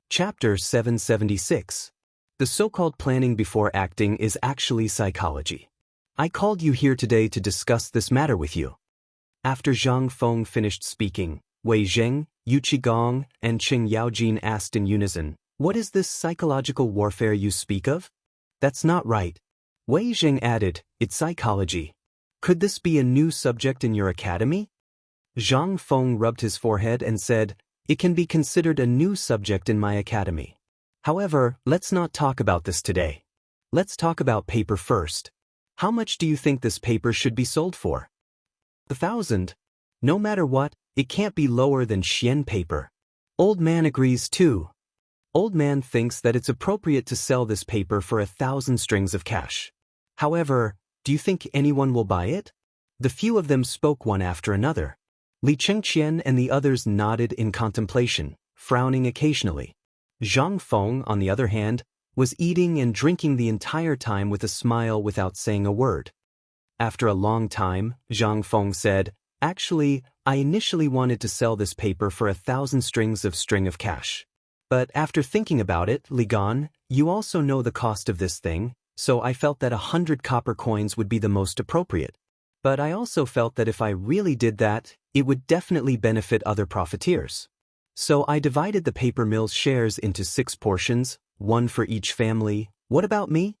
Chapter 776. The so-called planning before acting is actually psychology. I called you here today to discuss this matter with you. After Zhang Feng finished speaking, Wei Zheng, Yu Qigong, and Qing Yaojin asked in unison, "What is this psychological warfare you speak of?" "That's not right." Wei Zheng added, "It's psychology. Could this be a new subject in your academy?" Zhang Feng rubbed his forehead and said, "It can be considered a new subject in my academy. However, let's not talk about this today. Let's talk about paper first. How much do you think this paper should be sold for?" 1,000. No matter what, it can't be lower than Xian paper. Old man agrees too. Old man thinks that it's appropriate to sell this paper for 1,000 strings of cash. However, do you think anyone will buy it? The few of them spoke one after another. Li Chengqian and the others nodded in contemplation, frowning occasionally. Zhang Feng, on the other hand, was eating and drinking the entire time with a smile without saying a word. After a long time, Zhang Feng said, "Actually, I initially wanted to sell this paper for 1,000 strings of cash. But after thinking about it, Li Gan, you also know the cost of this thing, so I felt that 100 copper coins would be the most appropriate. But I also felt that if I really did that, it would definitely benefit other profiteers. So I divided the paper mill's shares into 6 portions, 1 for each family. What about me?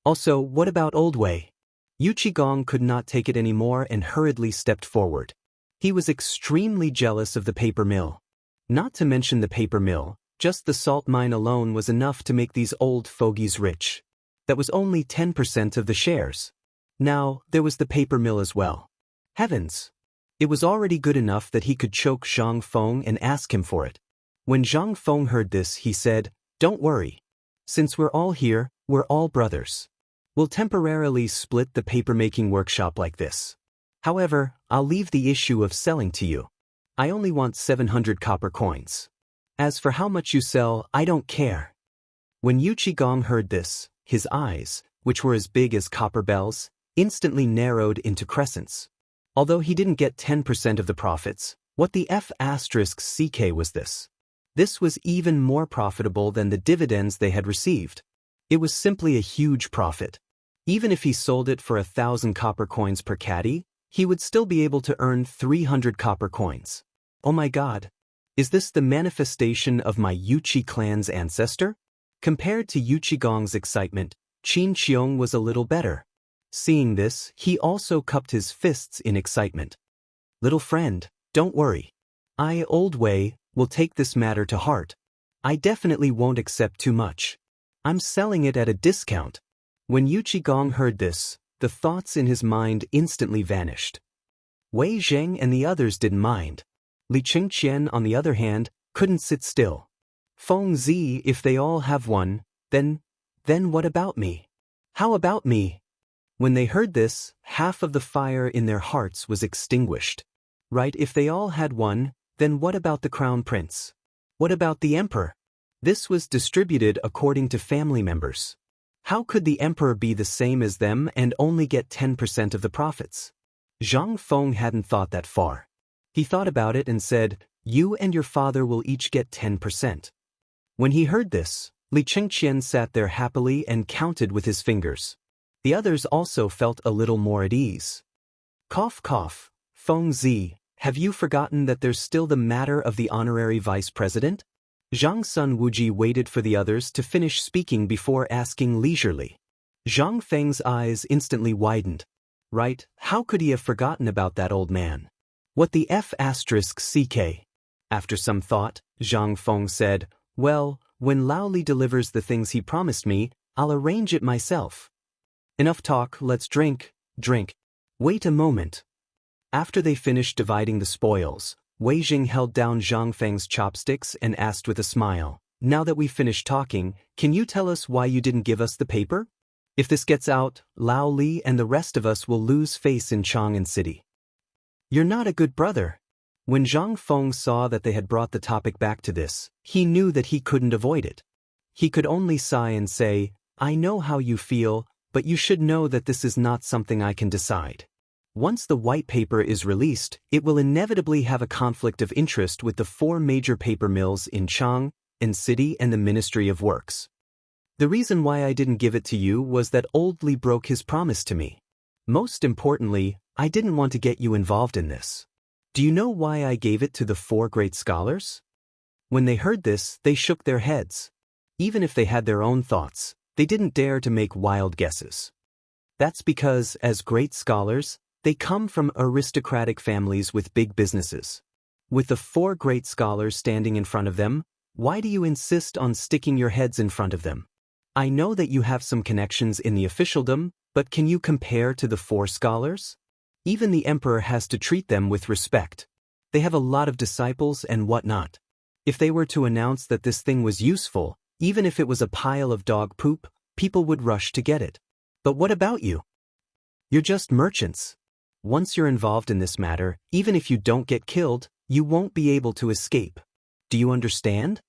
Also, what about Old Wei?" Yu Qigong could not take it anymore and hurriedly stepped forward. He was extremely jealous of the paper mill. Not to mention the paper mill, just the salt mine alone was enough to make these old fogies rich. That was only 10% of the shares. Now, there was the paper mill as well. Heavens! It was already good enough that he could choke Zhang Feng and ask him for it. When Zhang Feng heard this, he said, "Don't worry. Since we're all here, we're all brothers. We'll temporarily split the paper-making workshop like this. However, I'll leave the issue of selling to you. I only want 700 copper coins. As for how much you sell, I don't care." When Yu Qigong heard this, his eyes, which were as big as copper bells, instantly narrowed into crescents. Although he didn't get 10% of the profits, what the F***ck was this? This was even more profitable than the dividends they had received. It was simply a huge profit. Even if he sold it for 1,000 copper coins per caddy, he would still be able to earn 300 copper coins. Oh my god! Is this the manifestation of my Yuqi clan's ancestor? Compared to Yu Qigong's excitement, Qin Qiong was a little better. Seeing this, he also cupped his fists in excitement. "Little friend, don't worry. I, Old Wei, will take this matter to heart. I definitely won't accept too much. I'm selling it at a discount." When Yu Qigong heard this, the thoughts in his mind instantly vanished. Wei Zheng and the others didn't mind. Li Chengqian, on the other hand, couldn't sit still. "Feng Zi, if they all have one, then what about me? How about me?" When they heard this, half of the fire in their hearts was extinguished. Right, if they all had one, then what about the crown prince? What about the emperor? This was distributed according to family members. How could the emperor be the same as them and only get 10% of the profits? Zhang Feng hadn't thought that far. He thought about it and said, "You and your father will each get 10%. When he heard this, Li Chengqian sat there happily and counted with his fingers. The others also felt a little more at ease. Cough cough, Feng Zi, have you forgotten that there's still the matter of the honorary vice president? Zhang Sun Wuji waited for the others to finish speaking before asking leisurely. Zhang Feng's eyes instantly widened. Right, how could he have forgotten about that old man? What the F***ck? After some thought, Zhang Feng said, "Well, when Lao Li delivers the things he promised me, I'll arrange it myself. Enough talk, let's drink. Wait a moment." After they finished dividing the spoils, Wei Jing held down Zhang Feng's chopsticks and asked with a smile, "Now that we've finished talking, can you tell us why you didn't give us the paper? If this gets out, Lao Li and the rest of us will lose face in Chang'an City." "You're not a good brother." When Zhang Feng saw that they had brought the topic back to this, he knew that he couldn't avoid it. He could only sigh and say, "I know how you feel, but you should know that this is not something I can decide. Once the white paper is released, it will inevitably have a conflict of interest with the 4 major paper mills in Chang, and City and the Ministry of Works. The reason why I didn't give it to you was that old Li broke his promise to me. Most importantly, I didn't want to get you involved in this. Do you know why I gave it to the 4 great scholars? When they heard this, they shook their heads. Even if they had their own thoughts, they didn't dare to make wild guesses. That's because, as great scholars, they come from aristocratic families with big businesses. With the 4 great scholars standing in front of them, why do you insist on sticking your heads in front of them? I know that you have some connections in the officialdom, but can you compare to the 4 scholars? Even the emperor has to treat them with respect. They have a lot of disciples and whatnot. If they were to announce that this thing was useful, even if it was a pile of dog poop, people would rush to get it. But what about you? You're just merchants. Once you're involved in this matter, even if you don't get killed, you won't be able to escape. Do you understand?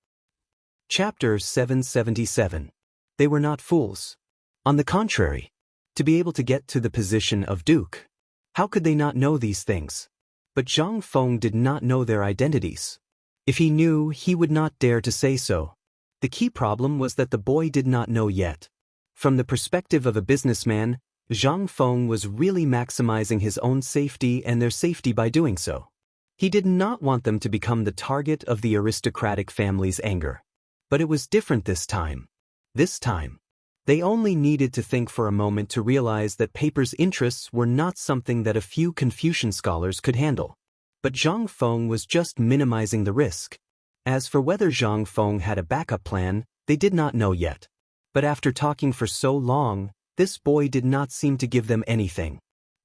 Chapter 777. They were not fools. On the contrary, to be able to get to the position of duke. How could they not know these things? But Zhang Feng did not know their identities. If he knew, he would not dare to say so. The key problem was that the boy did not know yet. From the perspective of a businessman, Zhang Feng was really maximizing his own safety and their safety by doing so. He did not want them to become the target of the aristocratic family's anger. But it was different this time. This time, they only needed to think for a moment to realize that paper's interests were not something that a few Confucian scholars could handle. But Zhang Feng was just minimizing the risk. As for whether Zhang Feng had a backup plan, they did not know yet. But after talking for so long, this boy did not seem to give them anything.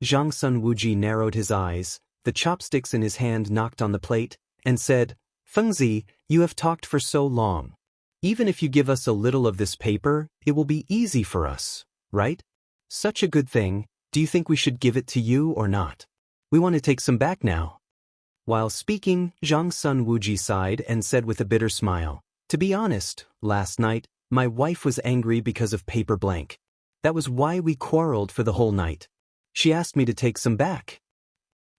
Zhang Sun Wuji narrowed his eyes, the chopsticks in his hand knocked on the plate, and said, "Fengzi, you have talked for so long. Even if you give us a little of this paper, it will be easy for us, right? Such a good thing, do you think we should give it to you or not? We want to take some back now." While speaking, Zhang Sun Wuji sighed and said with a bitter smile, "To be honest, last night, my wife was angry because of paper blank. That was why we quarreled for the whole night. She asked me to take some back.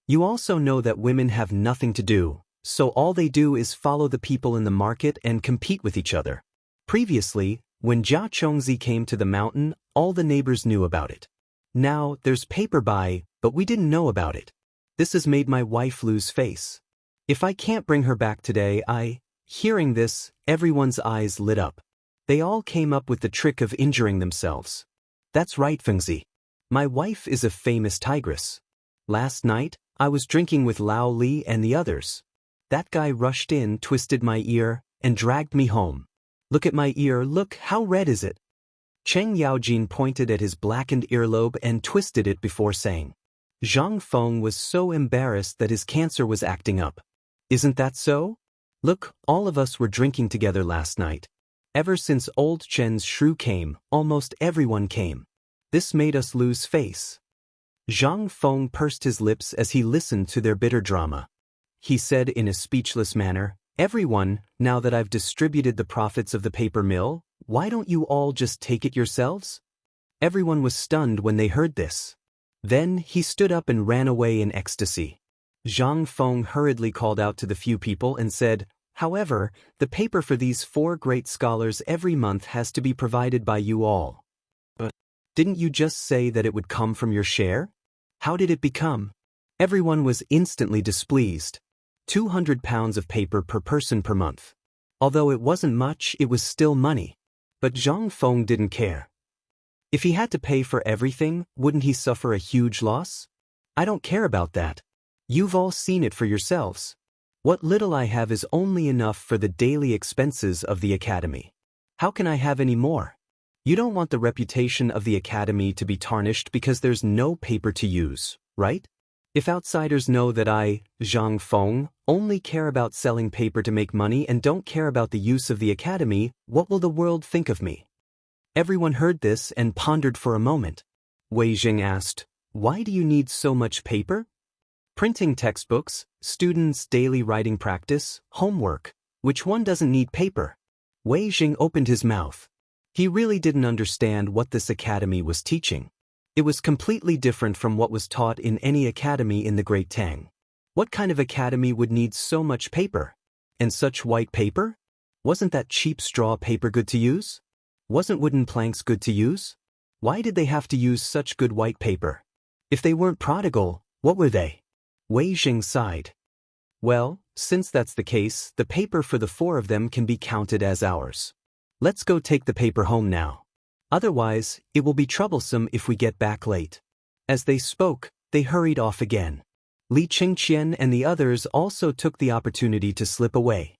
You also know that women have nothing to do, so all they do is follow the people in the market and compete with each other. Previously, when Jia Chongzi came to the mountain, all the neighbors knew about it. Now, there's paper by, but we didn't know about it. This has made my wife lose face. If I can't bring her back today, Hearing this, everyone's eyes lit up. They all came up with the trick of injuring themselves. That's right, Fengzi. My wife is a famous tigress. Last night, I was drinking with Lao Li and the others. That guy rushed in, twisted my ear, and dragged me home. Look at my ear, look, how red is it? Cheng Yaojin pointed at his blackened earlobe and twisted it before saying. Zhang Feng was so embarrassed that his cancer was acting up. Isn't that so? Look, all of us were drinking together last night. Ever since old Chen's shrew came, almost everyone came. This made us lose face. Zhang Feng pursed his lips as he listened to their bitter drama. He said in a speechless manner, "Everyone, now that I've distributed the profits of the paper mill, why don't you all just take it yourselves?" Everyone was stunned when they heard this. Then he stood up and ran away in ecstasy. Zhang Feng hurriedly called out to the few people and said, "However, the paper for these 4 great scholars every month has to be provided by you all." "But didn't you just say that it would come from your share? How did it become?" Everyone was instantly displeased. 200 pounds of paper per person per month. Although it wasn't much, it was still money. But Zhang Feng didn't care. If he had to pay for everything, wouldn't he suffer a huge loss? "I don't care about that. You've all seen it for yourselves. What little I have is only enough for the daily expenses of the academy. How can I have any more? You don't want the reputation of the academy to be tarnished because there's no paper to use, right? If outsiders know that I, Zhang Feng, only care about selling paper to make money and don't care about the use of the academy, what will the world think of me?" Everyone heard this and pondered for a moment. Wei Jing asked, "Why do you need so much paper?" "Printing textbooks, students' daily writing practice, homework. Which one doesn't need paper?" Wei Jing opened his mouth. He really didn't understand what this academy was teaching. It was completely different from what was taught in any academy in the Great Tang. What kind of academy would need so much paper? And such white paper? Wasn't that cheap straw paper good to use? Wasn't wooden planks good to use? Why did they have to use such good white paper? If they weren't prodigal, what were they? Wei Jing sighed. Well, since that's the case, the paper for the 4 of them can be counted as ours. Let's go take the paper home now. Otherwise, it will be troublesome if we get back late. As they spoke, they hurried off again. Li Qingqian and the others also took the opportunity to slip away.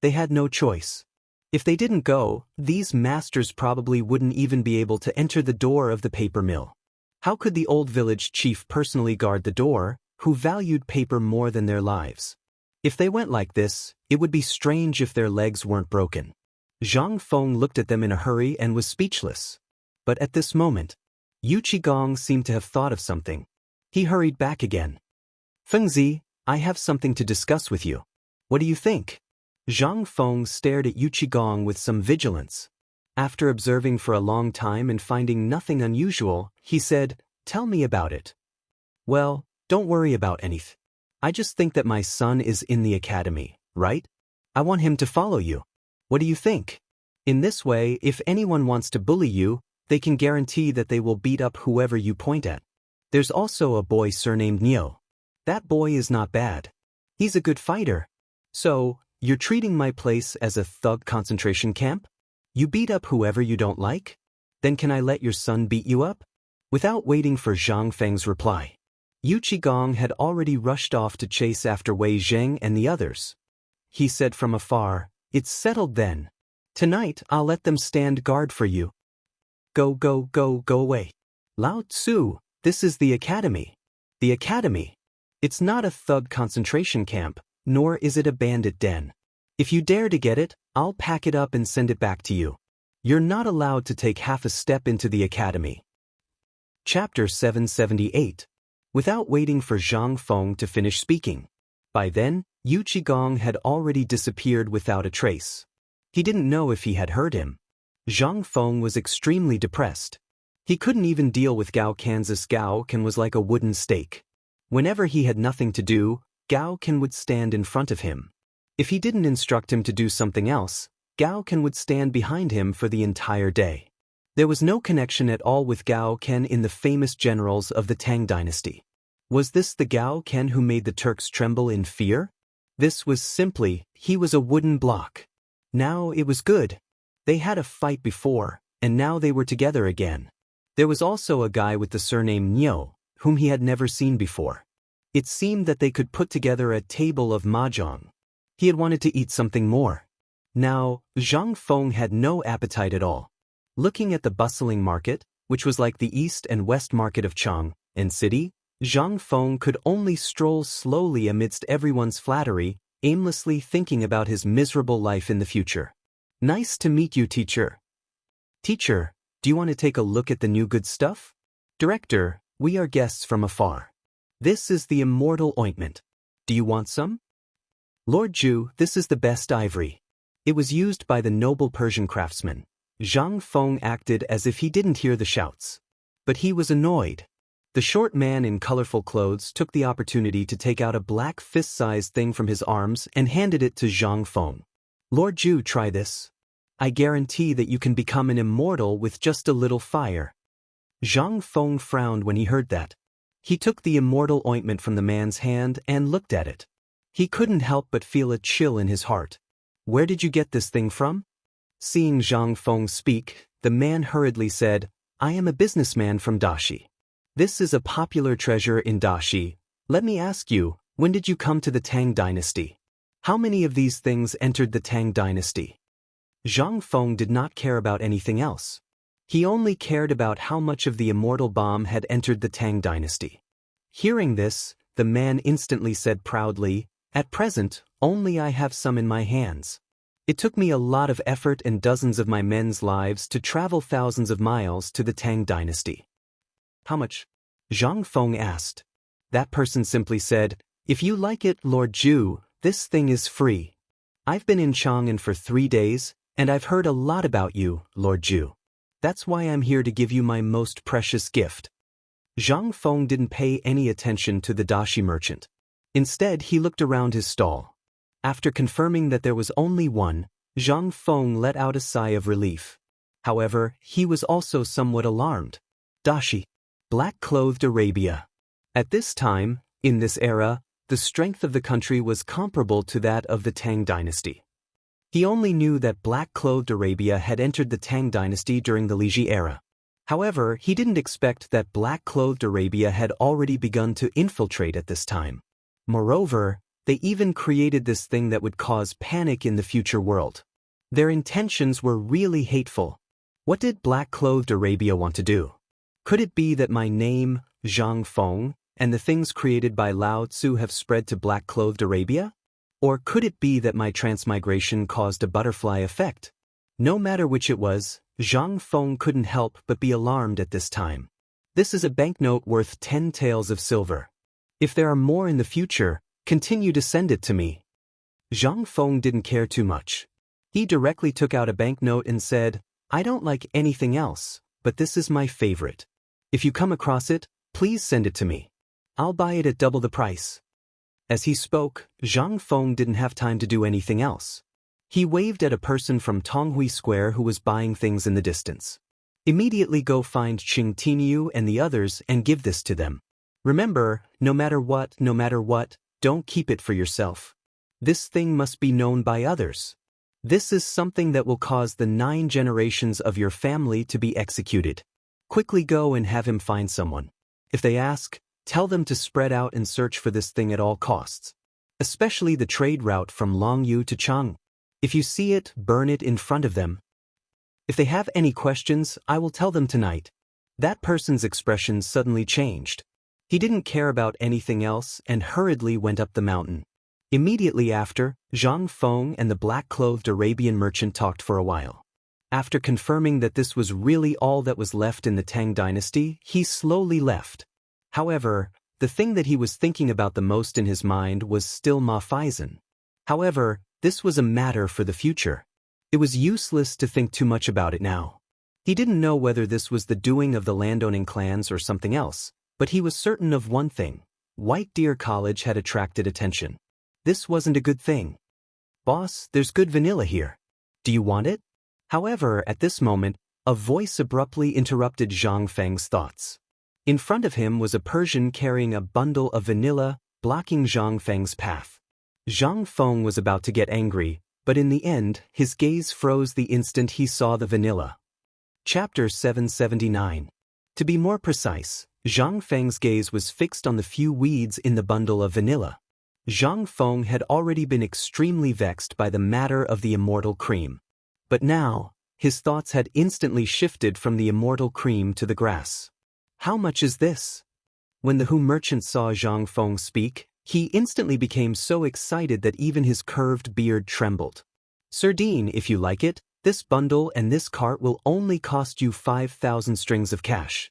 They had no choice. If they didn't go, these masters probably wouldn't even be able to enter the door of the paper mill. How could the old village chief personally guard the door, who valued paper more than their lives? If they went like this, it would be strange if their legs weren't broken. Zhang Feng looked at them in a hurry and was speechless. But at this moment, Yu Qigong seemed to have thought of something. He hurried back again. Fengzi, I have something to discuss with you. What do you think? Zhang Feng stared at Yu Qigong with some vigilance. After observing for a long time and finding nothing unusual, he said, Tell me about it. Well, don't worry about anything. I just think that my son is in the academy, right? I want him to follow you. What do you think? In this way, if anyone wants to bully you, they can guarantee that they will beat up whoever you point at. There's also a boy surnamed Neo. That boy is not bad. He's a good fighter. So, you're treating my place as a thug concentration camp? You beat up whoever you don't like? Then can I let your son beat you up? Without waiting for Zhang Feng's reply, Yu Qigong had already rushed off to chase after Wei Zheng and the others. He said from afar, It's settled then. Tonight I'll let them stand guard for you. Go away. Lao Tzu, this is the academy. The academy. It's not a thug concentration camp, nor is it a bandit den. If you dare to get it, I'll pack it up and send it back to you. You're not allowed to take half a step into the academy. Chapter 778. Without waiting for Zhang Feng to finish speaking. By then, Yu Qigong had already disappeared without a trace. He didn't know if he had heard him. Zhang Feng was extremely depressed. He couldn't even deal with Gao Kan's. Gao Kan was like a wooden stake. Whenever he had nothing to do, Gao Kan would stand in front of him. If he didn't instruct him to do something else, Gao Kan would stand behind him for the entire day. There was no connection at all with Gao Kan in the famous generals of the Tang dynasty. Was this the Gao Kan who made the Turks tremble in fear? This was simply, he was a wooden block. Now it was good. They had a fight before, and now they were together again. There was also a guy with the surname Niu, whom he had never seen before. It seemed that they could put together a table of mahjong. He had wanted to eat something more. Now, Zhang Feng had no appetite at all. Looking at the bustling market, which was like the east and west market of Chang'an city, Zhang Feng could only stroll slowly amidst everyone's flattery, aimlessly thinking about his miserable life in the future. Nice to meet you, teacher. Teacher, do you want to take a look at the new good stuff? Director, we are guests from afar. This is the Immortal ointment. Do you want some? Lord Zhu, this is the best ivory. It was used by the noble Persian craftsman. Zhang Feng acted as if he didn't hear the shouts. But he was annoyed. The short man in colorful clothes took the opportunity to take out a black fist-sized thing from his arms and handed it to Zhang Feng. Lord Zhu, try this. I guarantee that you can become an immortal with just a little fire. Zhang Feng frowned when he heard that. He took the immortal ointment from the man's hand and looked at it. He couldn't help but feel a chill in his heart. Where did you get this thing from? Seeing Zhang Feng speak, the man hurriedly said, I am a businessman from Daoist. This is a popular treasure in Daoist. Let me ask you, when did you come to the Tang dynasty? How many of these things entered the Tang dynasty? Zhang Feng did not care about anything else. He only cared about how much of the immortal bomb had entered the Tang dynasty. Hearing this, the man instantly said proudly, At present, only I have some in my hands. It took me a lot of effort and dozens of my men's lives to travel thousands of miles to the Tang dynasty. How much? Zhang Feng asked. That person simply said, If you like it, Lord Zhu, this thing is free. I've been in Chang'an for 3 days, and I've heard a lot about you, Lord Zhu. That's why I'm here to give you my most precious gift. Zhang Feng didn't pay any attention to the dashi merchant. Instead, he looked around his stall. After confirming that there was only one, Zhang Feng let out a sigh of relief. However, he was also somewhat alarmed. Dashi. Black-clothed Arabia. At this time, in this era, the strength of the country was comparable to that of the Tang dynasty. He only knew that black-clothed Arabia had entered the Tang dynasty during the Liji era. However, he didn't expect that black-clothed Arabia had already begun to infiltrate at this time. Moreover, they even created this thing that would cause panic in the future world. Their intentions were really hateful. What did black-clothed Arabia want to do? Could it be that my name, Zhang Feng, and the things created by Lao Tzu have spread to black-clothed Arabia? Or could it be that my transmigration caused a butterfly effect? No matter which it was, Zhang Feng couldn't help but be alarmed at this time. This is a banknote worth 10 taels of silver. If there are more in the future, continue to send it to me. Zhang Feng didn't care too much. He directly took out a banknote and said, I don't like anything else, but this is my favorite. If you come across it, please send it to me. I'll buy it at double the price. As he spoke, Zhang Feng didn't have time to do anything else. He waved at a person from Tonghui Square who was buying things in the distance. Immediately go find Qing Tinyu and the others and give this to them. Remember, no matter what, don't keep it for yourself. This thing must be known by others. This is something that will cause the 9 generations of your family to be executed. Quickly go and have him find someone. If they ask, tell them to spread out and search for this thing at all costs. Especially the trade route from Longyu to Chang'an. If you see it, burn it in front of them. If they have any questions, I will tell them tonight. That person's expression suddenly changed. He didn't care about anything else and hurriedly went up the mountain. Immediately after, Zhang Feng and the black-clothed Arabian merchant talked for a while. After confirming that this was really all that was left in the Tang dynasty, he slowly left. However, the thing that he was thinking about the most in his mind was still Ma Faizan. However, this was a matter for the future. It was useless to think too much about it now. He didn't know whether this was the doing of the landowning clans or something else, but he was certain of one thing. White Deer College had attracted attention. This wasn't a good thing. Boss, there's good vanilla here. Do you want it? However, at this moment, a voice abruptly interrupted Zhang Feng's thoughts. In front of him was a Persian carrying a bundle of vanilla, blocking Zhang Feng's path. Zhang Feng was about to get angry, but in the end, his gaze froze the instant he saw the vanilla. Chapter 779. To be more precise, Zhang Feng's gaze was fixed on the few weeds in the bundle of vanilla. Zhang Feng had already been extremely vexed by the matter of the immortal cream. But now, his thoughts had instantly shifted from the immortal cream to the grass. How much is this? When the Hu merchant saw Zhang Feng speak, he instantly became so excited that even his curved beard trembled. Sardine, if you like it, this bundle and this cart will only cost you 5,000 strings of cash.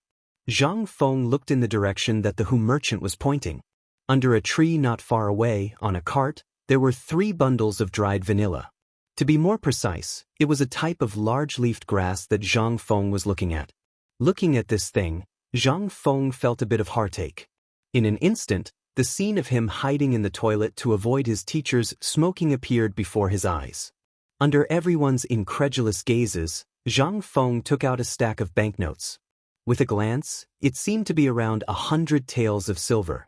Zhang Feng looked in the direction that the Hu merchant was pointing. Under a tree not far away, on a cart, there were 3 bundles of dried vanilla. To be more precise, it was a type of large-leafed grass that Zhang Feng was looking at. Looking at this thing, Zhang Feng felt a bit of heartache. In an instant, the scene of him hiding in the toilet to avoid his teacher's smoking appeared before his eyes. Under everyone's incredulous gazes, Zhang Feng took out a stack of banknotes. With a glance, it seemed to be around 100 taels of silver.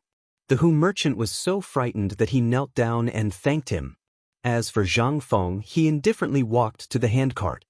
The Hu merchant was so frightened that he knelt down and thanked him. As for Zhang Feng, he indifferently walked to the handcart.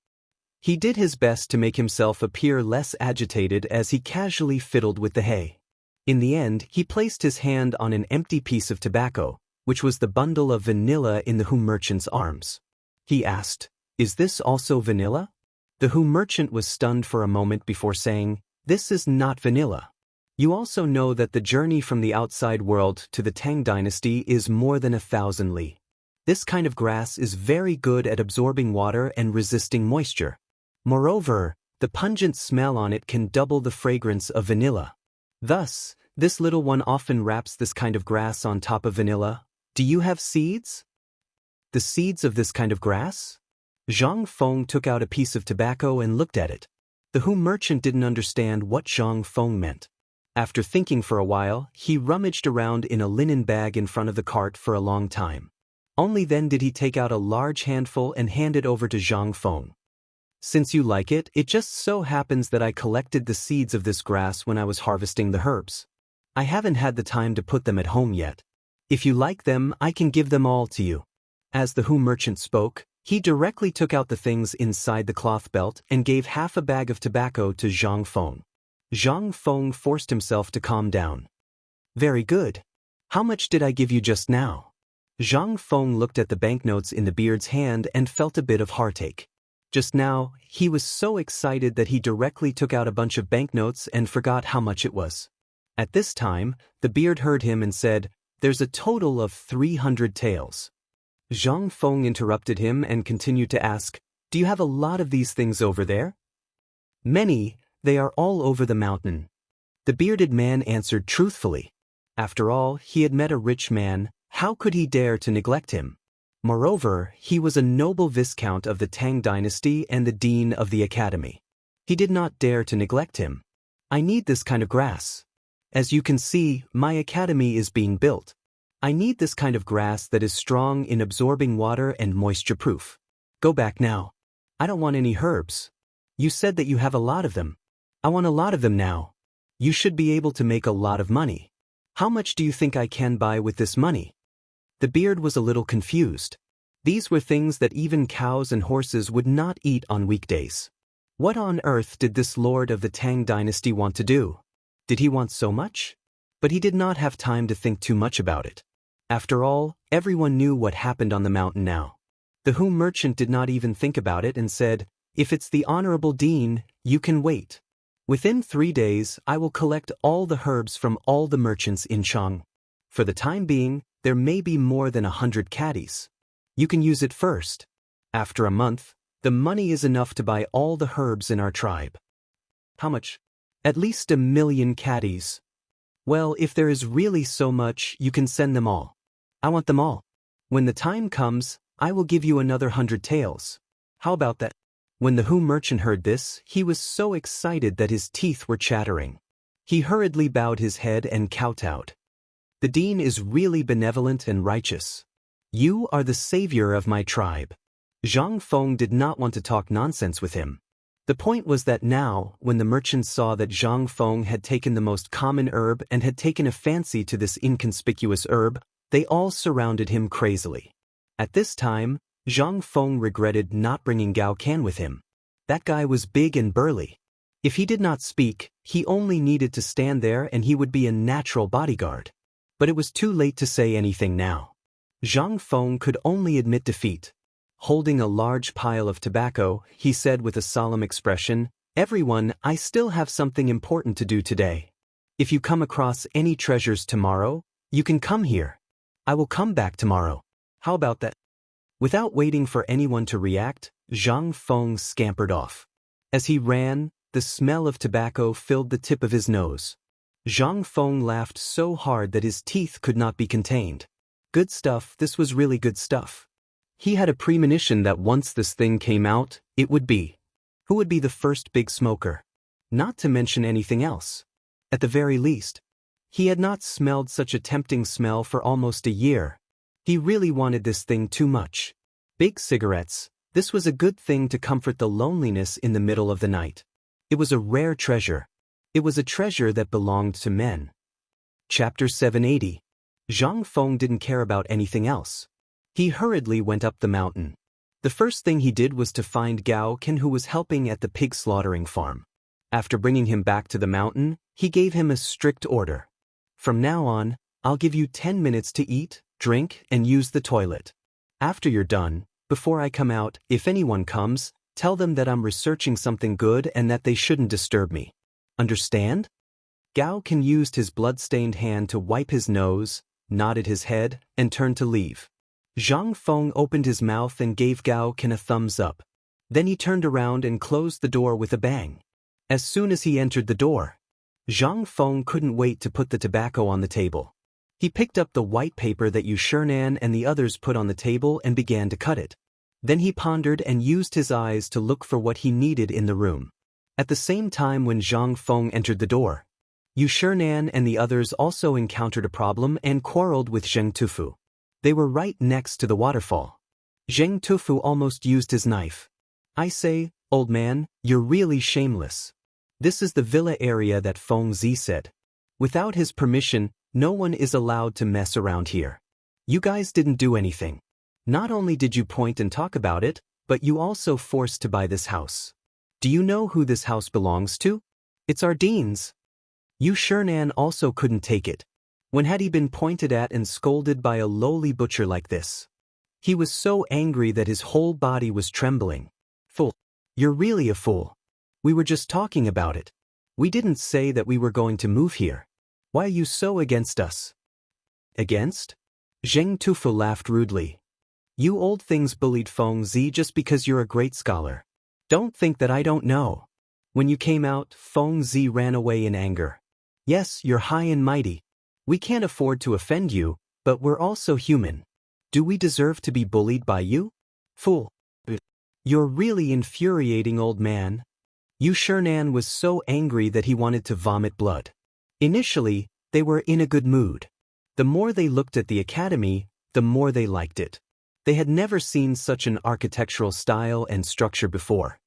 He did his best to make himself appear less agitated as he casually fiddled with the hay. In the end, he placed his hand on an empty piece of tobacco, which was the bundle of vanilla in the Hu merchant's arms. He asked, "Is this also vanilla?" The Hu merchant was stunned for a moment before saying, "This is not vanilla. You also know that the journey from the outside world to the Tang dynasty is more than 1,000 li. This kind of grass is very good at absorbing water and resisting moisture. Moreover, the pungent smell on it can double the fragrance of vanilla. Thus, this little one often wraps this kind of grass on top of vanilla. Do you have seeds?" "The seeds of this kind of grass?" Zhang Feng took out a piece of tobacco and looked at it. The Hu merchant didn't understand what Zhang Feng meant. After thinking for a while, he rummaged around in a linen bag in front of the cart for a long time. Only then did he take out a large handful and hand it over to Zhang Feng. Since you like it, it just so happens that I collected the seeds of this grass when I was harvesting the herbs. I haven't had the time to put them at home yet. If you like them, I can give them all to you. As the Hu merchant spoke, he directly took out the things inside the cloth belt and gave half a bag of tobacco to Zhang Feng. Zhang Feng forced himself to calm down. Very good. How much did I give you just now? Zhang Feng looked at the banknotes in the beard's hand and felt a bit of heartache. Just now, he was so excited that he directly took out a bunch of banknotes and forgot how much it was. At this time, the beard heard him and said, "There's a total of 300 taels." Zhang Feng interrupted him and continued to ask, "Do you have a lot of these things over there?" "Many, they are all over the mountain." The bearded man answered truthfully. After all, he had met a rich man, how could he dare to neglect him? Moreover, he was a noble viscount of the Tang dynasty and the dean of the academy. He did not dare to neglect him. "I need this kind of grass. As you can see, my academy is being built. I need this kind of grass that is strong in absorbing water and moisture-proof. Go back now. I don't want any herbs. You said that you have a lot of them. I want a lot of them now. You should be able to make a lot of money. How much do you think I can buy with this money?" The beard was a little confused. These were things that even cows and horses would not eat on weekdays. What on earth did this lord of the Tang dynasty want to do? Did he want so much? But he did not have time to think too much about it. After all, everyone knew what happened on the mountain now. The Hu merchant did not even think about it and said, "If it's the honorable dean, you can wait. Within 3 days, I will collect all the herbs from all the merchants in Chang'an. For the time being, there may be more than 100 caddies. You can use it first. After a month, the money is enough to buy all the herbs in our tribe." "How much?" "At least 1,000,000 caddies." "Well, if there is really so much, you can send them all." "I want them all. When the time comes, I will give you another 100 taels. How about that?" When the Hu merchant heard this, he was so excited that his teeth were chattering. He hurriedly bowed his head and kowtowed. "The dean is really benevolent and righteous. You are the savior of my tribe." Zhang Feng did not want to talk nonsense with him. The point was that now, when the merchants saw that Zhang Feng had taken the most common herb and had taken a fancy to this inconspicuous herb, they all surrounded him crazily. At this time, Zhang Feng regretted not bringing Gao Can with him. That guy was big and burly. If he did not speak, he only needed to stand there and he would be a natural bodyguard. But it was too late to say anything now. Zhang Feng could only admit defeat. Holding a large pile of tobacco, he said with a solemn expression, "Everyone, I still have something important to do today. If you come across any treasures tomorrow, you can come here. I will come back tomorrow. How about that?" Without waiting for anyone to react, Zhang Feng scampered off. As he ran, the smell of tobacco filled the tip of his nose. Zhang Feng laughed so hard that his teeth could not be contained. Good stuff, this was really good stuff. He had a premonition that once this thing came out, it would be. Who would be the first big smoker? Not to mention anything else. At the very least. He had not smelled such a tempting smell for almost a year. He really wanted this thing too much. Big cigarettes, this was a good thing to comfort the loneliness in the middle of the night. It was a rare treasure. It was a treasure that belonged to men. Chapter 780. Zhang Feng didn't care about anything else. He hurriedly went up the mountain. The first thing he did was to find Gao Can, who was helping at the pig slaughtering farm. After bringing him back to the mountain, he gave him a strict order. "From now on, I'll give you 10 minutes to eat, drink, and use the toilet. After you're done, before I come out, if anyone comes, tell them that I'm researching something good and that they shouldn't disturb me. Understand?" Gao Can used his blood-stained hand to wipe his nose, nodded his head, and turned to leave. Zhang Feng opened his mouth and gave Gao Can a thumbs up. Then he turned around and closed the door with a bang. As soon as he entered the door, Zhang Feng couldn't wait to put the tobacco on the table. He picked up the white paper that Wuxia and the others put on the table and began to cut it. Then he pondered and used his eyes to look for what he needed in the room. At the same time when Zhang Feng entered the door, Wuxia and the others also encountered a problem and quarreled with Zheng Tufu. They were right next to the waterfall. Zheng Tufu almost used his knife. I say, old man, you're really shameless. This is the villa area that Feng Zi said. Without his permission, no one is allowed to mess around here. You guys didn't do anything. Not only did you point and talk about it, but you also forced to buy this house. Do you know who this house belongs to? It's our dean's. Yu Shernan also couldn't take it. When had he been pointed at and scolded by a lowly butcher like this? He was so angry that his whole body was trembling. Fool. You're really a fool. We were just talking about it. We didn't say that we were going to move here. Why are you so against us? Against? Zheng Tufu laughed rudely. You old things bullied Feng Zi just because you're a great scholar. Don't think that I don't know. When you came out, Feng Zi ran away in anger. Yes, you're high and mighty. We can't afford to offend you, but we're also human. Do we deserve to be bullied by you? Fool. You're really infuriating, old man. Yu Shernan was so angry that he wanted to vomit blood. Initially, they were in a good mood. The more they looked at the academy, the more they liked it. They had never seen such an architectural style and structure before.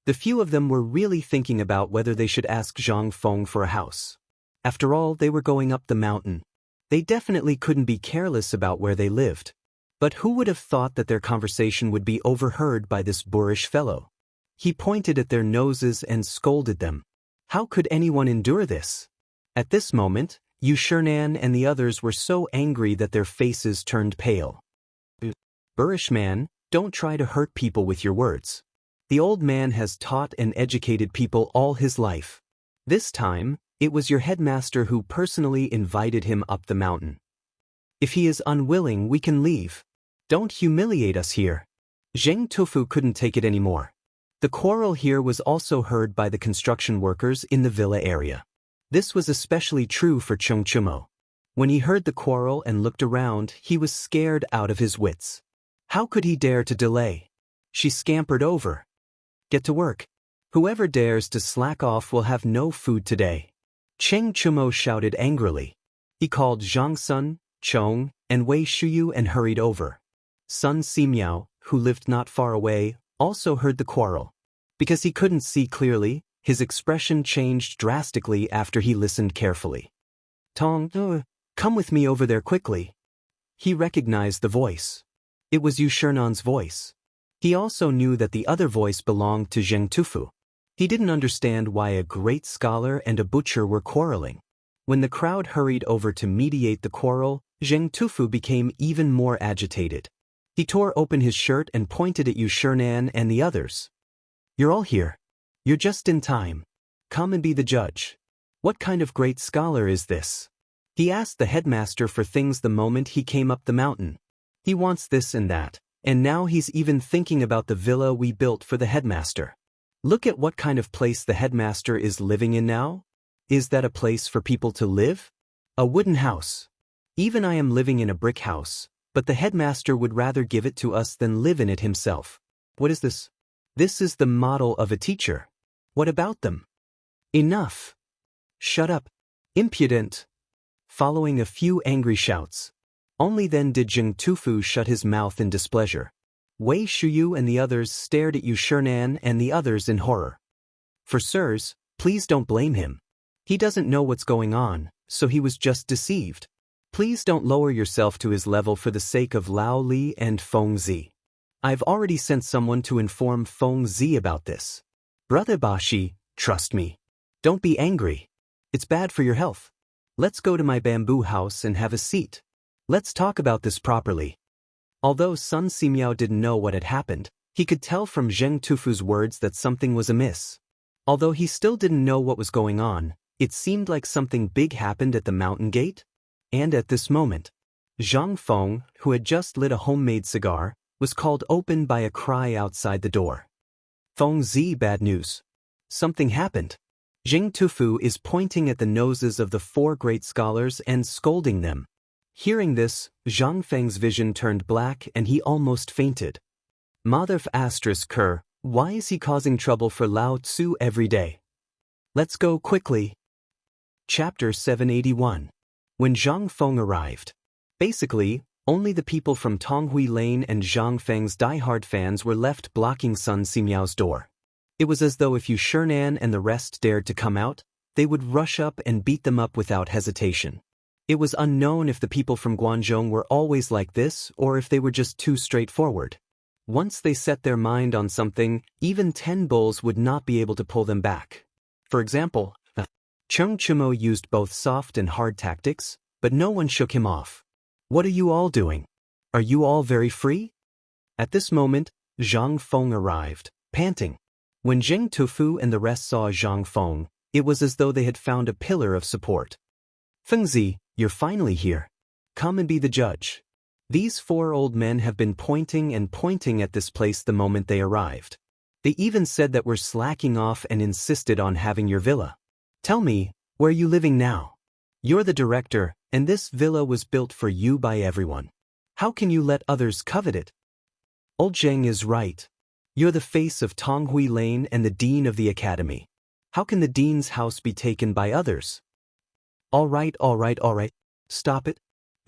The few of them were really thinking about whether they should ask Zhang Feng for a house. After all, they were going up the mountain. They definitely couldn't be careless about where they lived. But who would have thought that their conversation would be overheard by this boorish fellow? He pointed at their noses and scolded them. How could anyone endure this? At this moment, Yu Shernan and the others were so angry that their faces turned pale. Boorish man, don't try to hurt people with your words. The old man has taught and educated people all his life. This time, it was your headmaster who personally invited him up the mountain. If he is unwilling, we can leave. Don't humiliate us here. Zheng Tufu couldn't take it anymore. The quarrel here was also heard by the construction workers in the villa area. This was especially true for Chengchumo. When he heard the quarrel and looked around, he was scared out of his wits. How could he dare to delay? She scampered over. Get to work. Whoever dares to slack off will have no food today. Chengchumo shouted angrily. He called Zhang Sun, Chong, and Wei Shuyu and hurried over. Sun Simiao, who lived not far away, also heard the quarrel. Because he couldn't see clearly, his expression changed drastically after he listened carefully. Tong, come with me over there quickly. He recognized the voice. It was Yu Shernan's voice. He also knew that the other voice belonged to Zheng Tufu. He didn't understand why a great scholar and a butcher were quarreling. When the crowd hurried over to mediate the quarrel, Zheng Tufu became even more agitated. He tore open his shirt and pointed at Yu Shernan and the others. You're all here. You're just in time. Come and be the judge. What kind of great scholar is this? He asked the headmaster for things the moment he came up the mountain. He wants this and that, and now he's even thinking about the villa we built for the headmaster. Look at what kind of place the headmaster is living in now. Is that a place for people to live? A wooden house. Even I am living in a brick house, but the headmaster would rather give it to us than live in it himself. What is this? This is the model of a teacher. What about them? Enough. Shut up. Impudent. Following a few angry shouts. Only then did Zheng Tufu shut his mouth in displeasure. Wei Shuyu and the others stared at Yu Shernan and the others in horror. For sirs, please don't blame him. He doesn't know what's going on, so he was just deceived. Please don't lower yourself to his level for the sake of Lao Li and Feng Zi. I've already sent someone to inform Feng Zi about this. Brother Bashi, trust me. Don't be angry. It's bad for your health. Let's go to my bamboo house and have a seat. Let's talk about this properly. Although Sun Simiao didn't know what had happened, he could tell from Zheng Tufu's words that something was amiss. Although he still didn't know what was going on, it seemed like something big happened at the mountain gate. And at this moment, Zhang Feng, who had just lit a homemade cigar, was called open by a cry outside the door. Feng Zi, bad news. Something happened. Zheng Tufu is pointing at the noses of the four great scholars and scolding them. Hearing this, Zhang Feng's vision turned black and he almost fainted. Mother Ker, why is he causing trouble for Lao Tzu every day? Let's go quickly. Chapter 781. When Zhang Feng arrived. Basically, Only the people from Tonghui Lane and Zhang Feng's diehard fans were left blocking Sun Simiao's door. It was as though if Chang'an and the rest dared to come out, they would rush up and beat them up without hesitation. It was unknown if the people from Guangzhou were always like this or if they were just too straightforward. Once they set their mind on something, even 10 bulls would not be able to pull them back. For example, Cheng Chumo used both soft and hard tactics, but no one shook him off. What are you all doing? Are you all very free? At this moment, Zhang Feng arrived, panting. When Zheng Tufu and the rest saw Zhang Feng, it was as though they had found a pillar of support. Fengzi, you're finally here. Come and be the judge. These 4 old men have been pointing and pointing at this place the moment they arrived. They even said that we're slacking off and insisted on having your villa. Tell me, where are you living now? You're the director, and this villa was built for you by everyone. How can you let others covet it? Old Zheng is right. You're the face of Tonghui Lane and the dean of the academy. How can the dean's house be taken by others? All right. Stop it.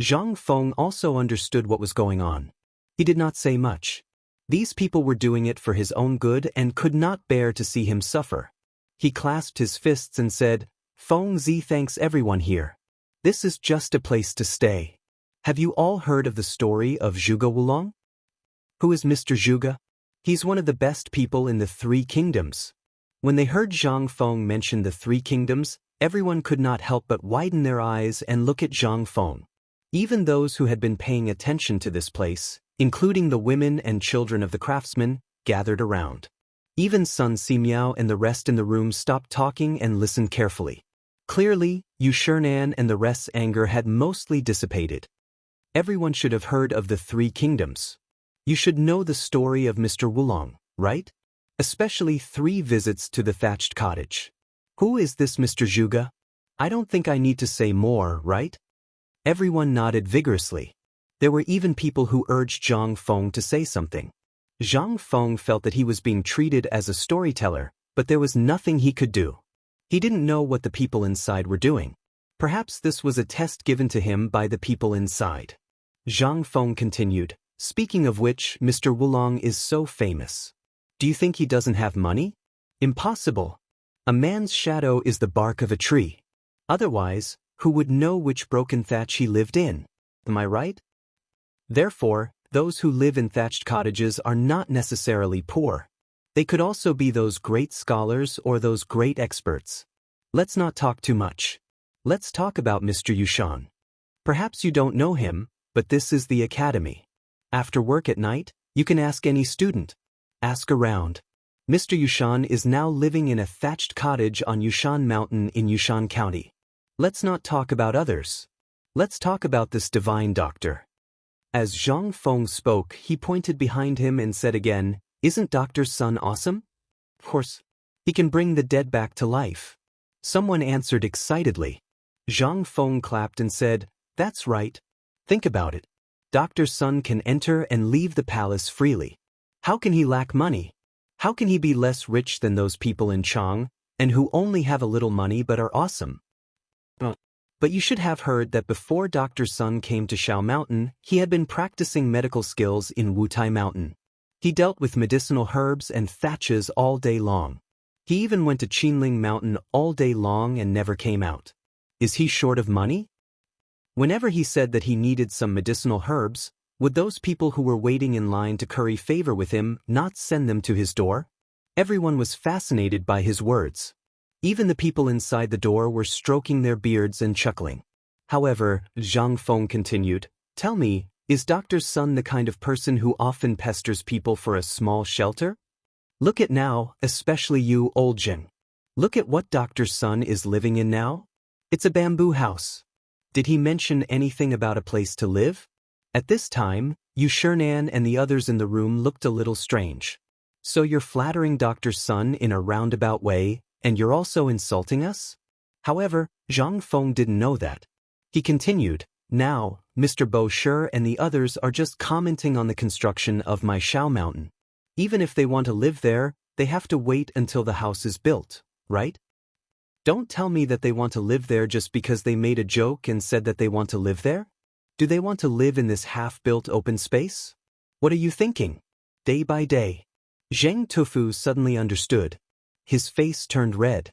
Zhang Feng also understood what was going on. He did not say much. These people were doing it for his own good and could not bear to see him suffer. He clasped his fists and said, Feng Zi thanks everyone here. This is just a place to stay. Have you all heard of the story of Zhuge Wulong? Who is Mr. Zhuge? He's one of the best people in the 3 kingdoms. When they heard Zhang Feng mention the 3 kingdoms, everyone could not help but widen their eyes and look at Zhang Feng. Even those who had been paying attention to this place, including the women and children of the craftsmen, gathered around. Even Sun Simiao and the rest in the room stopped talking and listened carefully. Clearly, Chang'an and the rest's anger had mostly dissipated. Everyone should have heard of the 3 kingdoms. You should know the story of Mr. Wulong, right? Especially 3 visits to the thatched cottage. Who is this Mr. Zhuge? I don't think I need to say more, right? Everyone nodded vigorously. There were even people who urged Zhang Feng to say something. Zhang Feng felt that he was being treated as a storyteller, but there was nothing he could do. He didn't know what the people inside were doing. Perhaps this was a test given to him by the people inside. Zhang Feng continued, speaking of which, Mr. Wulong is so famous. Do you think he doesn't have money? Impossible. A man's shadow is the bark of a tree. Otherwise, who would know which broken thatch he lived in? Am I right? Therefore, those who live in thatched cottages are not necessarily poor. They could also be those great scholars or those great experts. Let's not talk too much. Let's talk about Mr. Yushan. Perhaps you don't know him, but this is the academy. After work at night, you can ask any student. Ask around. Mr. Yushan is now living in a thatched cottage on Yushan Mountain in Yushan County. Let's not talk about others. Let's talk about this divine doctor. As Zhang Feng spoke, he pointed behind him and said again, Isn't Dr. Sun awesome? Of course. He can bring the dead back to life. Someone answered excitedly. Zhang Feng clapped and said, That's right. Think about it. Dr. Sun can enter and leave the palace freely. How can he lack money? How can he be less rich than those people in Chang, and who only have a little money but are awesome? But you should have heard that before Dr. Sun came to Shao Mountain, he had been practicing medical skills in Wutai Mountain. He dealt with medicinal herbs and thatches all day long. He even went to Qinling Mountain all day long and never came out. Is he short of money? Whenever he said that he needed some medicinal herbs, would those people who were waiting in line to curry favor with him not send them to his door? Everyone was fascinated by his words. Even the people inside the door were stroking their beards and chuckling. However, Zhang Feng continued, Tell me, is Dr. Sun the kind of person who often pesters people for a small shelter? Look at now, especially you, old Zheng. Look at what Dr. Sun is living in now. It's a bamboo house. Did he mention anything about a place to live? At this time, Chang'an and the others in the room looked a little strange. So you're flattering Dr. Sun in a roundabout way, and you're also insulting us? However, Zhang Feng didn't know that. He continued, Now, Mr. Bo Shi and the others are just commenting on the construction of my Shao Mountain. Even if they want to live there, they have to wait until the house is built, right? Don't tell me that they want to live there just because they made a joke and said that they want to live there. Do they want to live in this half-built open space? What are you thinking? Day by day. Zheng Tufu suddenly understood. His face turned red.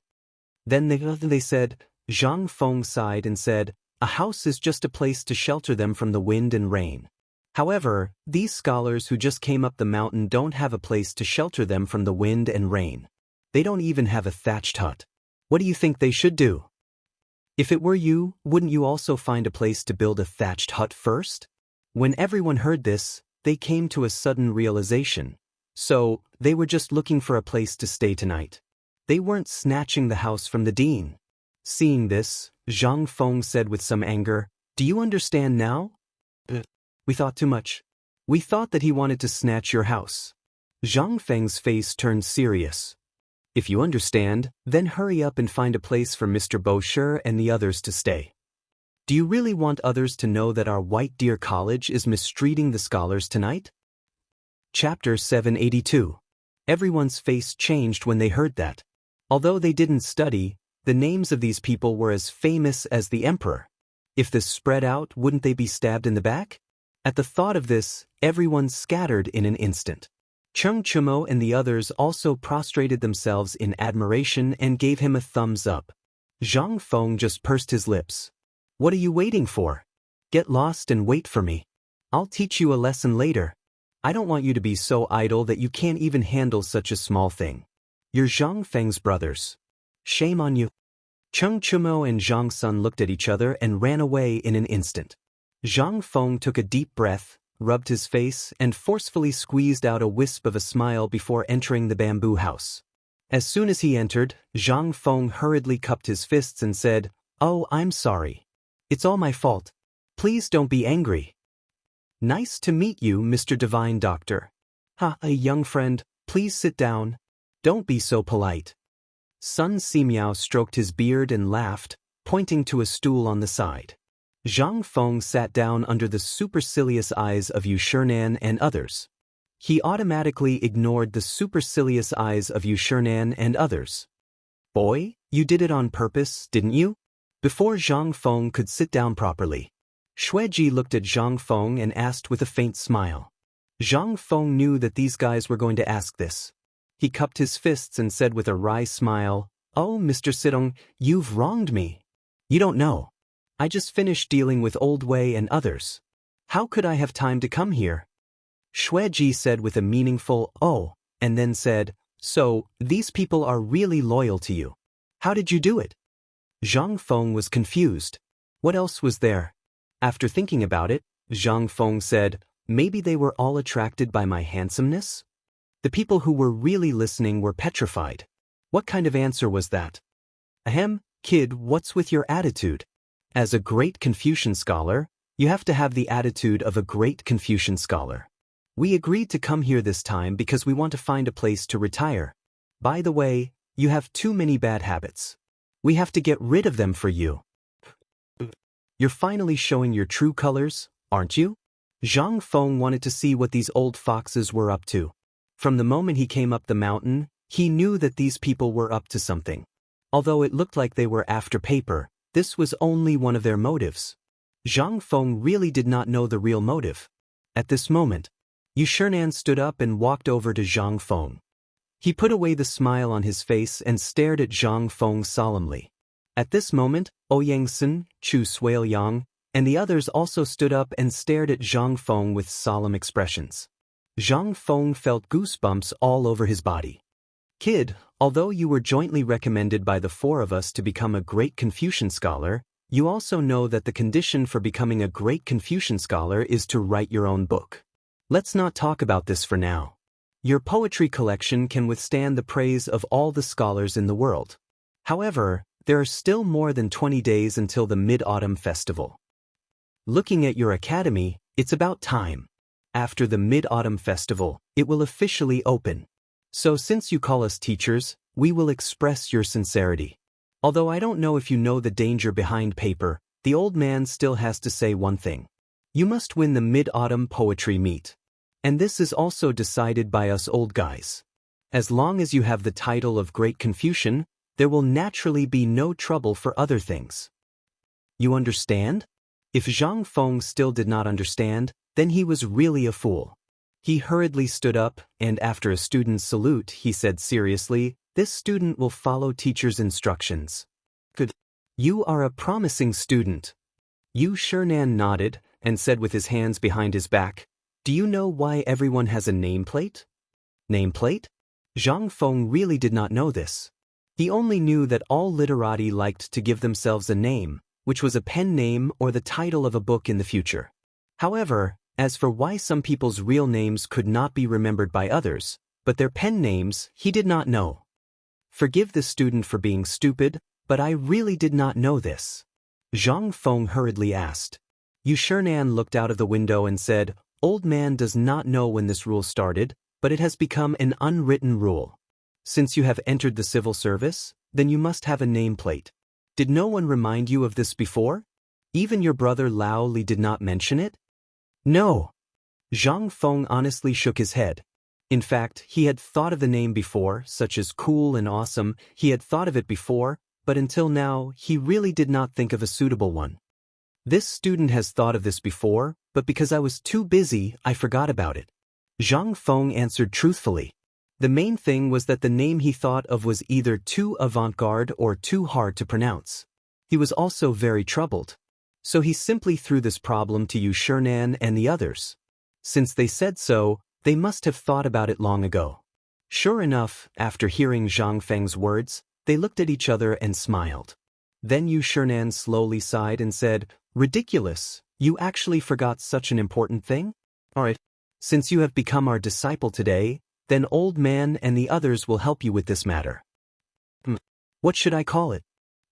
Then they said, Zhang Feng sighed and said, a house is just a place to shelter them from the wind and rain. However, these scholars who just came up the mountain don't have a place to shelter them from the wind and rain. They don't even have a thatched hut. What do you think they should do? If it were you, wouldn't you also find a place to build a thatched hut first? When everyone heard this, they came to a sudden realization. So, they were just looking for a place to stay tonight. They weren't snatching the house from the dean. Seeing this, Zhang Feng said with some anger, do you understand now? We thought too much. We thought that he wanted to snatch your house. Zhang Feng's face turned serious. If you understand, then hurry up and find a place for Mr. Bosher and the others to stay. Do you really want others to know that our White Deer College is mistreating the scholars tonight? Chapter 782. Everyone's face changed when they heard that. Although they didn't study, the names of these people were as famous as the emperor. If this spread out, wouldn't they be stabbed in the back? At the thought of this, everyone scattered in an instant. Cheng Chumo and the others also prostrated themselves in admiration and gave him a thumbs up. Zhang Feng just pursed his lips. What are you waiting for? Get lost and wait for me. I'll teach you a lesson later. I don't want you to be so idle that you can't even handle such a small thing. You're Zhang Feng's brothers. Shame on you. Cheng Chumo and Zhang Sun looked at each other and ran away in an instant. Zhang Feng took a deep breath, rubbed his face, and forcefully squeezed out a wisp of a smile before entering the bamboo house. As soon as he entered, Zhang Feng hurriedly cupped his fists and said, Oh, I'm sorry. It's all my fault. Please don't be angry. Nice to meet you, Mr. Divine Doctor. A young friend, please sit down. Don't be so polite. Sun Simiao stroked his beard and laughed, pointing to a stool on the side. Zhang Feng sat down under the supercilious eyes of Yu Shernan and others. He automatically ignored the supercilious eyes of Yu Shernan and others. Boy, you did it on purpose, didn't you? Before Zhang Feng could sit down properly, Xueji looked at Zhang Feng and asked with a faint smile. Zhang Feng knew that these guys were going to ask this. He cupped his fists and said with a wry smile, Oh, Mr. Sidong, you've wronged me. You don't know. I just finished dealing with Old Wei and others. How could I have time to come here? Xueji said with a meaningful oh, and then said, So, these people are really loyal to you. How did you do it? Zhang Feng was confused. What else was there? After thinking about it, Zhang Feng said, Maybe they were all attracted by my handsomeness? The people who were really listening were petrified. What kind of answer was that? Ahem, kid, what's with your attitude? As a great Confucian scholar, you have to have the attitude of a great Confucian scholar. We agreed to come here this time because we want to find a place to retire. By the way, you have too many bad habits. We have to get rid of them for you. You're finally showing your true colors, aren't you? Zhang Feng wanted to see what these old foxes were up to. From the moment he came up the mountain, he knew that these people were up to something. Although it looked like they were after paper, this was only one of their motives. Zhang Feng really did not know the real motive. At this moment, Yu Shernan stood up and walked over to Zhang Feng. He put away the smile on his face and stared at Zhang Feng solemnly. At this moment, Ouyang Sun, Chu Suiliang, and the others also stood up and stared at Zhang Feng with solemn expressions. Zhang Feng felt goosebumps all over his body. Kid, although you were jointly recommended by the four of us to become a great Confucian scholar, you also know that the condition for becoming a great Confucian scholar is to write your own book. Let's not talk about this for now. Your poetry collection can withstand the praise of all the scholars in the world. However, there are still more than 20 days until the Mid-Autumn Festival. Looking at your academy, it's about time. After the Mid-Autumn Festival, it will officially open. So since you call us teachers, we will express your sincerity. Although I don't know if you know the danger behind paper, the old man still has to say one thing. You must win the Mid-Autumn Poetry Meet. And this is also decided by us old guys. As long as you have the title of Great Confucian, there will naturally be no trouble for other things. You understand? If Zhang Feng still did not understand, then he was really a fool. He hurriedly stood up, and after a student's salute, he said seriously, "This student will follow teacher's instructions." "Good. You are a promising student." Xianxia nodded and said with his hands behind his back, "Do you know why everyone has a nameplate?" Nameplate? Zhang Feng really did not know this. He only knew that all literati liked to give themselves a name, which was a pen name or the title of a book in the future. However, as for why some people's real names could not be remembered by others, but their pen names, he did not know. Forgive the student for being stupid, but I really did not know this. Zhang Feng hurriedly asked. Xianxia looked out of the window and said, "Old man does not know when this rule started, but it has become an unwritten rule. Since you have entered the civil service, then you must have a nameplate. Did no one remind you of this before? Even your brother Lao Li did not mention it?" "No." Zhang Feng honestly shook his head. In fact, he had thought of the name before, such as cool and awesome, he had thought of it before, but until now, he really did not think of a suitable one. "This student has thought of this before, but because I was too busy, I forgot about it." Zhang Feng answered truthfully. The main thing was that the name he thought of was either too avant-garde or too hard to pronounce. He was also very troubled. So he simply threw this problem to Xianxia and the others. Since they said so, they must have thought about it long ago. Sure enough, after hearing Zhang Feng's words, they looked at each other and smiled. Then Xianxia slowly sighed and said, "Ridiculous, you actually forgot such an important thing? Alright, since you have become our disciple today, then old man and the others will help you with this matter." What should I call it?"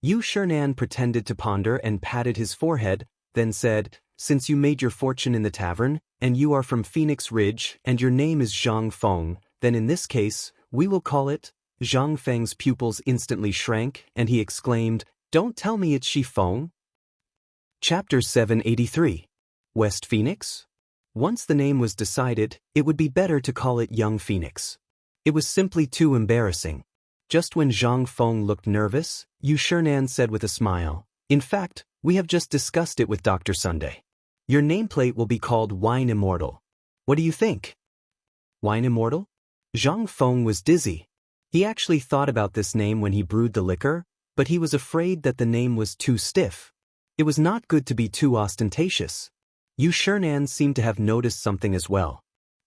Xianxia pretended to ponder and patted his forehead, then said, "Since you made your fortune in the tavern, and you are from Phoenix Ridge, and your name is Zhang Feng, then in this case, we will call it." Zhang Feng's pupils instantly shrank, and he exclaimed, "Don't tell me it's Shi Feng." Chapter 783. West Phoenix? Once the name was decided, it would be better to call it Young Phoenix. It was simply too embarrassing. Just when Zhang Feng looked nervous, Xianxia said with a smile, "In fact, we have just discussed it with Dr. Sunday. Your nameplate will be called Wine Immortal. What do you think?" Wine Immortal? Zhang Feng was dizzy. He actually thought about this name when he brewed the liquor, but he was afraid that the name was too stiff. It was not good to be too ostentatious. Xianxia seemed to have noticed something as well.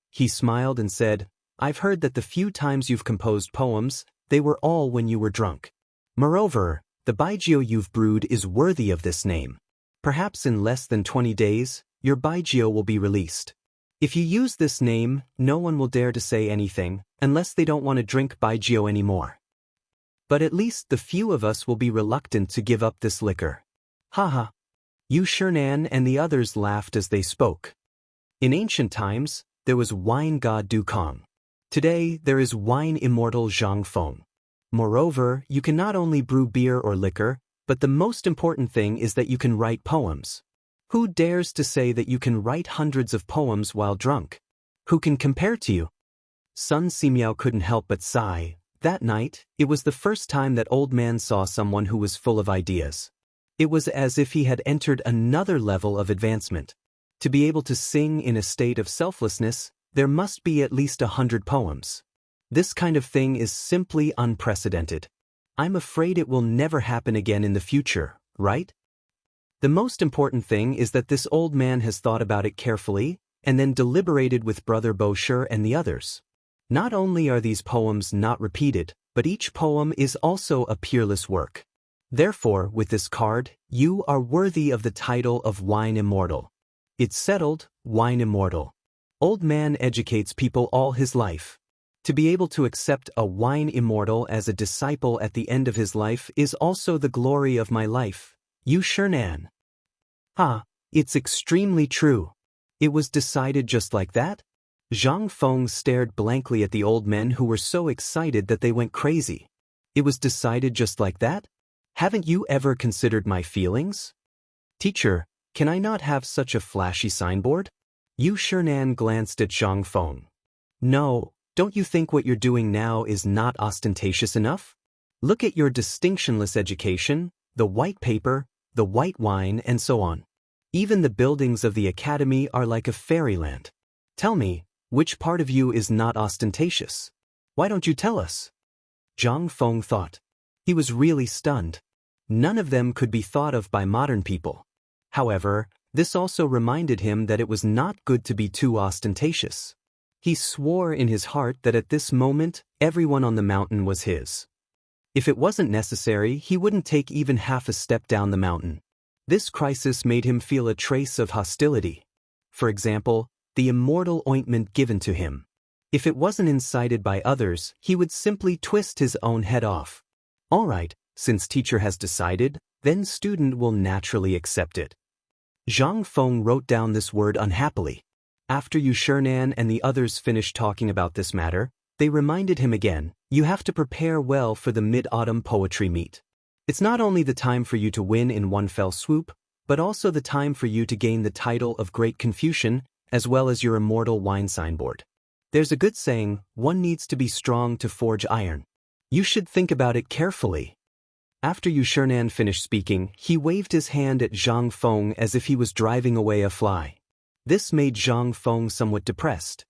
He smiled and said, "I've heard that the few times you've composed poems, they were all when you were drunk. Moreover, the baijiu you've brewed is worthy of this name. Perhaps in less than 20 days, your baijiu will be released. If you use this name, no one will dare to say anything, unless they don't want to drink baijiu anymore. But at least the few of us will be reluctant to give up this liquor." Haha. Xianxia and the others laughed as they spoke. In ancient times, there was wine god Dukong. Today, there is wine immortal Zhang Feng. Moreover, you can not only brew beer or liquor, but the most important thing is that you can write poems. Who dares to say that you can write hundreds of poems while drunk? Who can compare to you? Sun Simiao couldn't help but sigh. That night, it was the first time that old man saw someone who was full of ideas. It was as if he had entered another level of advancement. To be able to sing in a state of selflessness, there must be at least 100 poems. This kind of thing is simply unprecedented. I'm afraid it will never happen again in the future, right? The most important thing is that this old man has thought about it carefully, and then deliberated with Brother Bosher and the others. Not only are these poems not repeated, but each poem is also a peerless work. Therefore, with this card, you are worthy of the title of Wine Immortal. It's settled, Wine Immortal. Old man educates people all his life. To be able to accept a Wine Immortal as a disciple at the end of his life is also the glory of my life. Xianxia. It's extremely true. It was decided just like that? Zhang Feng stared blankly at the old men who were so excited that they went crazy. It was decided just like that? Haven't you ever considered my feelings? Teacher, can I not have such a flashy signboard? Xianxia glanced at Zhang Feng. No, don't you think what you're doing now is not ostentatious enough? Look at your distinctionless education, the white paper, the white wine, and so on. Even the buildings of the academy are like a fairyland. Tell me, which part of you is not ostentatious? Why don't you tell us? Zhang Feng thought. He was really stunned. None of them could be thought of by modern people. However, this also reminded him that it was not good to be too ostentatious. He swore in his heart that at this moment, everyone on the mountain was his. If it wasn't necessary, he wouldn't take even half a step down the mountain. This crisis made him feel a trace of hostility. For example, the immortal ointment given to him. If it wasn't incited by others, he would simply twist his own head off. All right, since teacher has decided, then student will naturally accept it. Zhang Feng wrote down this word unhappily. After Chang'an and the others finished talking about this matter, they reminded him again, you have to prepare well for the mid-autumn poetry meet. It's not only the time for you to win in one fell swoop, but also the time for you to gain the title of Great Confucian, as well as your immortal wine signboard. There's a good saying, one needs to be strong to forge iron. You should think about it carefully. After Chang'an finished speaking, he waved his hand at Zhang Feng as if he was driving away a fly. This made Zhang Feng somewhat depressed.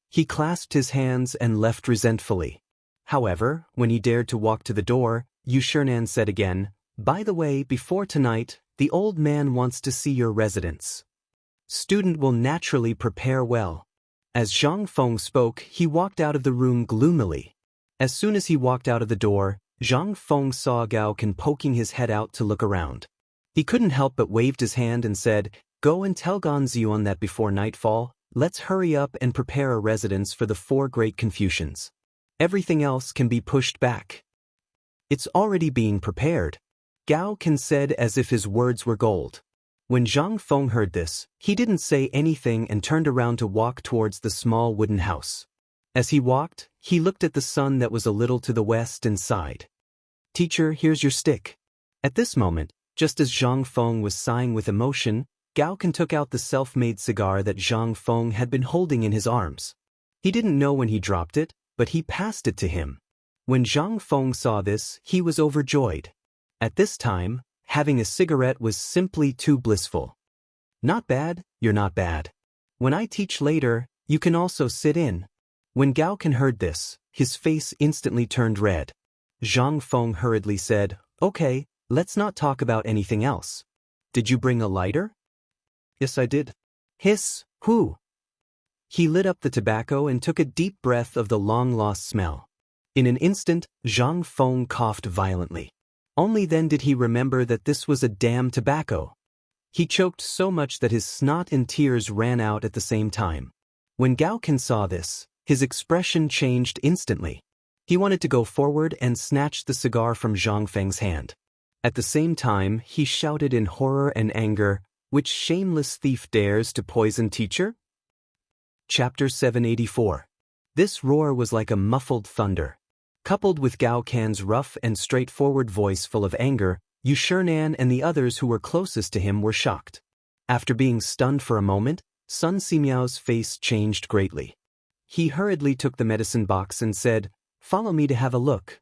He clasped his hands and left resentfully. However, when he dared to walk to the door, Chang'an said again, by the way, before tonight, the old man wants to see your residence. Student will naturally prepare well. As Zhang Feng spoke, he walked out of the room gloomily. As soon as he walked out of the door, Zhang Feng saw Gao Can poking his head out to look around. He couldn't help but waved his hand and said, go and tell Ganzion that before nightfall, let's hurry up and prepare a residence for the 4 great Confucians. Everything else can be pushed back. It's already being prepared, Gao Can said as if his words were gold. When Zhang Feng heard this, he didn't say anything and turned around to walk towards the small wooden house. As he walked, he looked at the sun that was a little to the west and sighed. Teacher, here's your stick. At this moment, just as Zhang Feng was sighing with emotion, Gao Can took out the self-made cigar that Zhang Feng had been holding in his arms. He didn't know when he dropped it, but he passed it to him. When Zhang Feng saw this, he was overjoyed. At this time, having a cigarette was simply too blissful. Not bad, you're not bad. When I teach later, you can also sit in. When Gao Can heard this, his face instantly turned red. Zhang Feng hurriedly said, okay, let's not talk about anything else. Did you bring a lighter? Yes, I did. Hiss, who? He lit up the tobacco and took a deep breath of the long-lost smell. In an instant, Zhang Feng coughed violently. Only then did he remember that this was a damn tobacco. He choked so much that his snot and tears ran out at the same time. When Gao Can saw this, his expression changed instantly. He wanted to go forward and snatch the cigar from Zhang Feng's hand. At the same time, he shouted in horror and anger, which shameless thief dares to poison teacher? Chapter 784. This roar was like a muffled thunder. Coupled with Gao Can's rough and straightforward voice full of anger, Chang'an and the others who were closest to him were shocked. After being stunned for a moment, Sun Simiao's face changed greatly. He hurriedly took the medicine box and said, follow me to have a look.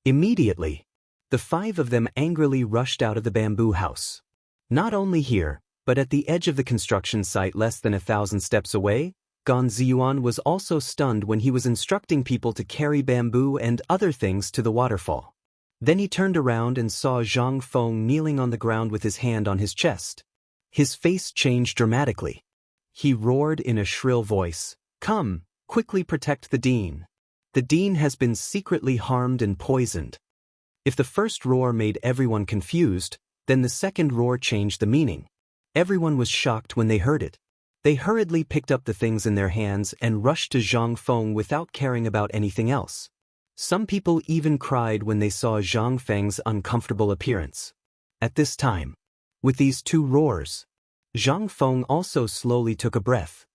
Immediately, the 5 of them angrily rushed out of the bamboo house. Not only here, but at the edge of the construction site less than 1,000 steps away, Ganzion was also stunned when he was instructing people to carry bamboo and other things to the waterfall. Then he turned around and saw Zhang Feng kneeling on the ground with his hand on his chest. His face changed dramatically. He roared in a shrill voice, come, quickly protect the dean. The dean has been secretly harmed and poisoned. If the first roar made everyone confused, then the second roar changed the meaning. Everyone was shocked when they heard it. They hurriedly picked up the things in their hands and rushed to Zhang Feng without caring about anything else. Some people even cried when they saw Zhang Feng's uncomfortable appearance. At this time, with these 2 roars, Zhang Feng also slowly took a breath.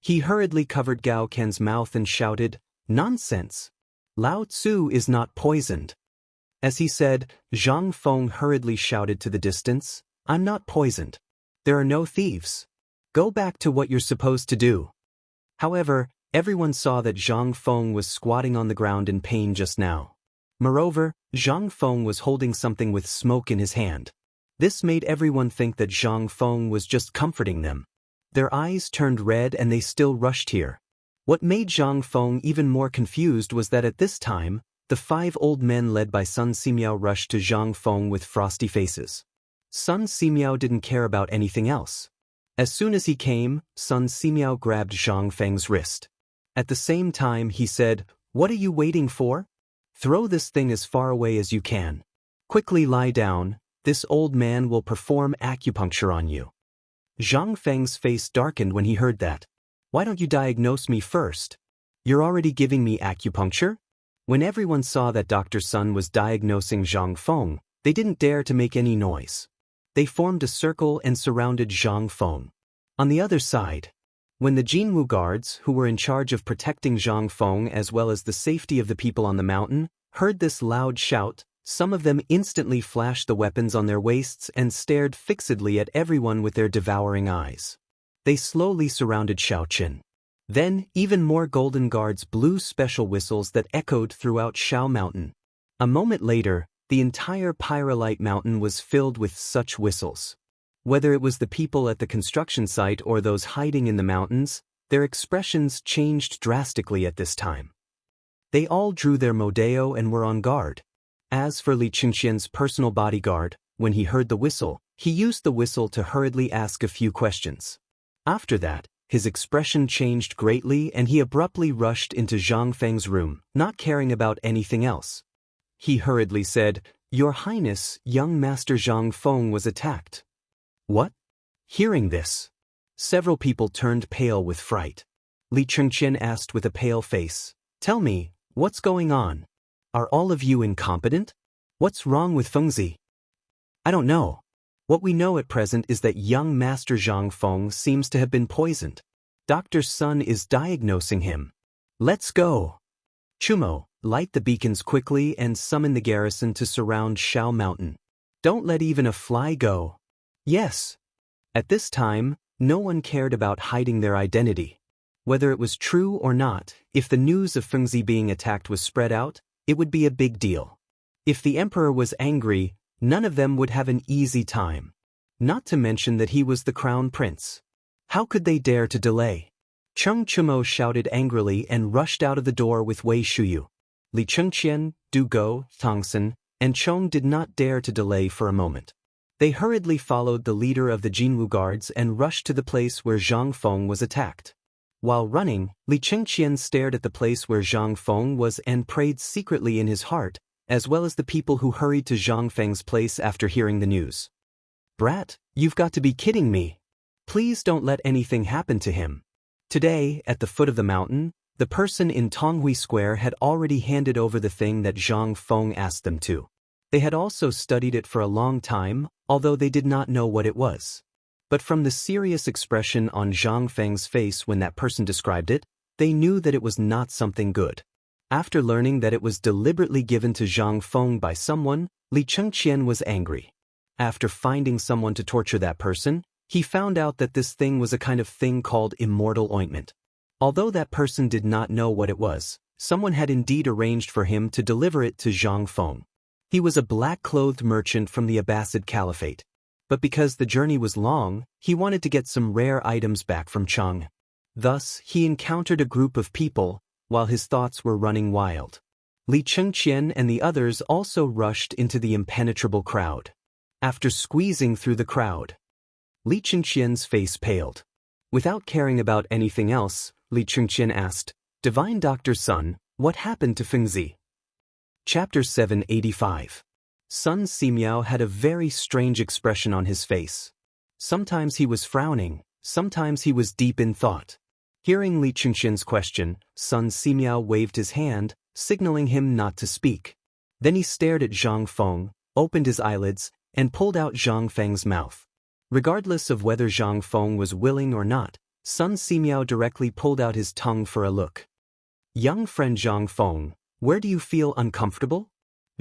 He hurriedly covered Gao Can's mouth and shouted, nonsense! Lao Tzu is not poisoned. As he said, Zhang Feng hurriedly shouted to the distance, I'm not poisoned. There are no thieves. Go back to what you're supposed to do. However, everyone saw that Zhang Feng was squatting on the ground in pain just now. Moreover, Zhang Feng was holding something with smoke in his hand. This made everyone think that Zhang Feng was just comforting them. Their eyes turned red and they still rushed here. What made Zhang Feng even more confused was that at this time, the 5 old men led by Sun Simiao rushed to Zhang Feng with frosty faces. Sun Simiao didn't care about anything else. As soon as he came, Sun Simiao grabbed Zhang Feng's wrist. At the same time he said, "What are you waiting for? Throw this thing as far away as you can. Quickly lie down, this old man will perform acupuncture on you." Zhang Feng's face darkened when he heard that. "Why don't you diagnose me first? You're already giving me acupuncture?" When everyone saw that Dr. Sun was diagnosing Zhang Feng, they didn't dare to make any noise. They formed a circle and surrounded Zhang Feng. On the other side, when the Jinwu guards, who were in charge of protecting Zhang Feng as well as the safety of the people on the mountain, heard this loud shout, some of them instantly flashed the weapons on their waists and stared fixedly at everyone with their devouring eyes. They slowly surrounded Shaoqin. Then, even more golden guards blew special whistles that echoed throughout Shao Mountain. A moment later, the entire Pyrolite Mountain was filled with such whistles. Whether it was the people at the construction site or those hiding in the mountains, their expressions changed drastically at this time. They all drew their modeo and were on guard. As for Li Chengqian's personal bodyguard, when he heard the whistle, he used the whistle to hurriedly ask a few questions. After that, his expression changed greatly and he abruptly rushed into Zhang Feng's room, not caring about anything else. He hurriedly said, "Your Highness, young Master Zhang Feng was attacked." "What?" Hearing this, several people turned pale with fright. Li Chengqian asked with a pale face, "Tell me, what's going on? Are all of you incompetent? What's wrong with Fengzi?" "I don't know. What we know at present is that young Master Zhang Feng seems to have been poisoned. Dr. Sun is diagnosing him. Let's go. Chumo, light the beacons quickly and summon the garrison to surround Shao Mountain. Don't let even a fly go." "Yes." At this time, no one cared about hiding their identity. Whether it was true or not, if the news of Fengzi being attacked was spread out, it would be a big deal. If the emperor was angry, none of them would have an easy time. Not to mention that he was the crown prince. How could they dare to delay? Cheng Chumo shouted angrily and rushed out of the door with Wei Shuyu. Li Chengqian, Du Go, Tongsen, and Chong did not dare to delay for a moment. They hurriedly followed the leader of the Jinwu guards and rushed to the place where Zhang Feng was attacked. While running, Li Chengqian stared at the place where Zhang Feng was and prayed secretly in his heart, as well as the people who hurried to Zhang Feng's place after hearing the news. "Brat, you've got to be kidding me. Please don't let anything happen to him." Today, at the foot of the mountain, the person in Tonghui Square had already handed over the thing that Zhang Feng asked them to. They had also studied it for a long time, although they did not know what it was. But from the serious expression on Zhang Feng's face when that person described it, they knew that it was not something good. After learning that it was deliberately given to Zhang Feng by someone, Li Chengqian was angry. After finding someone to torture that person, he found out that this thing was a kind of thing called immortal ointment. Although that person did not know what it was, someone had indeed arranged for him to deliver it to Zhang Feng. He was a black-clothed merchant from the Abbasid Caliphate. But because the journey was long, he wanted to get some rare items back from Chang'an. Thus, he encountered a group of people, while his thoughts were running wild. Li Chengqian and the others also rushed into the impenetrable crowd. After squeezing through the crowd, Li Chengqian's face paled. Without caring about anything else, Li Chengqian asked, "Divine Dr. Sun, what happened to Fengzi?" Chapter 785. Sun Simiao had a very strange expression on his face. Sometimes he was frowning, sometimes he was deep in thought. Hearing Li Chengqian's question, Sun Simiao waved his hand, signaling him not to speak. Then he stared at Zhang Feng, opened his eyelids, and pulled out Zhang Feng's mouth. Regardless of whether Zhang Feng was willing or not, Sun Simiao directly pulled out his tongue for a look. "Young friend Zhang Feng, where do you feel uncomfortable?"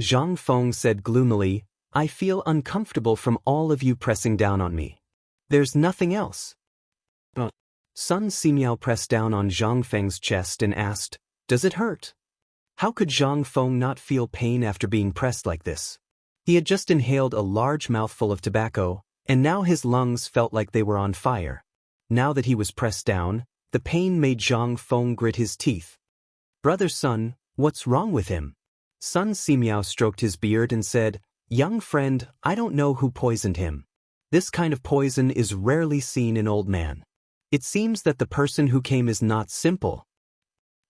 Zhang Feng said gloomily, "I feel uncomfortable from all of you pressing down on me. There's nothing else." Sun Simiao pressed down on Zhang Feng's chest and asked, "Does it hurt?" How could Zhang Feng not feel pain after being pressed like this? He had just inhaled a large mouthful of tobacco, and now his lungs felt like they were on fire. Now that he was pressed down, the pain made Zhang Feng grit his teeth. "Brother Sun, what's wrong with him?" Sun Simiao stroked his beard and said, "Young friend, I don't know who poisoned him. This kind of poison is rarely seen in old man. It seems that the person who came is not simple."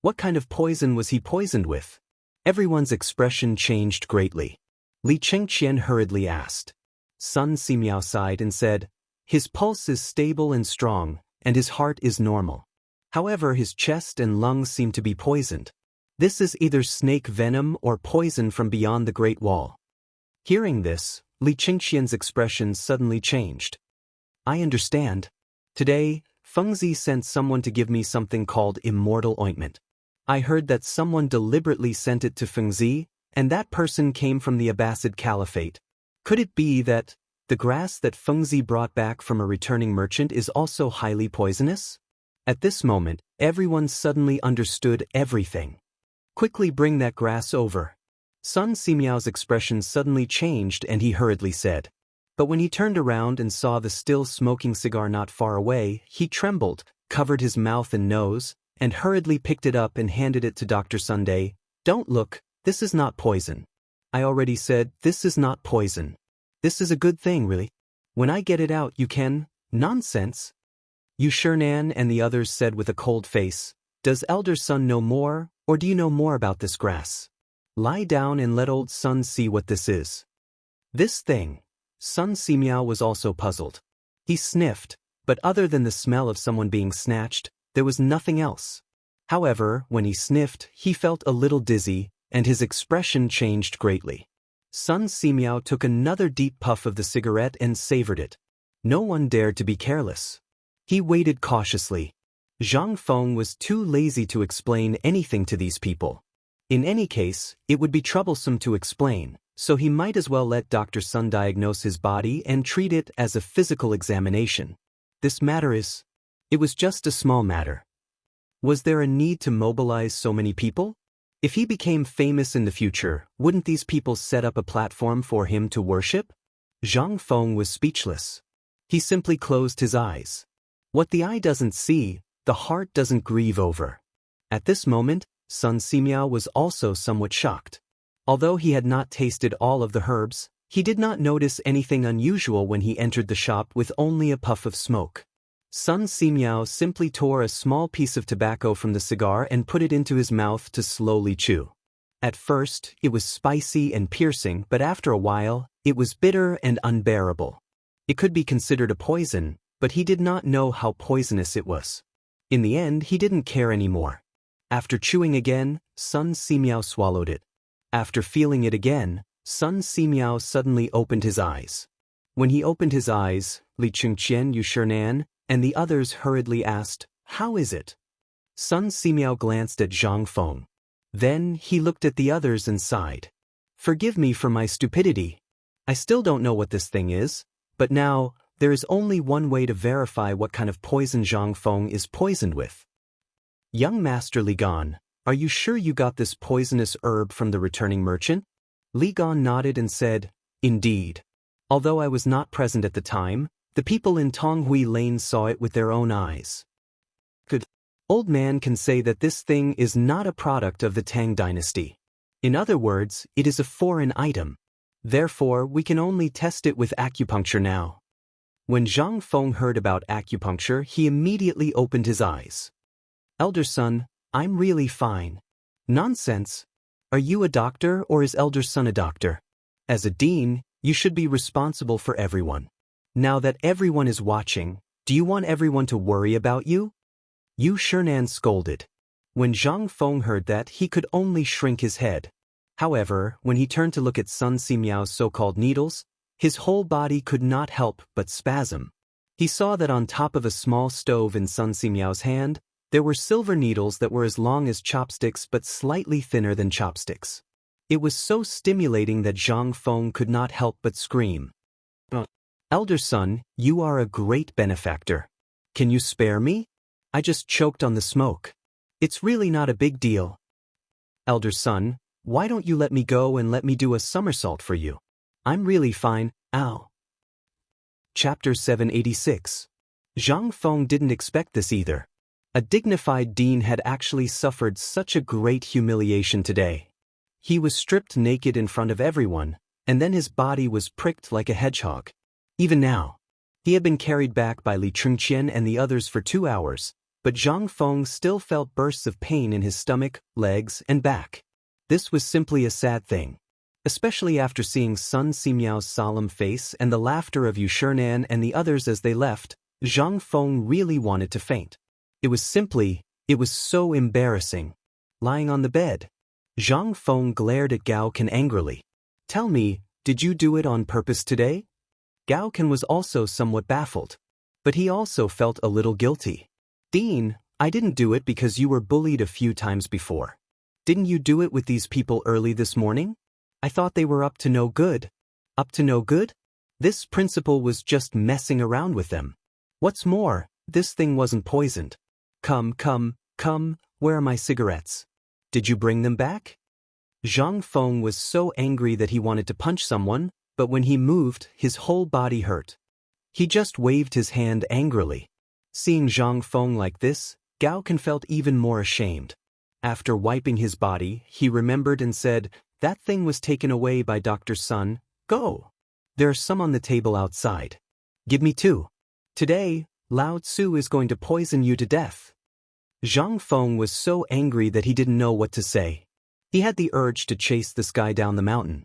"What kind of poison was he poisoned with?" Everyone's expression changed greatly. Li Chengqian hurriedly asked. Sun Simiao sighed and said, "His pulse is stable and strong, and his heart is normal. However, his chest and lungs seem to be poisoned. This is either snake venom or poison from beyond the Great Wall." Hearing this, Li Chengqian's expression suddenly changed. "I understand. Today, Fengzi sent someone to give me something called Immortal ointment. I heard that someone deliberately sent it to Fengzi, and that person came from the Abbasid Caliphate. Could it be that the grass that Fengzi brought back from a returning merchant is also highly poisonous?" At this moment, everyone suddenly understood everything. "Quickly bring that grass over." Sun Simiao's expression suddenly changed and he hurriedly said. But when he turned around and saw the still smoking cigar not far away, he trembled, covered his mouth and nose, and hurriedly picked it up and handed it to Dr. Sunday. "Don't look, this is not poison. I already said, this is not poison. This is a good thing, really. When I get it out you can—" "Nonsense!" Yu Shernan and the others said with a cold face. "Does Elder Sun know more, or do you know more about this grass? Lie down and let old Sun see what this is." "This thing." Sun Simiao was also puzzled. He sniffed, but other than the smell of someone being snatched, there was nothing else. However, when he sniffed, he felt a little dizzy, and his expression changed greatly. Sun Simiao took another deep puff of the cigarette and savored it. No one dared to be careless. He waited cautiously. Zhang Feng was too lazy to explain anything to these people. In any case, it would be troublesome to explain, so he might as well let Dr. Sun diagnose his body and treat it as a physical examination. This matter is... It was just a small matter. Was there a need to mobilize so many people? If he became famous in the future, wouldn't these people set up a platform for him to worship? Zhang Feng was speechless. He simply closed his eyes. What the eye doesn't see, the heart doesn't grieve over. At this moment, Sun Simiao was also somewhat shocked. Although he had not tasted all of the herbs, he did not notice anything unusual when he entered the shop with only a puff of smoke. Sun Simiao simply tore a small piece of tobacco from the cigar and put it into his mouth to slowly chew. At first, it was spicy and piercing, but after a while, it was bitter and unbearable. It could be considered a poison, but he did not know how poisonous it was. In the end, he didn't care anymore. After chewing again, Sun Simiao swallowed it. After feeling it again, Sun Simiao suddenly opened his eyes. When he opened his eyes, Li Chengqian, Yu Shernan, and the others hurriedly asked, "How is it?" Sun Simiao glanced at Zhang Feng. Then he looked at the others and sighed. "Forgive me for my stupidity. I still don't know what this thing is, but now, there is only one way to verify what kind of poison Zhang Feng is poisoned with." "Young Master Li Gan, are you sure you got this poisonous herb from the returning merchant?" Li Gan nodded and said, "Indeed. Although I was not present at the time, the people in Tonghui Lane saw it with their own eyes." "Good. Old man can say that this thing is not a product of the Tang dynasty. In other words, it is a foreign item. Therefore, we can only test it with acupuncture now." When Zhang Feng heard about acupuncture, he immediately opened his eyes. "Elder Sun, I'm really fine." "Nonsense. Are you a doctor or is Elder Sun a doctor? As a dean, you should be responsible for everyone. Now that everyone is watching, do you want everyone to worry about you?" Yu Shernan scolded. When Zhang Feng heard that, he could only shrink his head. However, when he turned to look at Sun Simiao's so-called needles, his whole body could not help but spasm. He saw that on top of a small stove in Sun Simiao's hand, there were silver needles that were as long as chopsticks but slightly thinner than chopsticks. It was so stimulating that Zhang Feng could not help but scream. "Elder Sun, you are a great benefactor. Can you spare me? I just choked on the smoke. It's really not a big deal." "Elder Sun, why don't you let me go and let me do a somersault for you?" I'm really fine, ow. Chapter 786. Zhang Feng didn't expect this either. A dignified dean had actually suffered such a great humiliation today. He was stripped naked in front of everyone, and then his body was pricked like a hedgehog. Even now, he had been carried back by Li Chengqian and the others for 2 hours, but Zhang Feng still felt bursts of pain in his stomach, legs, and back. This was simply a sad thing. Especially after seeing Sun Simiao's solemn face and the laughter of Yu Shinan and the others as they left, Zhang Feng really wanted to faint. It was so embarrassing. Lying on the bed, Zhang Feng glared at Gao Can angrily. Tell me, did you do it on purpose today? Gao Can was also somewhat baffled. But he also felt a little guilty. Dean, I didn't do it because you were bullied a few times before. Didn't you do it with these people early this morning? I thought they were up to no good. Up to no good? This principal was just messing around with them. What's more, this thing wasn't poisoned. Come, where are my cigarettes? Did you bring them back? Zhang Feng was so angry that he wanted to punch someone, but when he moved, his whole body hurt. He just waved his hand angrily. Seeing Zhang Feng like this, Gao Can felt even more ashamed. After wiping his body, he remembered and said, that thing was taken away by Dr. Sun. Go. There are some on the table outside. Give me 2. Today, Lao Tzu is going to poison you to death. Zhang Feng was so angry that he didn't know what to say. He had the urge to chase this guy down the mountain.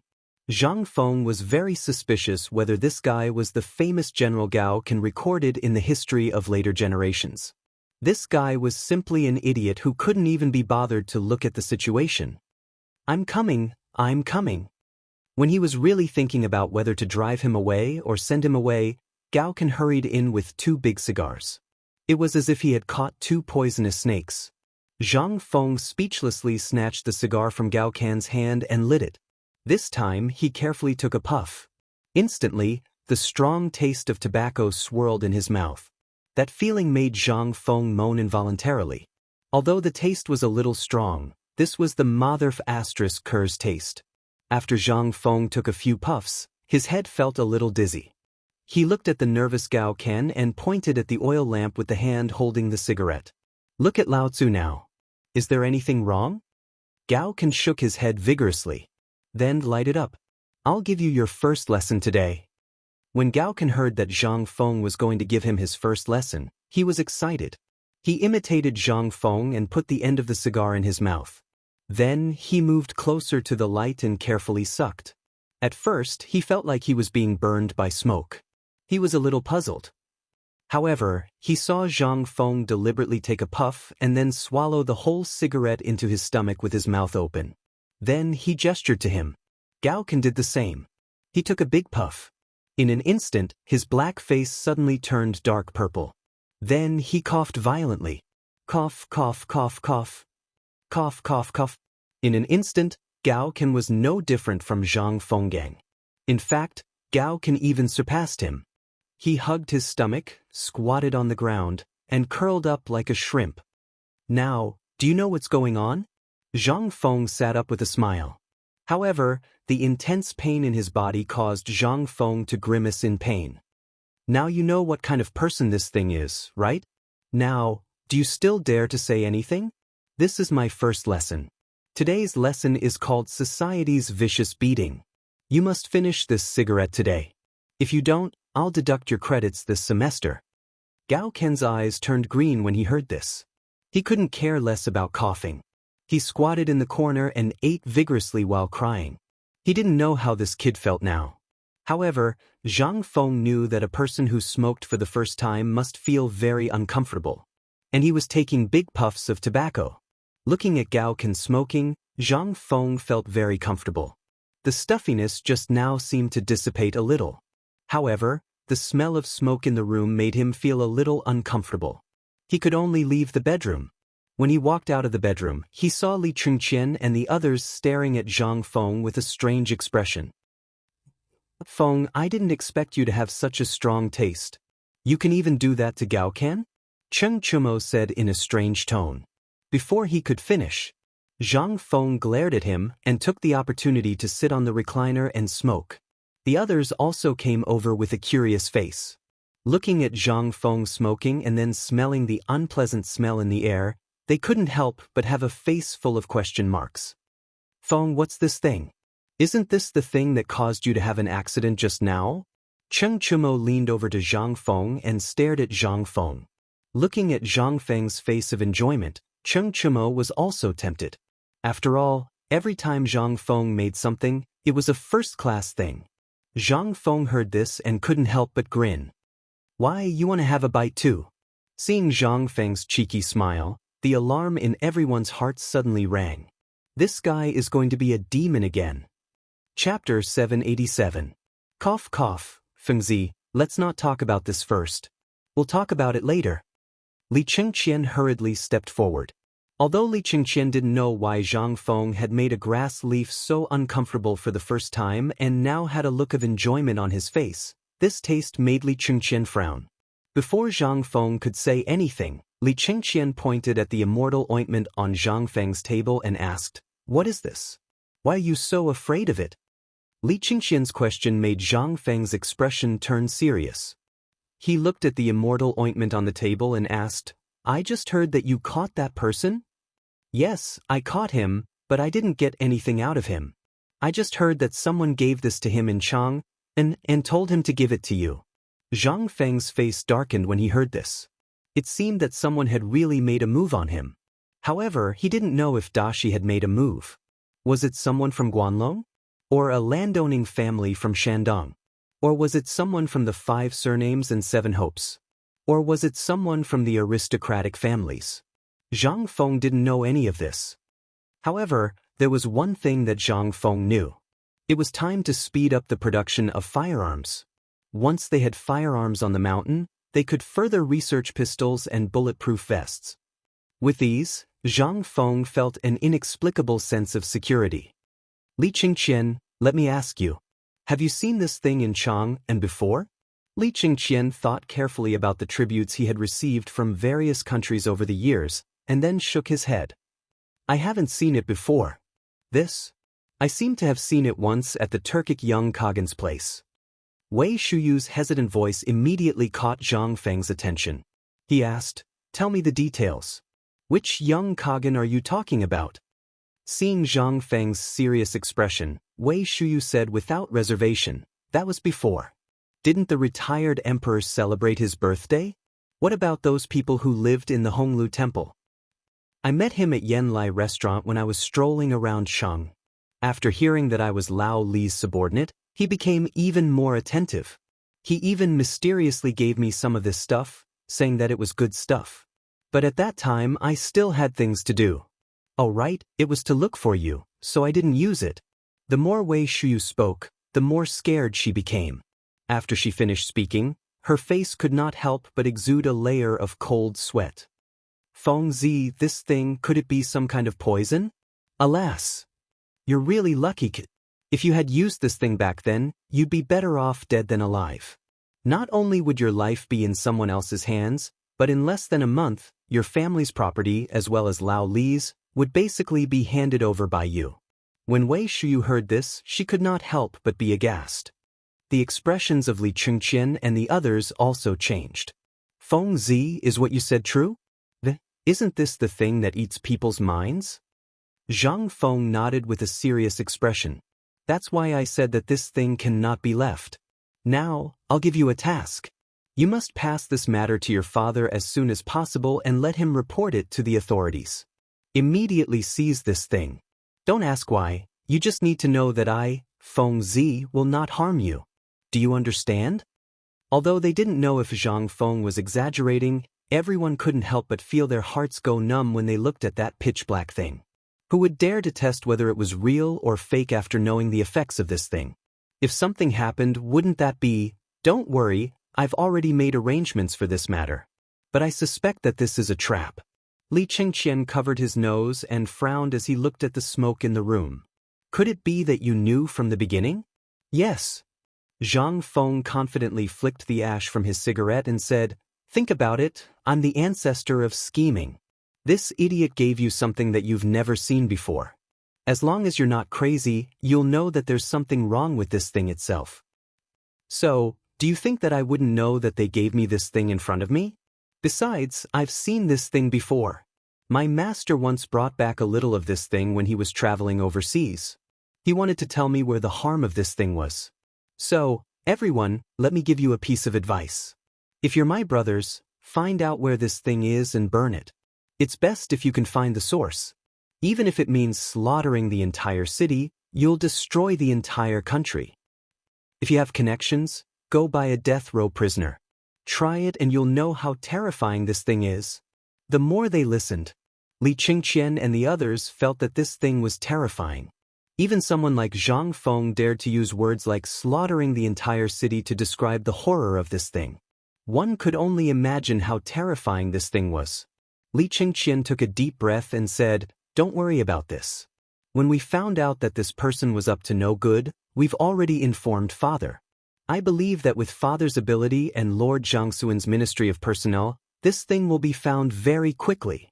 Zhang Feng was very suspicious whether this guy was the famous General Gao Can recorded in the history of later generations. This guy was simply an idiot who couldn't even be bothered to look at the situation. I'm coming. When he was really thinking about whether to drive him away or send him away, Gao Can hurried in with 2 big cigars. It was as if he had caught 2 poisonous snakes. Zhang Feng speechlessly snatched the cigar from Gao Can's hand and lit it. This time, he carefully took a puff. Instantly, the strong taste of tobacco swirled in his mouth. That feeling made Zhang Feng moan involuntarily. Although the taste was a little strong, this was the mother***'s taste. After Zhang Feng took a few puffs, his head felt a little dizzy. He looked at the nervous Gao Can and pointed at the oil lamp with the hand holding the cigarette. Look at Lao Tzu now. Is there anything wrong? Gao Can shook his head vigorously. Then light it up. I'll give you your first lesson today. When Gao Can heard that Zhang Feng was going to give him his first lesson, he was excited. He imitated Zhang Feng and put the end of the cigar in his mouth. Then he moved closer to the light and carefully sucked. At first, he felt like he was being burned by smoke. He was a little puzzled. However, he saw Zhang Feng deliberately take a puff and then swallow the whole cigarette into his stomach with his mouth open. Then he gestured to him. Gao Can did the same. He took a big puff. In an instant, his black face suddenly turned dark purple. Then he coughed violently. Cough, cough, cough, cough. Cough, cough, cough. In an instant, Gao Can was no different from Zhang Fenggang. In fact, Gao Can even surpassed him. He hugged his stomach, squatted on the ground, and curled up like a shrimp. Now, do you know what's going on? Zhang Feng sat up with a smile. However, the intense pain in his body caused Zhang Feng to grimace in pain. Now you know what kind of person this thing is, right? Now, do you still dare to say anything? This is my first lesson. Today's lesson is called Society's Vicious Beating. You must finish this cigarette today. If you don't, I'll deduct your credits this semester. Gao Can's eyes turned green when he heard this. He couldn't care less about coughing. He squatted in the corner and ate vigorously while crying. He didn't know how this kid felt now. However, Zhang Feng knew that a person who smoked for the first time must feel very uncomfortable. And he was taking big puffs of tobacco. Looking at Gao Can smoking, Zhang Feng felt very comfortable. The stuffiness just now seemed to dissipate a little. However, the smell of smoke in the room made him feel a little uncomfortable. He could only leave the bedroom. When he walked out of the bedroom, he saw Li Chengqian and the others staring at Zhang Feng with a strange expression. Feng, I didn't expect you to have such a strong taste. You can even do that to Gao Can? Cheng Chumo said in a strange tone. Before he could finish, Zhang Feng glared at him and took the opportunity to sit on the recliner and smoke. The others also came over with a curious face. Looking at Zhang Feng smoking and then smelling the unpleasant smell in the air, they couldn't help but have a face full of question marks. Feng, what's this thing? Isn't this the thing that caused you to have an accident just now? Cheng Chumo leaned over to Zhang Feng and stared at Zhang Feng. Looking at Zhang Feng's face of enjoyment, Cheng Chumo was also tempted. After all, every time Zhang Feng made something, it was a first-class thing. Zhang Feng heard this and couldn't help but grin. Why, you want to have a bite too? Seeing Zhang Feng's cheeky smile, the alarm in everyone's hearts suddenly rang. This guy is going to be a demon again. Chapter 787. Cough cough, Fengzi, let's not talk about this first. We'll talk about it later. Li Chengqian hurriedly stepped forward. Although Li Chengqian didn't know why Zhang Feng had made a grass leaf so uncomfortable for the first time and now had a look of enjoyment on his face, this taste made Li Chengqian frown. Before Zhang Feng could say anything, Li Chengqian pointed at the immortal ointment on Zhang Feng's table and asked, "What is this? Why are you so afraid of it?" Li Chengqian's question made Zhang Feng's expression turn serious. He looked at the immortal ointment on the table and asked, "I just heard that you caught that person?" "Yes, I caught him, but I didn't get anything out of him. I just heard that someone gave this to him in Chang'an and told him to give it to you." Zhang Feng's face darkened when he heard this. It seemed that someone had really made a move on him. However, he didn't know if Dashi had made a move. Was it someone from Guanlong? Or a landowning family from Shandong? Or was it someone from the 5 surnames and 7 hopes? Or was it someone from the aristocratic families? Zhang Feng didn't know any of this. However, there was one thing that Zhang Feng knew. It was time to speed up the production of firearms. Once they had firearms on the mountain, they could further research pistols and bulletproof vests. With these, Zhang Feng felt an inexplicable sense of security. Li Chengqian, let me ask you, have you seen this thing in Chang'an before? Li Chengqian thought carefully about the tributes he had received from various countries over the years, and then shook his head. I haven't seen it before. This? I seem to have seen it once at the Turkic young Kagan's place. Wei Shuyu's hesitant voice immediately caught Zhang Feng's attention. He asked, "Tell me the details. Which young Kagan are you talking about?" Seeing Zhang Feng's serious expression, Wei Shuyu said without reservation, "That was before. Didn't the retired emperor celebrate his birthday? What about those people who lived in the Honglu temple? I met him at Yanlai restaurant when I was strolling around Shang. After hearing that I was Lao Li's subordinate, he became even more attentive. He even mysteriously gave me some of this stuff, saying that it was good stuff. But at that time I still had things to do. Oh right, it was to look for you, so I didn't use it." The more Wei Shuyu spoke, the more scared she became. After she finished speaking, her face could not help but exude a layer of cold sweat. "Feng Zi, this thing, could it be some kind of poison? Alas! You're really lucky, kid. If you had used this thing back then, you'd be better off dead than alive. Not only would your life be in someone else's hands, but in less than a month, your family's property as well as Lao Li's would basically be handed over by you." When Wei Shuyu heard this, she could not help but be aghast. The expressions of Li Chengqian and the others also changed. "Feng Zi, is what you said true? Isn't this the thing that eats people's minds?" Zhang Feng nodded with a serious expression. "That's why I said that this thing cannot be left. Now, I'll give you a task. You must pass this matter to your father as soon as possible and let him report it to the authorities. Immediately seize this thing. Don't ask why, you just need to know that I, Feng Zi, will not harm you. Do you understand?" Although they didn't know if Zhang Feng was exaggerating, everyone couldn't help but feel their hearts go numb when they looked at that pitch-black thing. Who would dare to test whether it was real or fake after knowing the effects of this thing? If something happened, wouldn't that be, "Don't worry, I've already made arrangements for this matter. But I suspect that this is a trap." Li Chengqian covered his nose and frowned as he looked at the smoke in the room. "Could it be that you knew from the beginning?" "Yes." Zhang Feng confidently flicked the ash from his cigarette and said, "Think about it, I'm the ancestor of scheming. This idiot gave you something that you've never seen before. As long as you're not crazy, you'll know that there's something wrong with this thing itself. So, do you think that I wouldn't know that they gave me this thing in front of me? Besides, I've seen this thing before. My master once brought back a little of this thing when he was traveling overseas. He wanted to tell me where the harm of this thing was. So, everyone, let me give you a piece of advice. If you're my brothers, find out where this thing is and burn it. It's best if you can find the source. Even if it means slaughtering the entire city, you'll destroy the entire country. If you have connections, go buy a death row prisoner. Try it and you'll know how terrifying this thing is. The more they listened, Li Qingqian and the others felt that this thing was terrifying. Even someone like Zhang Feng dared to use words like slaughtering the entire city to describe the horror of this thing. One could only imagine how terrifying this thing was. Li Qingqian took a deep breath and said, "Don't worry about this. When we found out that this person was up to no good, we've already informed Father. I believe that with Father's ability and Lord Zhangsuan's Ministry of Personnel, this thing will be found very quickly."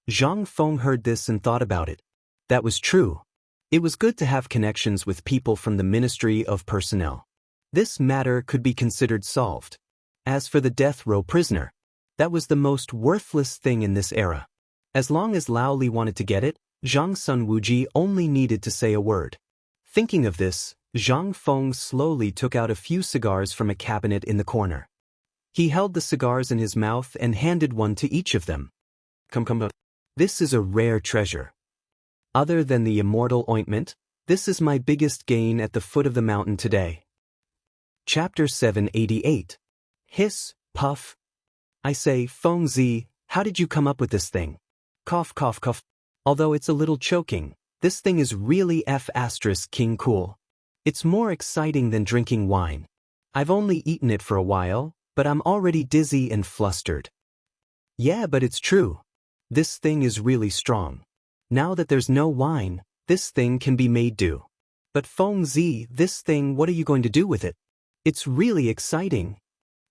Zhang Feng heard this and thought about it. That was true. It was good to have connections with people from the Ministry of Personnel. This matter could be considered solved. As for the death row prisoner, that was the most worthless thing in this era. As long as Lao Li wanted to get it, Zhang Sun Wuji only needed to say a word. Thinking of this, Zhang Feng slowly took out a few cigars from a cabinet in the corner. He held the cigars in his mouth and handed one to each of them. Come. This is a rare treasure. Other than the immortal ointment, this is my biggest gain at the foot of the mountain today. Chapter 788. Hiss, puff. I say, Feng Zi, how did you come up with this thing? Cough. Although it's a little choking, this thing is really King cool. It's more exciting than drinking wine. I've only eaten it for a while, but I'm already dizzy and flustered. Yeah, but it's true. This thing is really strong. Now that there's no wine, this thing can be made do. But Feng Zi, this thing, what are you going to do with it? It's really exciting.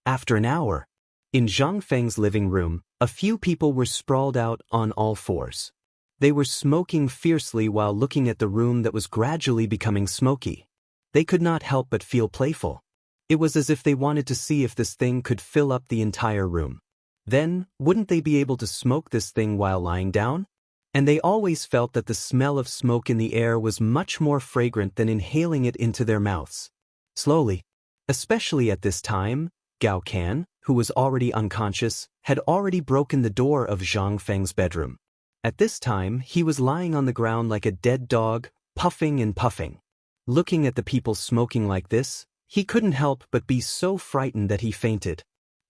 After an hour, in Zhang Feng's living room, a few people were sprawled out on all fours. They were smoking fiercely while looking at the room that was gradually becoming smoky. They could not help but feel playful. It was as if they wanted to see if this thing could fill up the entire room. Then, wouldn't they be able to smoke this thing while lying down? And they always felt that the smell of smoke in the air was much more fragrant than inhaling it into their mouths. Slowly, especially at this time, Gao Can, who was already unconscious, had already broken the door of Zhang Feng's bedroom. At this time, he was lying on the ground like a dead dog, puffing and puffing. Looking at the people smoking like this, he couldn't help but be so frightened that he fainted.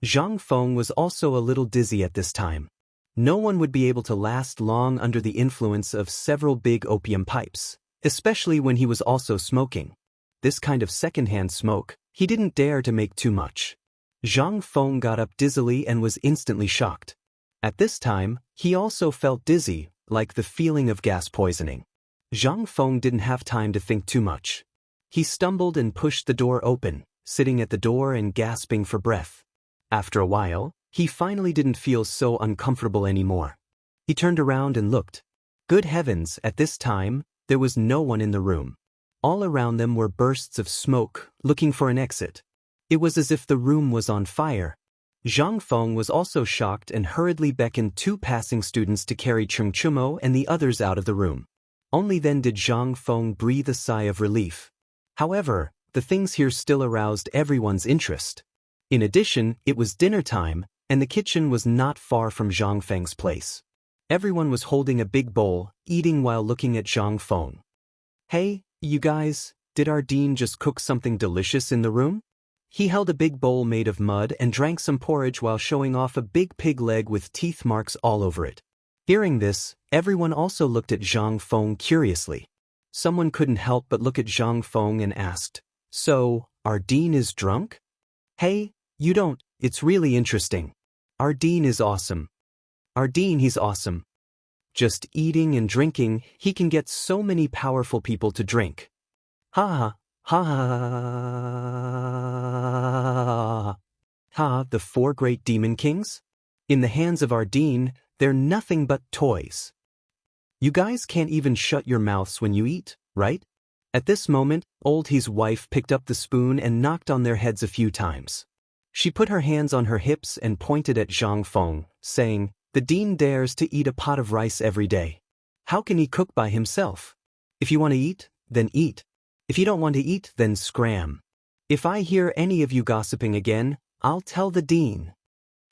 Zhang Feng was also a little dizzy at this time. No one would be able to last long under the influence of several big opium pipes, especially when he was also smoking. This kind of secondhand smoke, he didn't dare to make too much. Zhang Feng got up dizzily and was instantly shocked. At this time, he also felt dizzy, like the feeling of gas poisoning. Zhang Feng didn't have time to think too much. He stumbled and pushed the door open, sitting at the door and gasping for breath. After a while, he finally didn't feel so uncomfortable anymore. He turned around and looked. Good heavens, at this time, there was no one in the room. All around them were bursts of smoke, looking for an exit. It was as if the room was on fire. Zhang Feng was also shocked and hurriedly beckoned two passing students to carry Cheng Chumo and the others out of the room. Only then did Zhang Feng breathe a sigh of relief. However, the things here still aroused everyone's interest. In addition, it was dinner time, and the kitchen was not far from Zhang Feng's place. Everyone was holding a big bowl, eating while looking at Zhang Feng. Hey, you guys, did our dean just cook something delicious in the room? He held a big bowl made of mud and drank some porridge while showing off a big pig leg with teeth marks all over it. Hearing this, everyone also looked at Zhang Feng curiously. Someone couldn't help but look at Zhang Feng and asked, "So, our dean is drunk?" "Hey, you don't, it's really interesting. Our dean is awesome. Our dean, he's awesome. Just eating and drinking, he can get so many powerful people to drink. Ha ha ha ha, the four great demon kings? In the hands of our dean, they're nothing but toys. You guys can't even shut your mouths when you eat, right? At this moment, old He's wife picked up the spoon and knocked on their heads a few times. She put her hands on her hips and pointed at Zhang Feng, saying, "The dean dares to eat a pot of rice every day. How can he cook by himself? If you want to eat, then eat. If you don't want to eat, then scram. If I hear any of you gossiping again, I'll tell the dean."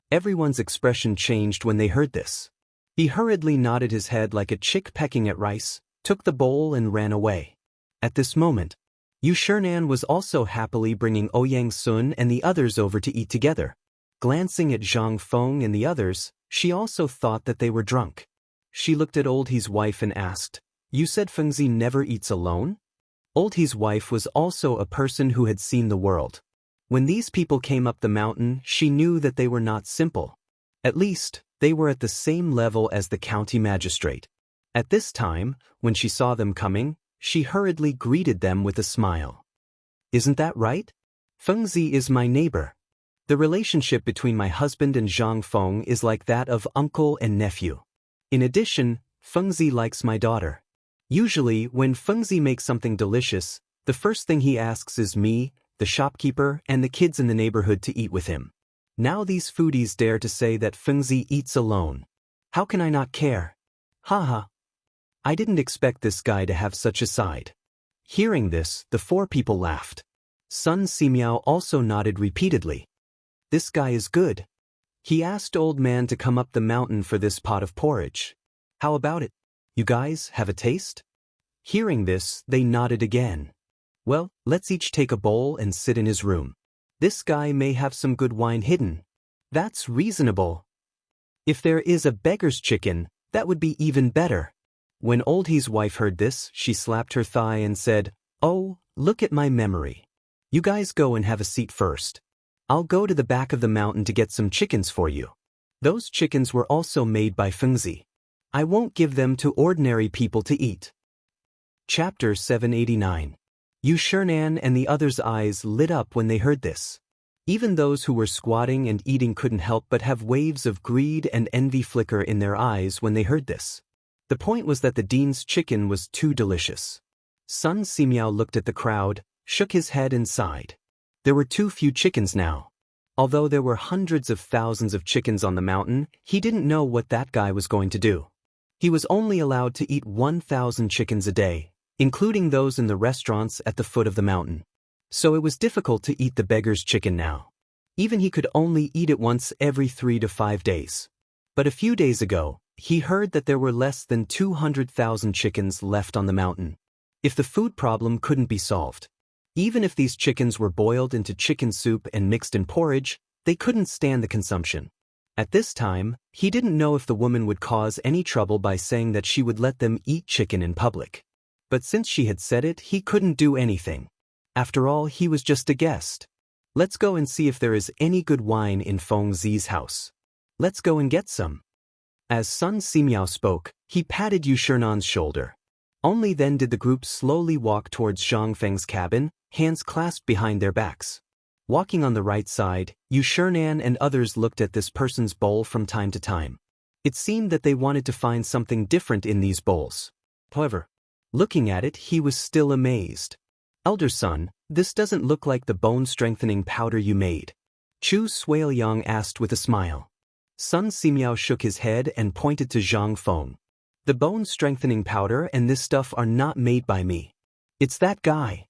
Everyone's expression changed when they heard this. He hurriedly nodded his head like a chick pecking at rice, took the bowl and ran away. At this moment, Chang'an was also happily bringing Ouyang Sun and the others over to eat together. Glancing at Zhang Feng and the others, she also thought that they were drunk. She looked at old He's wife and asked, "You said Fengzi never eats alone?" Old He's wife was also a person who had seen the world. When these people came up the mountain, she knew that they were not simple. At least, they were at the same level as the county magistrate. At this time, when she saw them coming, she hurriedly greeted them with a smile. "Isn't that right? Fengzi is my neighbor. The relationship between my husband and Zhang Feng is like that of uncle and nephew. In addition, Fengzi likes my daughter. Usually, when Fengzi makes something delicious, the first thing he asks is me, the shopkeeper, and the kids in the neighborhood to eat with him. Now these foodies dare to say that Fengzi eats alone. How can I not care? Haha. I didn't expect this guy to have such a side." Hearing this, the four people laughed. Sun Simiao also nodded repeatedly. "This guy is good. He asked old man to come up the mountain for this pot of porridge. How about it? You guys have a taste?" Hearing this, they nodded again. "Well, let's each take a bowl and sit in his room. This guy may have some good wine hidden. That's reasonable. If there is a beggar's chicken, that would be even better." When old He's wife heard this, she slapped her thigh and said, "Oh, look at my memory. You guys go and have a seat first. I'll go to the back of the mountain to get some chickens for you. Those chickens were also made by Fengzi. I won't give them to ordinary people to eat." Chapter 789. Chang'an and the others' eyes lit up when they heard this. Even those who were squatting and eating couldn't help but have waves of greed and envy flicker in their eyes when they heard this. The point was that the dean's chicken was too delicious. Sun Simiao looked at the crowd, shook his head and sighed. There were too few chickens now. Although there were hundreds of thousands of chickens on the mountain, he didn't know what that guy was going to do. He was only allowed to eat 1,000 chickens a day, including those in the restaurants at the foot of the mountain. So it was difficult to eat the beggar's chicken now. Even he could only eat it once every 3 to 5 days. But a few days ago, he heard that there were less than 200,000 chickens left on the mountain. If the food problem couldn't be solved, even if these chickens were boiled into chicken soup and mixed in porridge, they couldn't stand the consumption. At this time, he didn't know if the woman would cause any trouble by saying that she would let them eat chicken in public. But since she had said it, he couldn't do anything. After all, he was just a guest. "Let's go and see if there is any good wine in Fengzi's house. Let's go and get some." As Sun Simiao spoke, he patted Chang'an's shoulder. Only then did the group slowly walk towards Zhang Feng's cabin, hands clasped behind their backs. Walking on the right side, Chang'an and others looked at this person's bowl from time to time. It seemed that they wanted to find something different in these bowls. However, looking at it, he was still amazed. "Elder son, this doesn't look like the bone-strengthening powder you made," Chu Suiliang asked with a smile. Sun Simiao shook his head and pointed to Zhang Feng. "The bone-strengthening powder and this stuff are not made by me. It's that guy."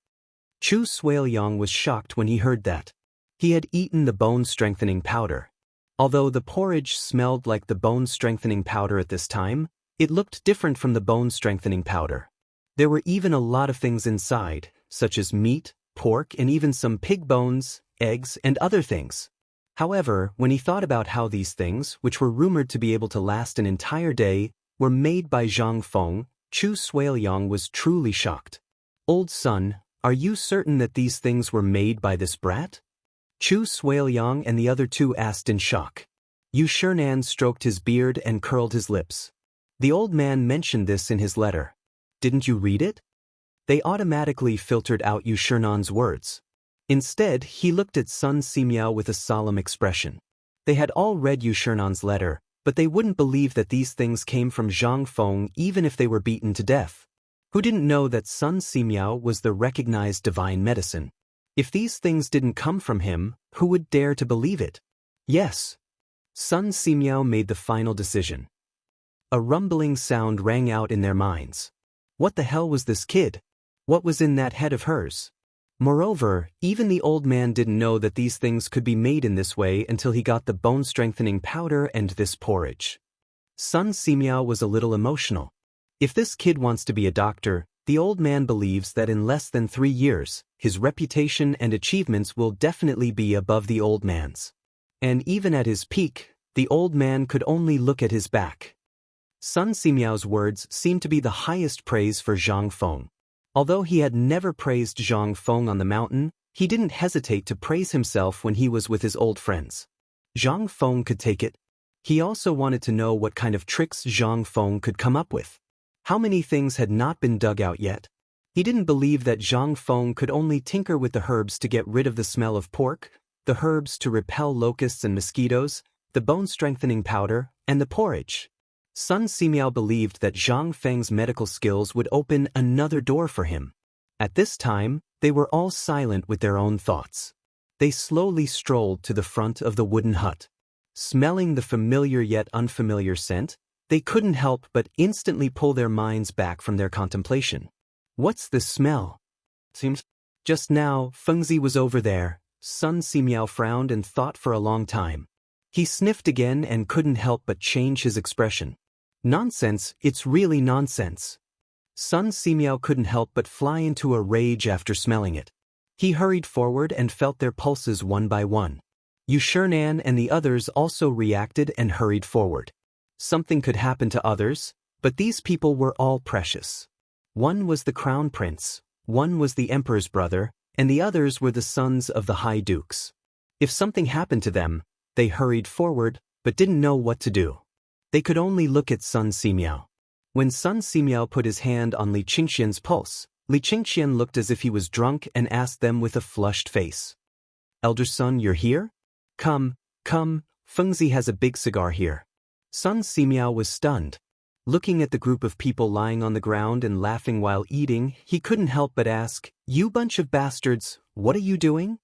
Chu Suiliang was shocked when he heard that. He had eaten the bone-strengthening powder. Although the porridge smelled like the bone-strengthening powder at this time, it looked different from the bone-strengthening powder. There were even a lot of things inside, such as meat, pork, and even some pig bones, eggs, and other things. However, when he thought about how these things, which were rumored to be able to last an entire day, were made by Zhang Feng, Chu Suiliang was truly shocked. "Old son, are you certain that these things were made by this brat?" Chu Suiliang and the other two asked in shock. Chang'an stroked his beard and curled his lips. The old man mentioned this in his letter. "Didn't you read it?" They automatically filtered out Chang'an's words. Instead, he looked at Sun Simiao with a solemn expression. They had all read Chang'an's letter, but they wouldn't believe that these things came from Zhang Feng even if they were beaten to death. Who didn't know that Sun Simiao was the recognized divine medicine? If these things didn't come from him, who would dare to believe it? Yes. Sun Simiao made the final decision. A rumbling sound rang out in their minds. What the hell was this kid? What was in that head of hers? Moreover, even the old man didn't know that these things could be made in this way until he got the bone-strengthening powder and this porridge. Sun Simiao was a little emotional. If this kid wants to be a doctor, the old man believes that in less than 3 years, his reputation and achievements will definitely be above the old man's. And even at his peak, the old man could only look at his back. Sun Simiao's words seemed to be the highest praise for Zhang Feng. Although he had never praised Zhang Feng on the mountain, he didn't hesitate to praise himself when he was with his old friends. Zhang Feng could take it. He also wanted to know what kind of tricks Zhang Feng could come up with. How many things had not been dug out yet? He didn't believe that Zhang Feng could only tinker with the herbs to get rid of the smell of pork, the herbs to repel locusts and mosquitoes, the bone-strengthening powder, and the porridge. Sun Simiao believed that Zhang Feng's medical skills would open another door for him. At this time, they were all silent with their own thoughts. They slowly strolled to the front of the wooden hut. Smelling the familiar yet unfamiliar scent, they couldn't help but instantly pull their minds back from their contemplation. What's this smell? Seems. Just now, Fengzi was over there. Sun Simiao frowned and thought for a long time. He sniffed again and couldn't help but change his expression. Nonsense, it's really nonsense. Sun Simiao couldn't help but fly into a rage after smelling it. He hurried forward and felt their pulses one by one. Yushernan and the others also reacted and hurried forward. Something could happen to others, but these people were all precious. One was the crown prince, one was the emperor's brother, and the others were the sons of the high dukes. If something happened to them, they hurried forward, but didn't know what to do. They could only look at Sun Simiao. When Sun Simiao put his hand on Li Qingxian's pulse, Li Qingxian looked as if he was drunk and asked them with a flushed face. "Elder son, you're here? Come, Fengzi has a big cigar here." Sun Simiao was stunned. Looking at the group of people lying on the ground and laughing while eating, he couldn't help but ask, "You bunch of bastards, what are you doing?"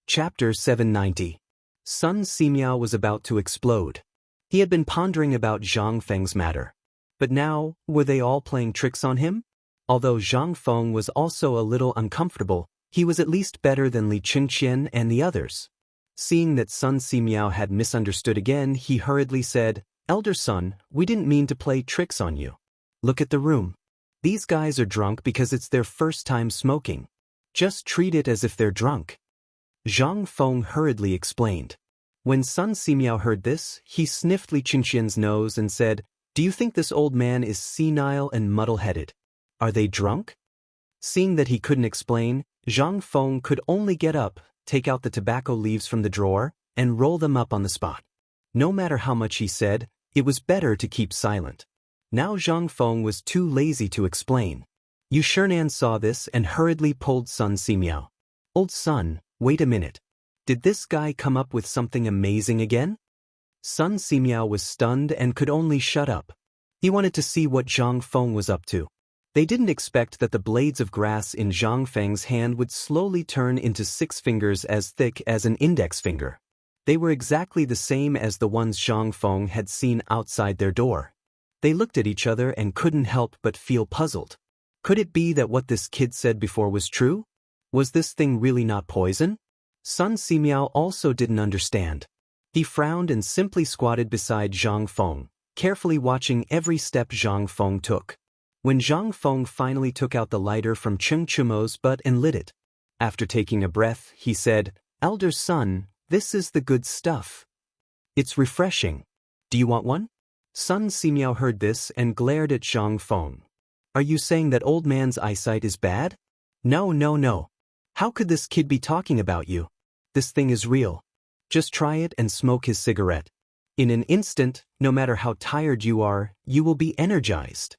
Chapter 790. Sun Simiao was about to explode. He had been pondering about Zhang Feng's matter. But now, were they all playing tricks on him? Although Zhang Feng was also a little uncomfortable, he was at least better than Li Qingxian and the others. Seeing that Sun Simiao had misunderstood again, he hurriedly said, "Elder son, we didn't mean to play tricks on you. Look at the room. These guys are drunk because it's their first time smoking. Just treat it as if they're drunk." Zhang Feng hurriedly explained. When Sun Simiao heard this, he sniffed Li Qingxian's nose and said, "Do you think this old man is senile and muddle-headed? Are they drunk?" Seeing that he couldn't explain, Zhang Feng could only get up, take out the tobacco leaves from the drawer, and roll them up on the spot. No matter how much he said, it was better to keep silent. Now Zhang Feng was too lazy to explain. Yushernan saw this and hurriedly pulled Sun Simiao. "Old son, wait a minute. Did this guy come up with something amazing again?" Sun Simiao was stunned and could only shut up. He wanted to see what Zhang Feng was up to. They didn't expect that the blades of grass in Zhang Feng's hand would slowly turn into 6 fingers as thick as an index finger. They were exactly the same as the ones Zhang Feng had seen outside their door. They looked at each other and couldn't help but feel puzzled. Could it be that what this kid said before was true? Was this thing really not poison? Sun Simiao also didn't understand. He frowned and simply squatted beside Zhang Feng, carefully watching every step Zhang Feng took. When Zhang Feng finally took out the lighter from Cheng Chumo's butt and lit it, after taking a breath, he said, "Elder son, this is the good stuff. It's refreshing. Do you want one?" Sun Simiao heard this and glared at Zhang Feng. "Are you saying that old man's eyesight is bad?" No. How could this kid be talking about you? This thing is real. Just try it and smoke his cigarette. In an instant, no matter how tired you are, you will be energized."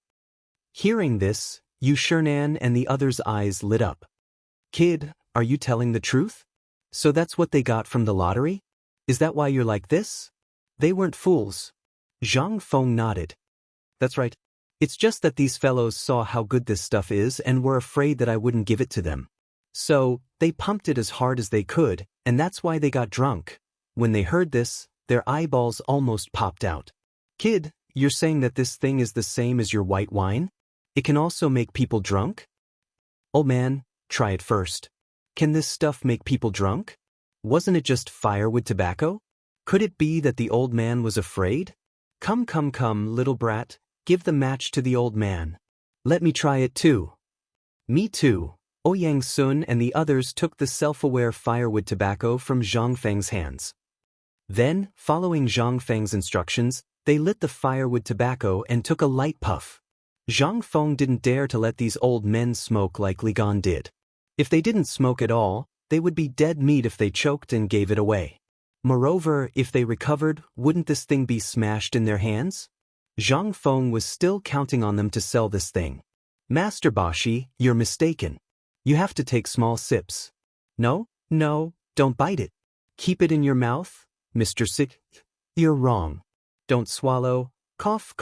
Hearing this, Yushernan and the others' eyes lit up. "Kid, are you telling the truth? So that's what they got from the lottery? Is that why you're like this?" They weren't fools. Zhang Feng nodded. "That's right. It's just that these fellows saw how good this stuff is and were afraid that I wouldn't give it to them. So, they pumped it as hard as they could, and that's why they got drunk. When they heard this, their eyeballs almost popped out. Kid, you're saying that this thing is the same as your white wine? It can also make people drunk? Old man, try it first. Can this stuff make people drunk? Wasn't it just firewood tobacco? Could it be that the old man was afraid? Come, little brat, give the match to the old man. Let me try it too. Me too. Ouyang Sun and the others took the self-aware firewood tobacco from Zhang Feng's hands. Then, following Zhang Feng's instructions, they lit the firewood tobacco and took a light puff. Zhang Feng didn't dare to let these old men smoke like Li Gan did. If they didn't smoke at all, they would be dead meat if they choked and gave it away. Moreover, if they recovered, wouldn't this thing be smashed in their hands? Zhang Feng was still counting on them to sell this thing. Master Bashi, you're mistaken. You have to take small sips. No, don't bite it. Keep it in your mouth, Mr. Sick. You're wrong. Don't swallow. Cough.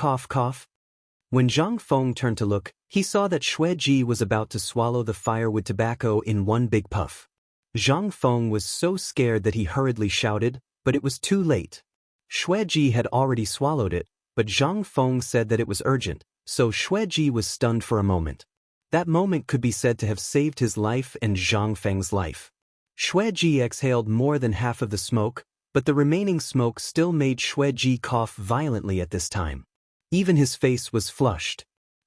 When Zhang Feng turned to look, he saw that Xueji was about to swallow the firewood tobacco in one big puff. Zhang Feng was so scared that he hurriedly shouted, but it was too late. Xueji had already swallowed it, but Zhang Feng said that it was urgent, so Xueji was stunned for a moment. That moment could be said to have saved his life and Zhang Feng's life. Xueji exhaled more than half of the smoke, but the remaining smoke still made Xueji cough violently at this time. Even his face was flushed.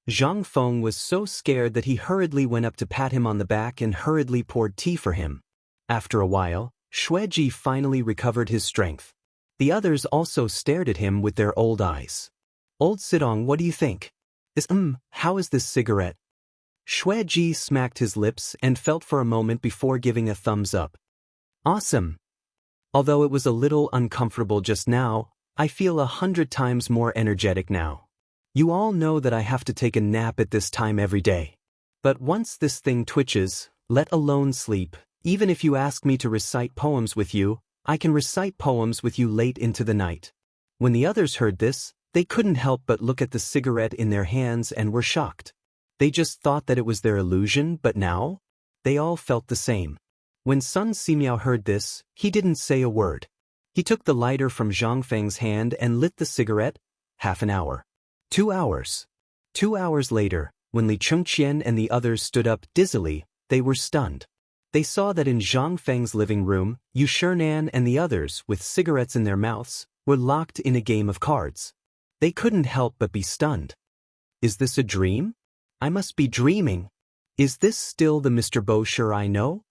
Zhang Feng was so scared that he hurriedly went up to pat him on the back and hurriedly poured tea for him. After a while, Xueji finally recovered his strength. The others also stared at him with their old eyes. Old Sidong, what do you think? How is this cigarette? Xueji smacked his lips and felt for a moment before giving a thumbs up. Awesome. Although it was a little uncomfortable just now, I feel 100 times more energetic now. You all know that I have to take a nap at this time every day. But once this thing twitches, let alone sleep, even if you ask me to recite poems with you, I can recite poems with you late into the night. When the others heard this, they couldn't help but look at the cigarette in their hands and were shocked. They just thought that it was their illusion, but now? They all felt the same. When Sun Simiao heard this, he didn't say a word. He took the lighter from Zhang Feng's hand and lit the cigarette. Half an hour. 2 hours. 2 hours later, when Li Chengqian and the others stood up dizzily, they were stunned. They saw that in Zhang Feng's living room, Yu Shernan and the others, with cigarettes in their mouths, were locked in a game of cards. They couldn't help but be stunned. Is this a dream? I must be dreaming. Is this still the Mr. Bosher I know?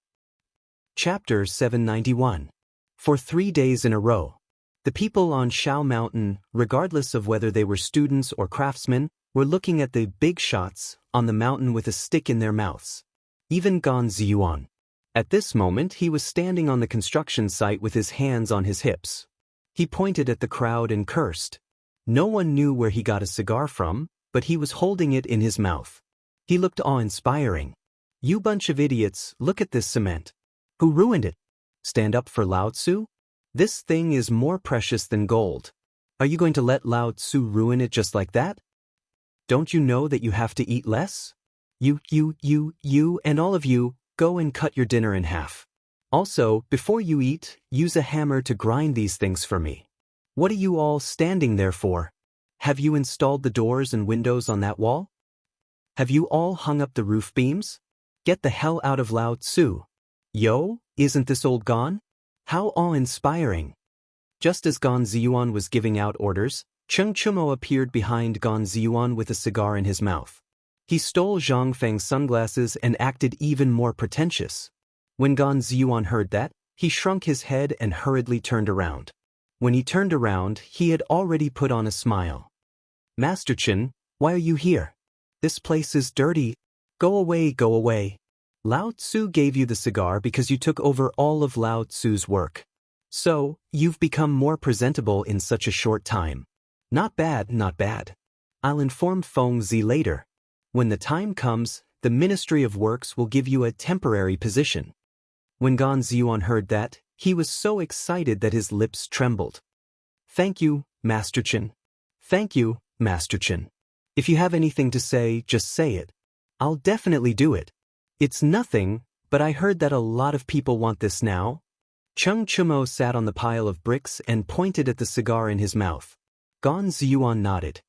Chapter 791. For 3 days in a row, the people on Shao Mountain, regardless of whether they were students or craftsmen, were looking at the big shots on the mountain with a stick in their mouths. Even Gan Ziyuan. At this moment he was standing on the construction site with his hands on his hips. He pointed at the crowd and cursed. No one knew where he got a cigar from, but he was holding it in his mouth. He looked awe-inspiring. You bunch of idiots, look at this cement. Who ruined it? Stand up for Lao Tzu? This thing is more precious than gold. Are you going to let Lao Tzu ruin it just like that? Don't you know that you have to eat less? You, and all of you, go and cut your dinner in half. Also, before you eat, use a hammer to grind these things for me. What are you all standing there for? Have you installed the doors and windows on that wall? Have you all hung up the roof beams? Get the hell out of Lao Tzu. Yo, isn't this old gone? How awe-inspiring. Just as Gan Ziyuan was giving out orders, Cheng Chumo appeared behind Gan Ziyuan with a cigar in his mouth. He stole Zhang Feng's sunglasses and acted even more pretentious. When Gan Ziyuan heard that, he shrunk his head and hurriedly turned around. When he turned around, he had already put on a smile. Master Chen, why are you here? This place is dirty. Go away, go away. Lao Tzu gave you the cigar because you took over all of Lao Tzu's work. So, you've become more presentable in such a short time. Not bad, not bad. I'll inform Feng Zi later. When the time comes, the Ministry of Works will give you a temporary position. When Gan Ziyuan heard that, he was so excited that his lips trembled. Thank you, Master Chen. Thank you, Master Chen. If you have anything to say, just say it. I'll definitely do it. It's nothing, but I heard that a lot of people want this now. Chung Chumo sat on the pile of bricks and pointed at the cigar in his mouth. Gon Ziyuan nodded.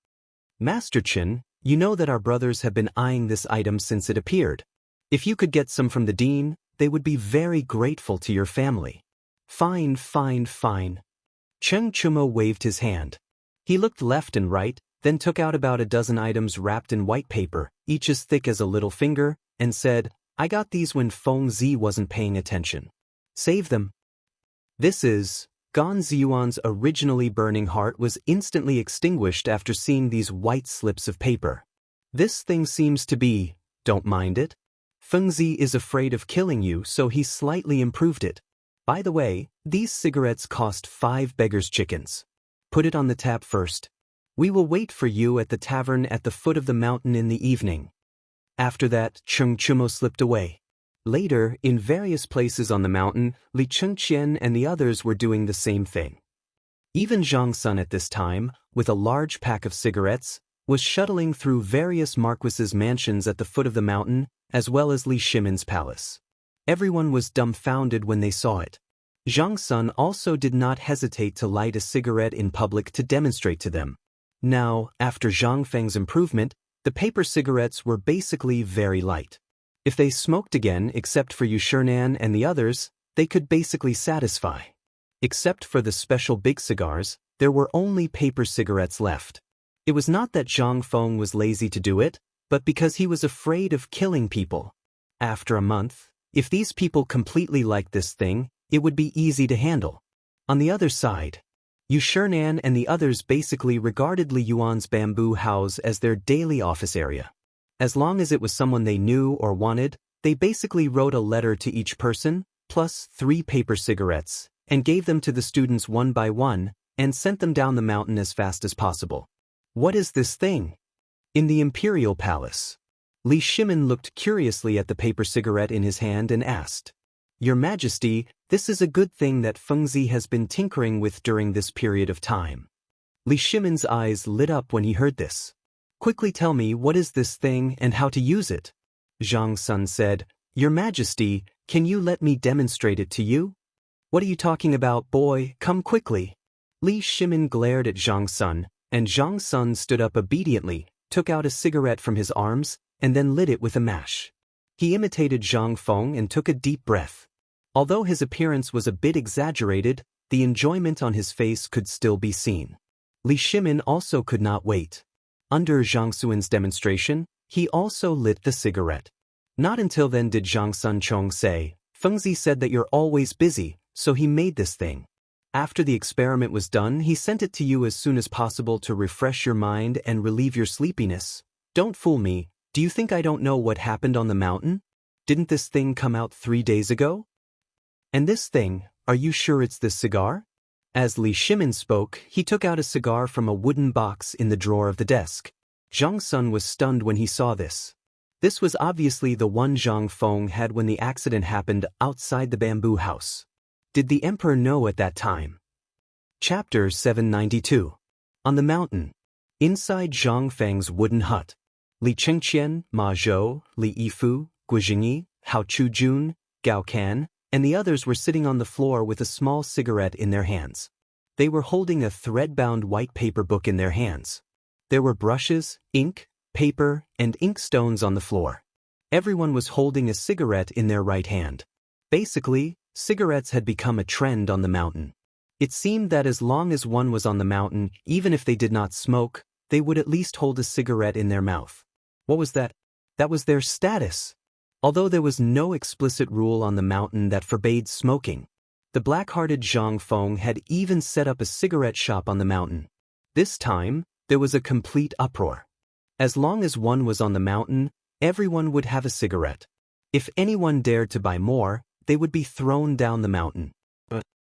Master Chen, you know that our brothers have been eyeing this item since it appeared. If you could get some from the dean, they would be very grateful to your family. Fine, fine, fine. Chung Chumo waved his hand. He looked left and right, then took out about a dozen items wrapped in white paper, each as thick as a little finger, and said, I got these when Feng Zi wasn't paying attention. Save them. This is... Gon Ziyuan's originally burning heart was instantly extinguished after seeing these white slips of paper. This thing seems to be, don't mind it. Feng Zi is afraid of killing you, so he slightly improved it. By the way, these cigarettes cost 5 beggars' chickens. Put it on the tab first. We will wait for you at the tavern at the foot of the mountain in the evening. After that, Chung Chumo slipped away. Later, in various places on the mountain, Li Chengqian and the others were doing the same thing. Even Zhang Sun at this time, with a large pack of cigarettes, was shuttling through various marquises' mansions at the foot of the mountain, as well as Li Shimin's palace. Everyone was dumbfounded when they saw it. Zhang Sun also did not hesitate to light a cigarette in public to demonstrate to them. Now, after Zhang Feng's improvement, the paper cigarettes were basically very light. If they smoked again, except for Yushernan and the others, they could basically satisfy. Except for the special big cigars, there were only paper cigarettes left. It was not that Zhang Feng was lazy to do it, but because he was afraid of killing people. After a month, if these people completely liked this thing, it would be easy to handle. On the other side, Yushernan and the others basically regarded Li Yuan's bamboo house as their daily office area. As long as it was someone they knew or wanted, they basically wrote a letter to each person, plus 3 paper cigarettes, and gave them to the students one by one, and sent them down the mountain as fast as possible. What is this thing? In the Imperial Palace. Li Shimin looked curiously at the paper cigarette in his hand and asked, Your Majesty, this is a good thing that Feng Zi has been tinkering with during this period of time. Li Shimin's eyes lit up when he heard this. Quickly tell me what is this thing and how to use it. Zhang Sun said, Your Majesty, can you let me demonstrate it to you? What are you talking about, boy? Come quickly. Li Shimin glared at Zhang Sun, and Zhang Sun stood up obediently, took out a cigarette from his arms, and then lit it with a match. He imitated Zhang Feng and took a deep breath. Although his appearance was a bit exaggerated, the enjoyment on his face could still be seen. Li Shimin also could not wait. Under Zhang Suan's demonstration, he also lit the cigarette. Not until then did Zhang Sun Chong say, Feng Zi said that you're always busy, so he made this thing. After the experiment was done, he sent it to you as soon as possible to refresh your mind and relieve your sleepiness. Don't fool me, do you think I don't know what happened on the mountain? Didn't this thing come out 3 days ago? And this thing, are you sure it's this cigar? As Li Shimin spoke, he took out a cigar from a wooden box in the drawer of the desk. Zhang Sun was stunned when he saw this. This was obviously the one Zhang Feng had when the accident happened outside the bamboo house. Did the emperor know at that time? Chapter 792. On the mountain. Inside Zhang Feng's wooden hut. Li Chengqian, Ma Zhou, Li Yifu, Guijingyi, Hao Chujun, Gao Kan, and the others were sitting on the floor with a small cigarette in their hands. They were holding a thread-bound white paper book in their hands. There were brushes, ink, paper, and ink stones on the floor. Everyone was holding a cigarette in their right hand. Basically, cigarettes had become a trend on the mountain. It seemed that as long as one was on the mountain, even if they did not smoke, they would at least hold a cigarette in their mouth. What was that? That was their status. Although there was no explicit rule on the mountain that forbade smoking, the black-hearted Zhang Feng had even set up a cigarette shop on the mountain. This time, there was a complete uproar. As long as one was on the mountain, everyone would have a cigarette. If anyone dared to buy more, they would be thrown down the mountain.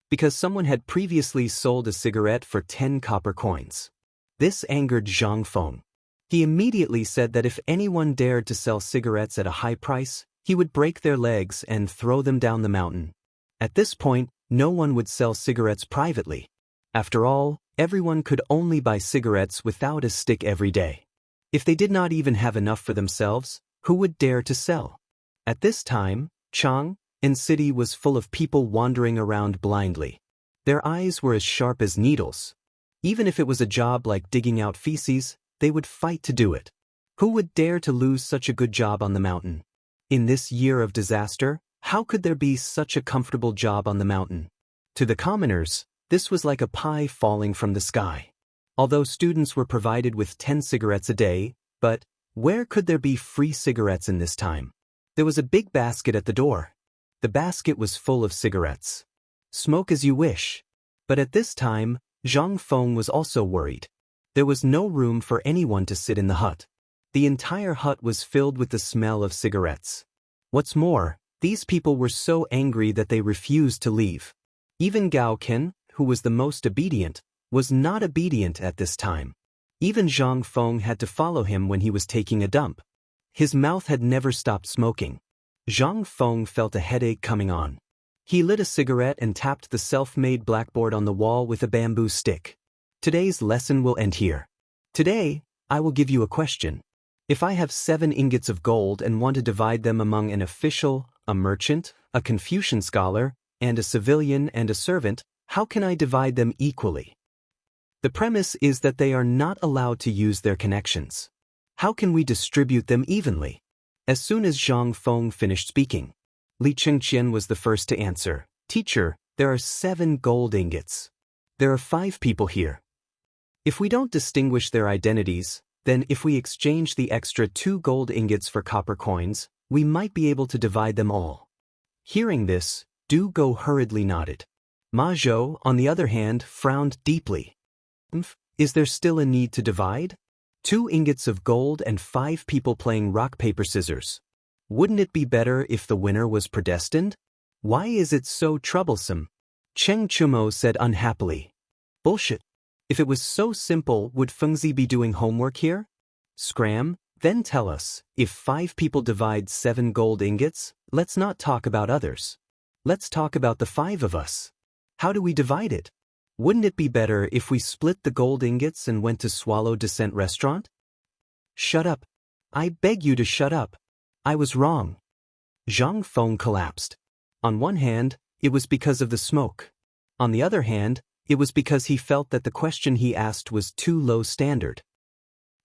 Because someone had previously sold a cigarette for 10 copper coins. This angered Zhang Feng. He immediately said that if anyone dared to sell cigarettes at a high price, he would break their legs and throw them down the mountain. At this point, no one would sell cigarettes privately. After all, everyone could only buy cigarettes without a stick every day. If they did not even have enough for themselves, who would dare to sell? At this time, Chang'an city was full of people wandering around blindly. Their eyes were as sharp as needles. Even if it was a job like digging out feces, they would fight to do it. Who would dare to lose such a good job on the mountain? In this year of disaster, how could there be such a comfortable job on the mountain? To the commoners, this was like a pie falling from the sky. Although students were provided with 10 cigarettes a day, but where could there be free cigarettes in this time? There was a big basket at the door. The basket was full of cigarettes. Smoke as you wish. But at this time, Zhang Feng was also worried. There was no room for anyone to sit in the hut. The entire hut was filled with the smell of cigarettes. What's more, these people were so angry that they refused to leave. Even Gao Ken, who was the most obedient, was not obedient at this time. Even Zhang Feng had to follow him when he was taking a dump. His mouth had never stopped smoking. Zhang Feng felt a headache coming on. He lit a cigarette and tapped the self-made blackboard on the wall with a bamboo stick. Today's lesson will end here. Today, I will give you a question. If I have 7 ingots of gold and want to divide them among an official, a merchant, a Confucian scholar, and a civilian and a servant, how can I divide them equally? The premise is that they are not allowed to use their connections. How can we distribute them evenly? As soon as Zhang Feng finished speaking, Li Chengqian was the first to answer. Teacher, there are 7 gold ingots. There are 5 people here. If we don't distinguish their identities, then if we exchange the extra 2 gold ingots for copper coins, we might be able to divide them all. Hearing this, Du Go hurriedly nodded. Ma Zhou, on the other hand, frowned deeply. Is there still a need to divide? 2 ingots of gold and 5 people playing rock, paper, scissors. Wouldn't it be better if the winner was predestined? Why is it so troublesome? Cheng Chumo said unhappily. Bullshit. If it was so simple, would Fengzi be doing homework here? Scram, then tell us, if 5 people divide 7 gold ingots, let's not talk about others. Let's talk about the 5 of us. How do we divide it? Wouldn't it be better if we split the gold ingots and went to Swallow Descent restaurant? Shut up. I beg you to shut up. I was wrong. Zhang Feng collapsed. On one hand, it was because of the smoke. On the other hand, it was because he felt that the question he asked was too low standard.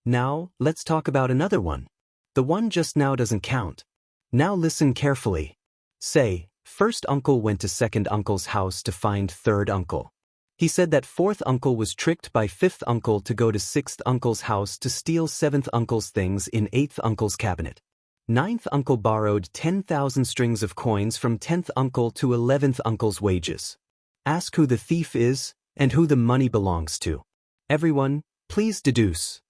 Now, let's talk about another one. The one just now doesn't count. Now listen carefully. Say, first uncle went to second uncle's house to find third uncle. He said that fourth uncle was tricked by fifth uncle to go to sixth uncle's house to steal seventh uncle's things in eighth uncle's cabinet. Ninth uncle borrowed 10,000 strings of coins from 10th uncle to 11th uncle's wages. Ask who the thief is and who the money belongs to. Everyone, please deduce.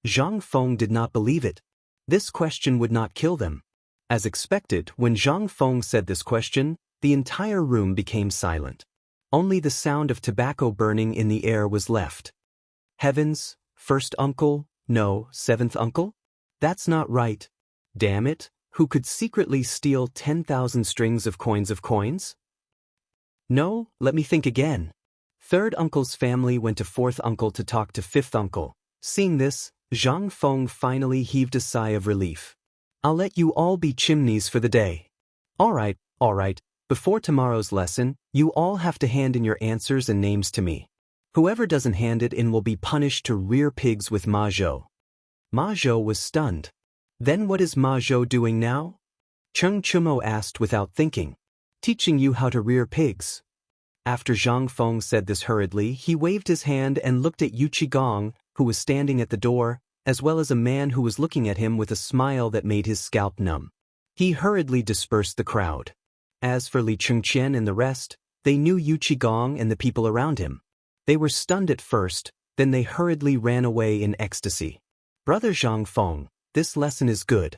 Zhang Feng did not believe it. This question would not kill them. As expected, when Zhang Feng said this question, the entire room became silent. Only the sound of tobacco burning in the air was left. Heavens, first uncle, no, seventh uncle? That's not right. Damn it, who could secretly steal 10,000 strings of coins? No, let me think again. Third uncle's family went to fourth uncle to talk to fifth uncle. Seeing this, Zhang Feng finally heaved a sigh of relief. I'll let you all be chimneys for the day. All right. Before tomorrow's lesson, you all have to hand in your answers and names to me. Whoever doesn't hand it in will be punished to rear pigs with Ma Zhou. Ma Zhou was stunned. Then what is Ma Zhou doing now? Cheng Chumo asked without thinking. Teaching you how to rear pigs. After Zhang Feng said this hurriedly, he waved his hand and looked at Yu Qigong, who was standing at the door, as well as a man who was looking at him with a smile that made his scalp numb. He hurriedly dispersed the crowd. As for Li Chengqian and the rest, they knew Yu Qigong and the people around him. They were stunned at first, then they hurriedly ran away in ecstasy. Brother Zhang Feng, this lesson is good.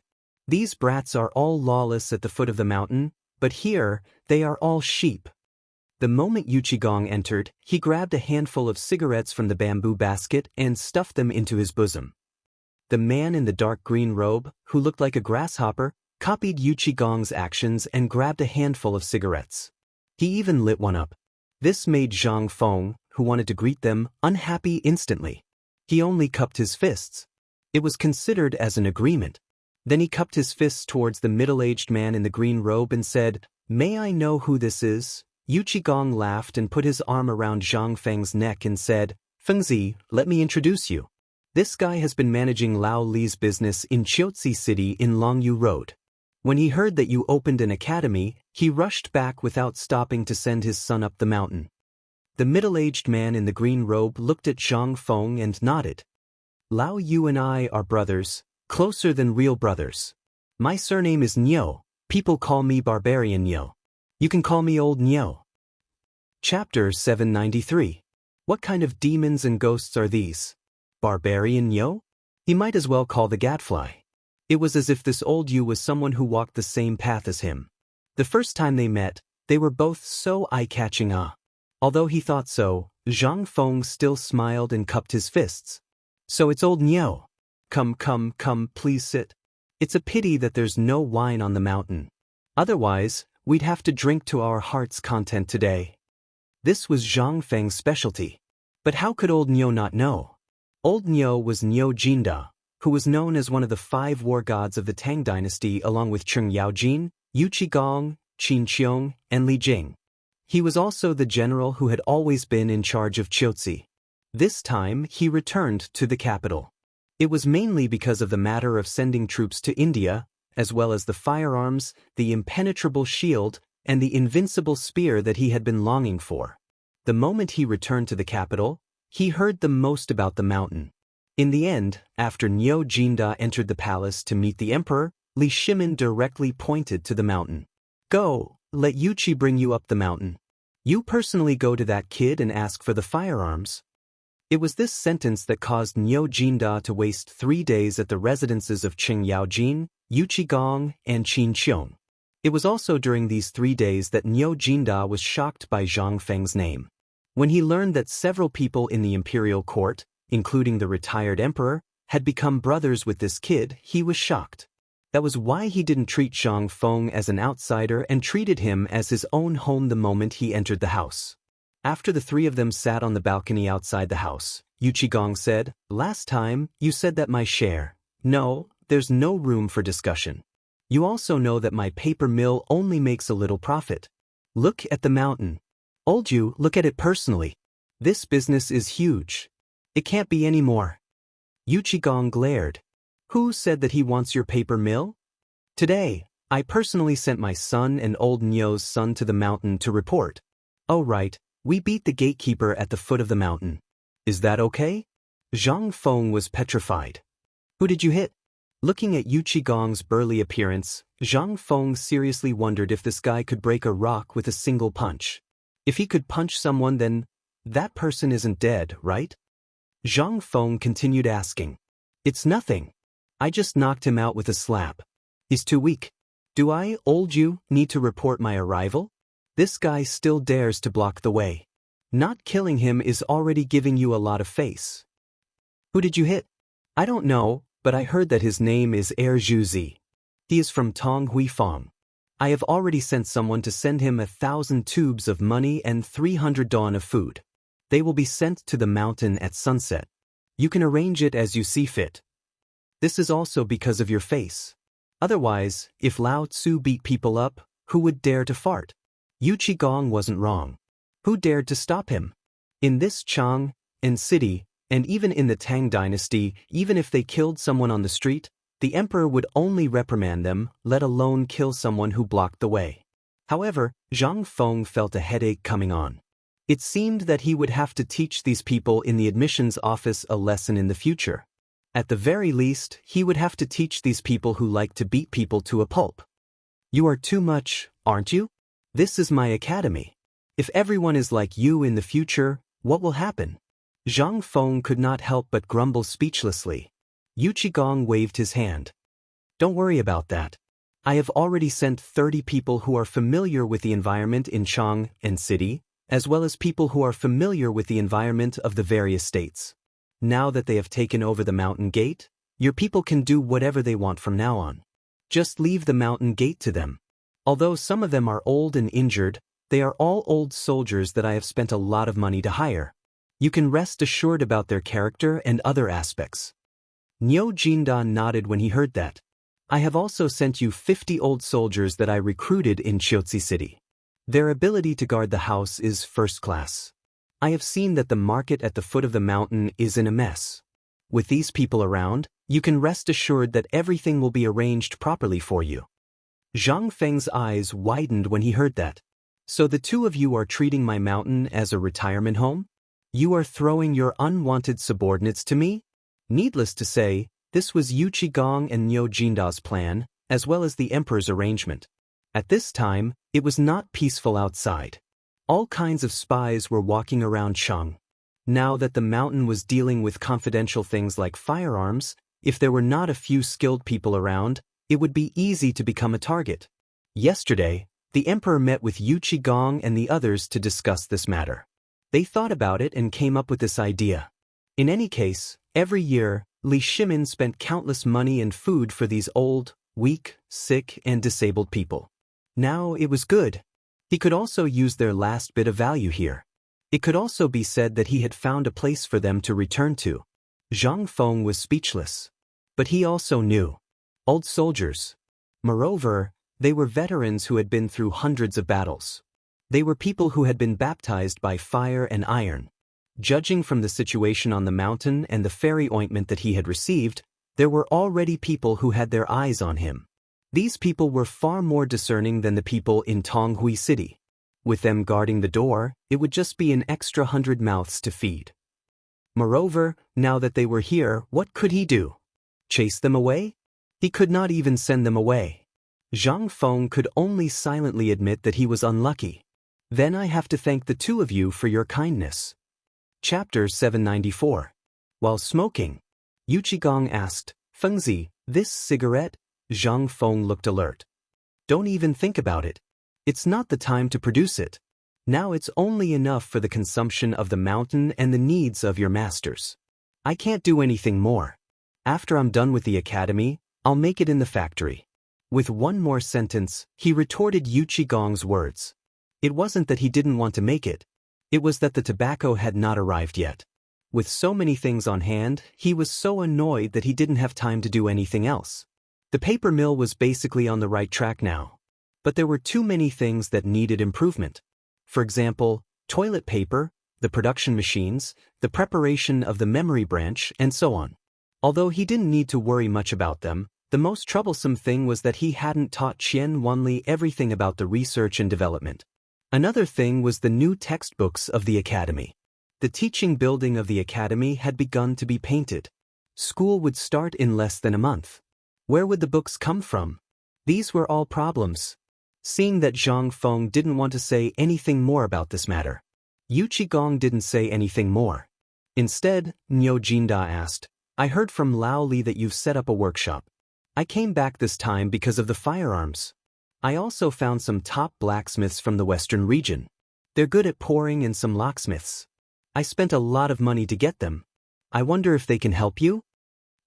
These brats are all lawless at the foot of the mountain, but here, they are all sheep. The moment Yu Qigong entered, he grabbed a handful of cigarettes from the bamboo basket and stuffed them into his bosom. The man in the dark green robe, who looked like a grasshopper, copied Yu Qigong's actions and grabbed a handful of cigarettes. He even lit one up. This made Zhang Feng, who wanted to greet them, unhappy instantly. He only cupped his fists. It was considered as an agreement. Then he cupped his fists towards the middle-aged man in the green robe and said, "May I know who this is?" Yu Qigong laughed and put his arm around Zhang Feng's neck and said, "Fengzi, let me introduce you. This guy has been managing Lao Li's business in Chiotzi City in Longyu Road. When he heard that you opened an academy, he rushed back without stopping to send his son up the mountain." The middle-aged man in the green robe looked at Zhang Feng and nodded. "Lao Yu and I are brothers, closer than real brothers. My surname is Niu. People call me Barbarian Niu. You can call me Old Niu." Chapter 793. What kind of demons and ghosts are these? Barbarian Niu? He might as well call the gadfly. It was as if this old Yu was someone who walked the same path as him. The first time they met, they were both so eye-catching. Although he thought so, Zhang Feng still smiled and cupped his fists. "So it's old Niu. Come, please sit. It's a pity that there's no wine on the mountain. Otherwise, we'd have to drink to our heart's content today." This was Zhang Feng's specialty. But how could old Niu not know? Old Niu was Niu Jinda, who was known as one of the 5 war gods of the Tang dynasty along with Cheng Yaojin, Yu Qigong, Qin Qiong, and Li Jing. He was also the general who had always been in charge of Chiotzi. This time, he returned to the capital. It was mainly because of the matter of sending troops to India, as well as the firearms, the impenetrable shield, and the invincible spear that he had been longing for. The moment he returned to the capital, he heard the most about the mountain. In the end, after Niu Jinda entered the palace to meet the emperor, Li Shimin directly pointed to the mountain. "Go, let Yuchi bring you up the mountain. You personally go to that kid and ask for the firearms." It was this sentence that caused Niu Jinda to waste 3 days at the residences of Cheng Yaojin, Yu Qigong, and Qin Qiong. It was also during these 3 days that Niu Jinda was shocked by Zhang Feng's name. When he learned that several people in the imperial court, including the retired emperor, had become brothers with this kid, he was shocked. That was why he didn't treat Zhang Feng as an outsider and treated him as his own home the moment he entered the house. After the 3 of them sat on the balcony outside the house, Yu Qigong said, "Last time, you said that my share. No, there's no room for discussion. You also know that my paper mill only makes a little profit. Look at the mountain. Old Yu, look at it personally. This business is huge. It can't be any more." Yu Qigong glared. "Who said that he wants your paper mill? Today, I personally sent my son and old Niu's son to the mountain to report. Oh right, we beat the gatekeeper at the foot of the mountain. Is that okay?" Zhang Feng was petrified. "Who did you hit?" Looking at Yu Qigong's burly appearance, Zhang Feng seriously wondered if this guy could break a rock with a single punch. If he could punch someone, then that person isn't dead, right? Zhang Feng continued asking. "It's nothing. I just knocked him out with a slap. He's too weak. Do I, old Yu, need to report my arrival? This guy still dares to block the way. Not killing him is already giving you a lot of face." "Who did you hit?" "I don't know, but I heard that his name is Zhuzi. He is from Tong Huifang. I have already sent someone to send him 1,000 tubes of money and 300 dawn of food. They will be sent to the mountain at sunset. You can arrange it as you see fit. This is also because of your face. Otherwise, if Lao Tzu beat people up, who would dare to fart?" Yu Qigong wasn't wrong. Who dared to stop him? In this Chang'an city, and even in the Tang dynasty, even if they killed someone on the street, the emperor would only reprimand them, let alone kill someone who blocked the way. However, Zhang Feng felt a headache coming on. It seemed that he would have to teach these people in the admissions office a lesson in the future. At the very least, he would have to teach these people who like to beat people to a pulp. "You are too much, aren't you? This is my academy. If everyone is like you in the future, what will happen?" Zhang Feng could not help but grumble speechlessly. Yu Qigong waved his hand. "Don't worry about that. I have already sent 30 people who are familiar with the environment in Chang'an city, as well as people who are familiar with the environment of the various states. Now that they have taken over the mountain gate, your people can do whatever they want from now on. Just leave the mountain gate to them. Although some of them are old and injured, they are all old soldiers that I have spent a lot of money to hire. You can rest assured about their character and other aspects." Niu Jinda nodded when he heard that. I have also sent you 50 old soldiers that I recruited in Chiotzi City. Their ability to guard the house is first class. I have seen that the market at the foot of the mountain is in a mess. With these people around, you can rest assured that everything will be arranged properly for you. Zhang Feng's eyes widened when he heard that. So the two of you are treating my mountain as a retirement home? You are throwing your unwanted subordinates to me? Needless to say, this was Yu Qigong and Niu Jinda's plan, as well as the emperor's arrangement. At this time, it was not peaceful outside. All kinds of spies were walking around Chang'an. Now that the mountain was dealing with confidential things like firearms, if there were not a few skilled people around, it would be easy to become a target. Yesterday, the emperor met with Yu Qigong and the others to discuss this matter. They thought about it and came up with this idea. In any case, every year, Li Shimin spent countless money and food for these old, weak, sick, and disabled people. Now it was good. He could also use their last bit of value here. It could also be said that he had found a place for them to return to. Zhang Feng was speechless. But he also knew. Old soldiers. Moreover, they were veterans who had been through hundreds of battles. They were people who had been baptized by fire and iron. Judging from the situation on the mountain and the fairy ointment that he had received, there were already people who had their eyes on him. These people were far more discerning than the people in Tonghui City. With them guarding the door, it would just be an extra 100 mouths to feed. Moreover, now that they were here, what could he do? Chase them away? He could not even send them away. Zhang Feng could only silently admit that he was unlucky. Then I have to thank the two of you for your kindness. Chapter 794. While smoking, Yu Qigong asked, Fengzi, this cigarette? Zhang Feng looked alert. Don't even think about it. It's not the time to produce it. Now it's only enough for the consumption of the mountain and the needs of your masters. I can't do anything more. After I'm done with the academy, I'll make it in the factory. With one more sentence, he retorted Yu Qigong's words. It wasn't that he didn't want to make it. It was that the tobacco had not arrived yet. With so many things on hand, he was so annoyed that he didn't have time to do anything else. The paper mill was basically on the right track now. But there were too many things that needed improvement. For example, toilet paper, the production machines, the preparation of the memory branch, and so on. Although he didn't need to worry much about them, the most troublesome thing was that he hadn't taught Qian Wanli everything about the research and development. Another thing was the new textbooks of the academy. The teaching building of the academy had begun to be painted. School would start in less than a month. Where would the books come from? These were all problems. Seeing that Zhang Feng didn't want to say anything more about this matter, Yu Qigong didn't say anything more. Instead, Niu Jinda asked, I heard from Lao Li that you've set up a workshop. I came back this time because of the firearms. I also found some top blacksmiths from the western region. They're good at pouring and some locksmiths. I spent a lot of money to get them. I wonder if they can help you?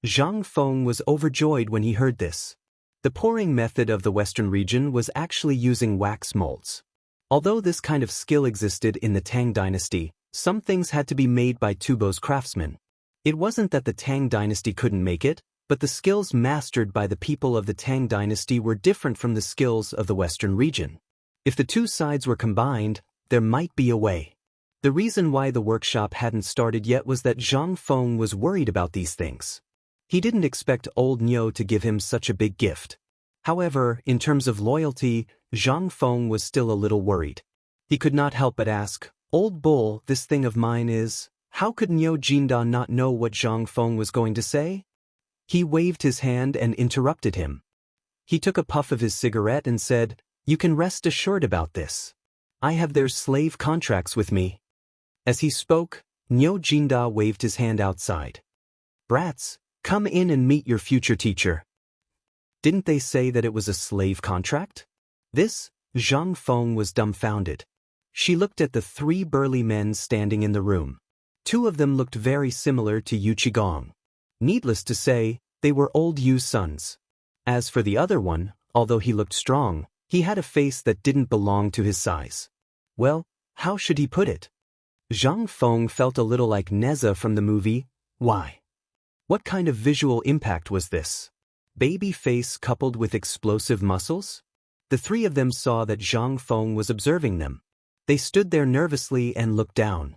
Zhang Feng was overjoyed when he heard this. The pouring method of the western region was actually using wax molds. Although this kind of skill existed in the Tang dynasty, some things had to be made by Tubo's craftsmen. It wasn't that the Tang dynasty couldn't make it, but the skills mastered by the people of the Tang dynasty were different from the skills of the western region. If the two sides were combined, there might be a way. The reason why the workshop hadn't started yet was that Zhang Feng was worried about these things. He didn't expect old Niu to give him such a big gift. However, in terms of loyalty, Zhang Feng was still a little worried. He could not help but ask, Old bull, this thing of mine is... How could Niu Jinda not know what Zhang Feng was going to say? He waved his hand and interrupted him. He took a puff of his cigarette and said, You can rest assured about this. I have their slave contracts with me. As he spoke, Niu Jinda waved his hand outside. Brats, come in and meet your future teacher. Didn't they say that it was a slave contract? This, Zhang Feng was dumbfounded. She looked at the three burly men standing in the room. Two of them looked very similar to Yu Qigong. Needless to say, they were old Yu's sons. As for the other one, although he looked strong, he had a face that didn't belong to his size. Well, how should he put it? Zhang Feng felt a little like Neza from the movie, Why? What kind of visual impact was this? Baby face coupled with explosive muscles? The three of them saw that Zhang Feng was observing them. They stood there nervously and looked down.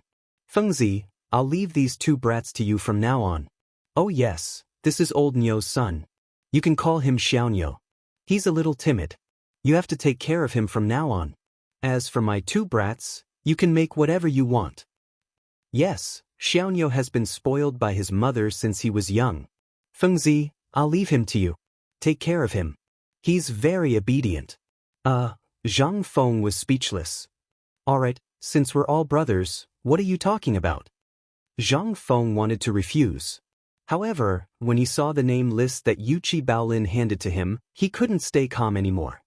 Fengzi, I'll leave these two brats to you from now on. Oh yes, this is old Nyo's son. You can call him Xiaonyo. He's a little timid. You have to take care of him from now on. As for my two brats, you can make whatever you want. Yes, Xiaonyo has been spoiled by his mother since he was young. Fengzi, I'll leave him to you. Take care of him. He's very obedient. Zhang Feng was speechless. Alright, since we're all brothers, what are you talking about? Zhang Feng wanted to refuse. However, when he saw the name list that Yuchi Baolin handed to him, he couldn't stay calm anymore.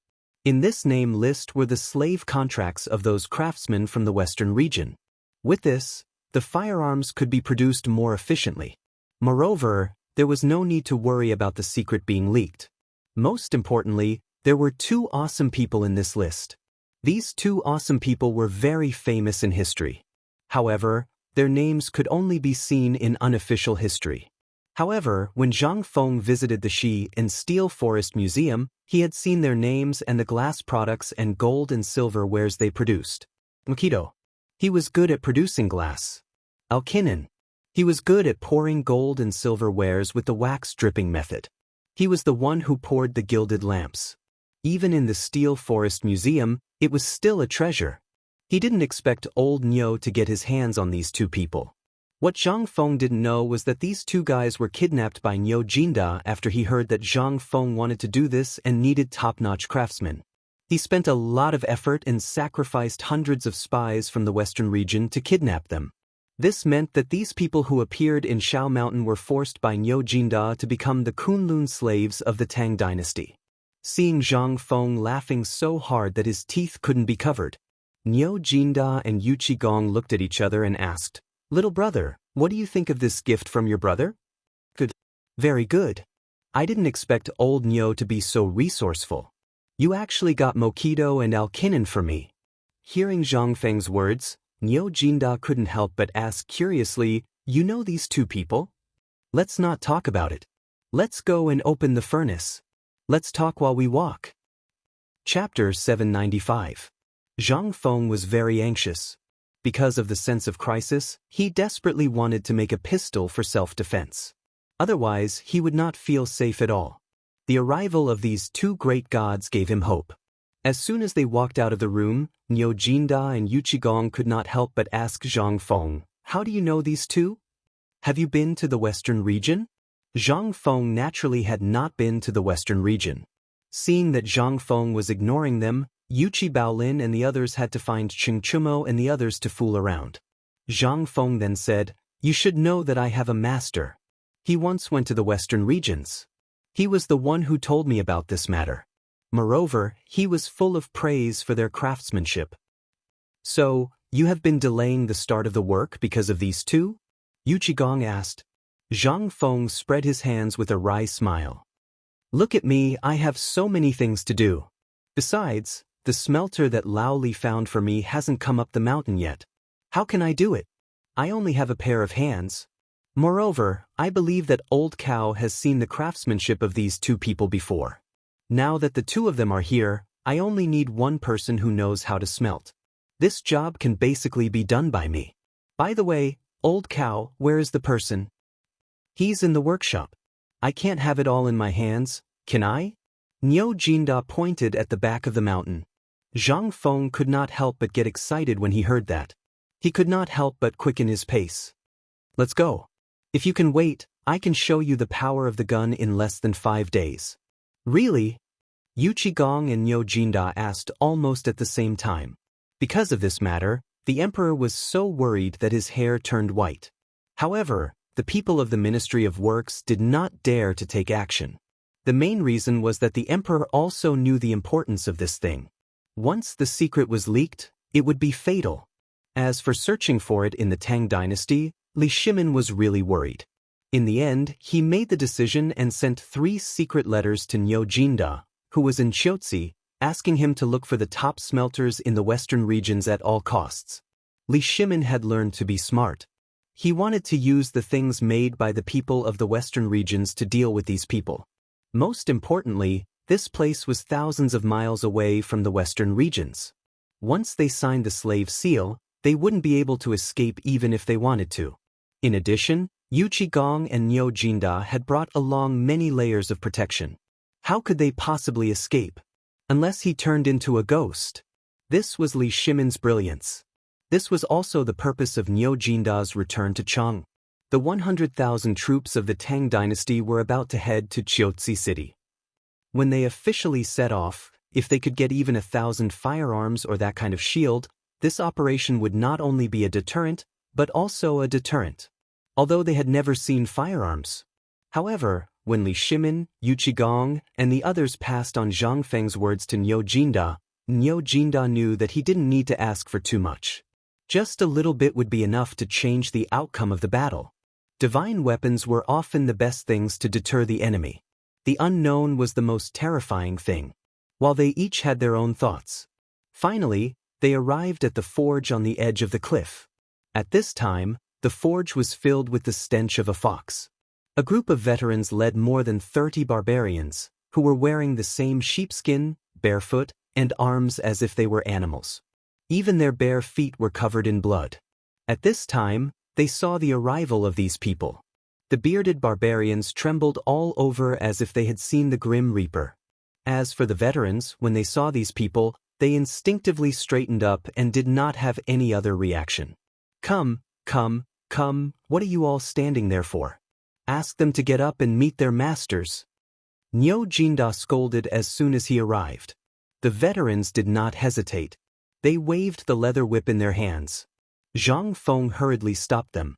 In this name list were the slave contracts of those craftsmen from the western region. With this, the firearms could be produced more efficiently. Moreover, there was no need to worry about the secret being leaked. Most importantly, there were two awesome people in this list. These two awesome people were very famous in history. However, their names could only be seen in unofficial history. However, when Zhang Feng visited the Shi and Steel Forest Museum, he had seen their names and the glass products and gold and silver wares they produced. Makito. He was good at producing glass. Alkinen. He was good at pouring gold and silver wares with the wax dripping method. He was the one who poured the gilded lamps. Even in the Steel Forest Museum, it was still a treasure. He didn't expect old Nyo to get his hands on these two people. What Zhang Feng didn't know was that these two guys were kidnapped by Nyo Jinda after he heard that Zhang Feng wanted to do this and needed top-notch craftsmen. He spent a lot of effort and sacrificed hundreds of spies from the western region to kidnap them. This meant that these people who appeared in Shao Mountain were forced by Nyo Jinda to become the Kunlun slaves of the Tang dynasty. Seeing Zhang Feng laughing so hard that his teeth couldn't be covered, Nyo Jinda and Yu Qigong looked at each other and asked, "Little brother, what do you think of this gift from your brother?" "Good. Very good. I didn't expect old Nyo to be so resourceful. You actually got Mokido and Alkinen for me." Hearing Zhang Feng's words, Nyo Jinda couldn't help but ask curiously, "You know these two people? Let's not talk about it. Let's go and open the furnace. Let's talk while we walk." Chapter 795. Zhang Feng was very anxious. Because of the sense of crisis, he desperately wanted to make a pistol for self-defense. Otherwise, he would not feel safe at all. The arrival of these two great gods gave him hope. As soon as they walked out of the room, Nyo Jinda and Yu Qigong could not help but ask Zhang Feng, "How do you know these two? Have you been to the western region?" Zhang Feng naturally had not been to the western region. Seeing that Zhang Feng was ignoring them, Yuchi Baolin and the others had to find Chingchumo and the others to fool around. Zhang Feng then said, "You should know that I have a master. He once went to the western regions. He was the one who told me about this matter. Moreover, he was full of praise for their craftsmanship." "So, you have been delaying the start of the work because of these two?" Yu Qigong asked. Zhang Feng spread his hands with a wry smile. "Look at me, I have so many things to do. Besides, the smelter that Lao Li found for me hasn't come up the mountain yet. How can I do it? I only have a pair of hands. Moreover, I believe that Old Cow has seen the craftsmanship of these two people before. Now that the two of them are here, I only need one person who knows how to smelt. This job can basically be done by me. By the way, Old Cow, where is the person?" "He's in the workshop. I can't have it all in my hands, can I?" Nyo Jinda pointed at the back of the mountain. Zhang Feng could not help but get excited when he heard that. He could not help but quicken his pace. "Let's go. If you can wait, I can show you the power of the gun in less than 5 days. "Really?" Yu Qigong and Nyo Jinda asked almost at the same time. Because of this matter, the emperor was so worried that his hair turned white. However, the people of the Ministry of Works did not dare to take action. The main reason was that the emperor also knew the importance of this thing. Once the secret was leaked, it would be fatal. As for searching for it in the Tang dynasty, Li Shimin was really worried. In the end, he made the decision and sent 3 secret letters to Nyo Jinda, who was in Chiotzi, asking him to look for the top smelters in the western regions at all costs. Li Shimin had learned to be smart. He wanted to use the things made by the people of the western regions to deal with these people. Most importantly, this place was thousands of miles away from the western regions. Once they signed the slave seal, they wouldn't be able to escape even if they wanted to. In addition, Yu Qigong and Niu Jinda had brought along many layers of protection. How could they possibly escape? Unless he turned into a ghost. This was Li Shimin's brilliance. This was also the purpose of Niu Jinda's return to Chang'an. The 100,000 troops of the Tang dynasty were about to head to Chiaotzi City. When they officially set off, if they could get even 1,000 firearms or that kind of shield, this operation would not only be a deterrent, but also a deterrent. Although they had never seen firearms. However, when Li Shimin, Yu Qigong, and the others passed on Zhang Feng's words to Niu Jinda knew that he didn't need to ask for too much. Just a little bit would be enough to change the outcome of the battle. Divine weapons were often the best things to deter the enemy. The unknown was the most terrifying thing. While they each had their own thoughts. Finally, they arrived at the forge on the edge of the cliff. At this time, the forge was filled with the stench of a fox. A group of veterans led more than 30 barbarians, who were wearing the same sheepskin, barefoot, and arms as if they were animals. Even their bare feet were covered in blood. At this time, they saw the arrival of these people. The bearded barbarians trembled all over as if they had seen the Grim Reaper. As for the veterans, when they saw these people, they instinctively straightened up and did not have any other reaction. Come, what are you all standing there for? Ask them to get up and meet their masters. Niu Jinda scolded as soon as he arrived. The veterans did not hesitate. They waved the leather whip in their hands. Zhang Feng hurriedly stopped them.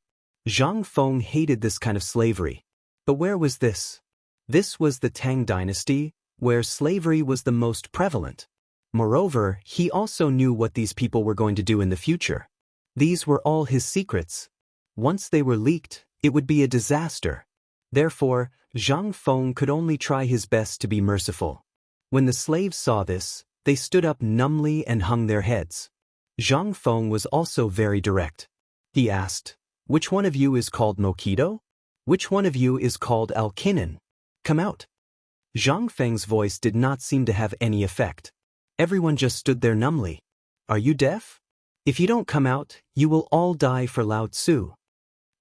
Zhang Feng hated this kind of slavery. But where was this? This was the Tang dynasty, where slavery was the most prevalent. Moreover, he also knew what these people were going to do in the future. These were all his secrets. Once they were leaked, it would be a disaster. Therefore, Zhang Feng could only try his best to be merciful. When the slaves saw this, they stood up numbly and hung their heads. Zhang Feng was also very direct. He asked, "Which one of you is called Mokido? Which one of you is called Alkinen? Come out." Zhang Feng's voice did not seem to have any effect. Everyone just stood there numbly. "Are you deaf? If you don't come out, you will all die for Lao Tzu."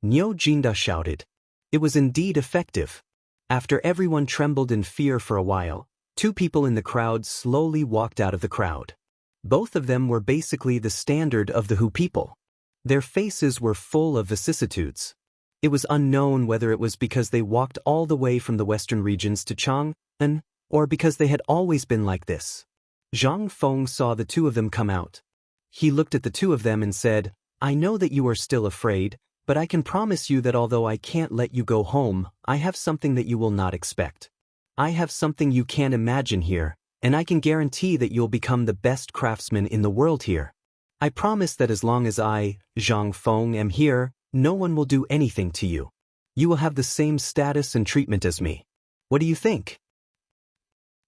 Niu Jinda shouted. It was indeed effective. After everyone trembled in fear for a while, two people in the crowd slowly walked out of the crowd. Both of them were basically the standard of the Hu people. Their faces were full of vicissitudes. It was unknown whether it was because they walked all the way from the western regions to Chang'an, or because they had always been like this. Zhang Feng saw the two of them come out. He looked at the two of them and said, "I know that you are still afraid, but I can promise you that although I can't let you go home, I have something that you will not expect. I have something you can't imagine here, and I can guarantee that you'll become the best craftsman in the world here. I promise that as long as I, Zhang Feng, am here, no one will do anything to you. You will have the same status and treatment as me. What do you think?"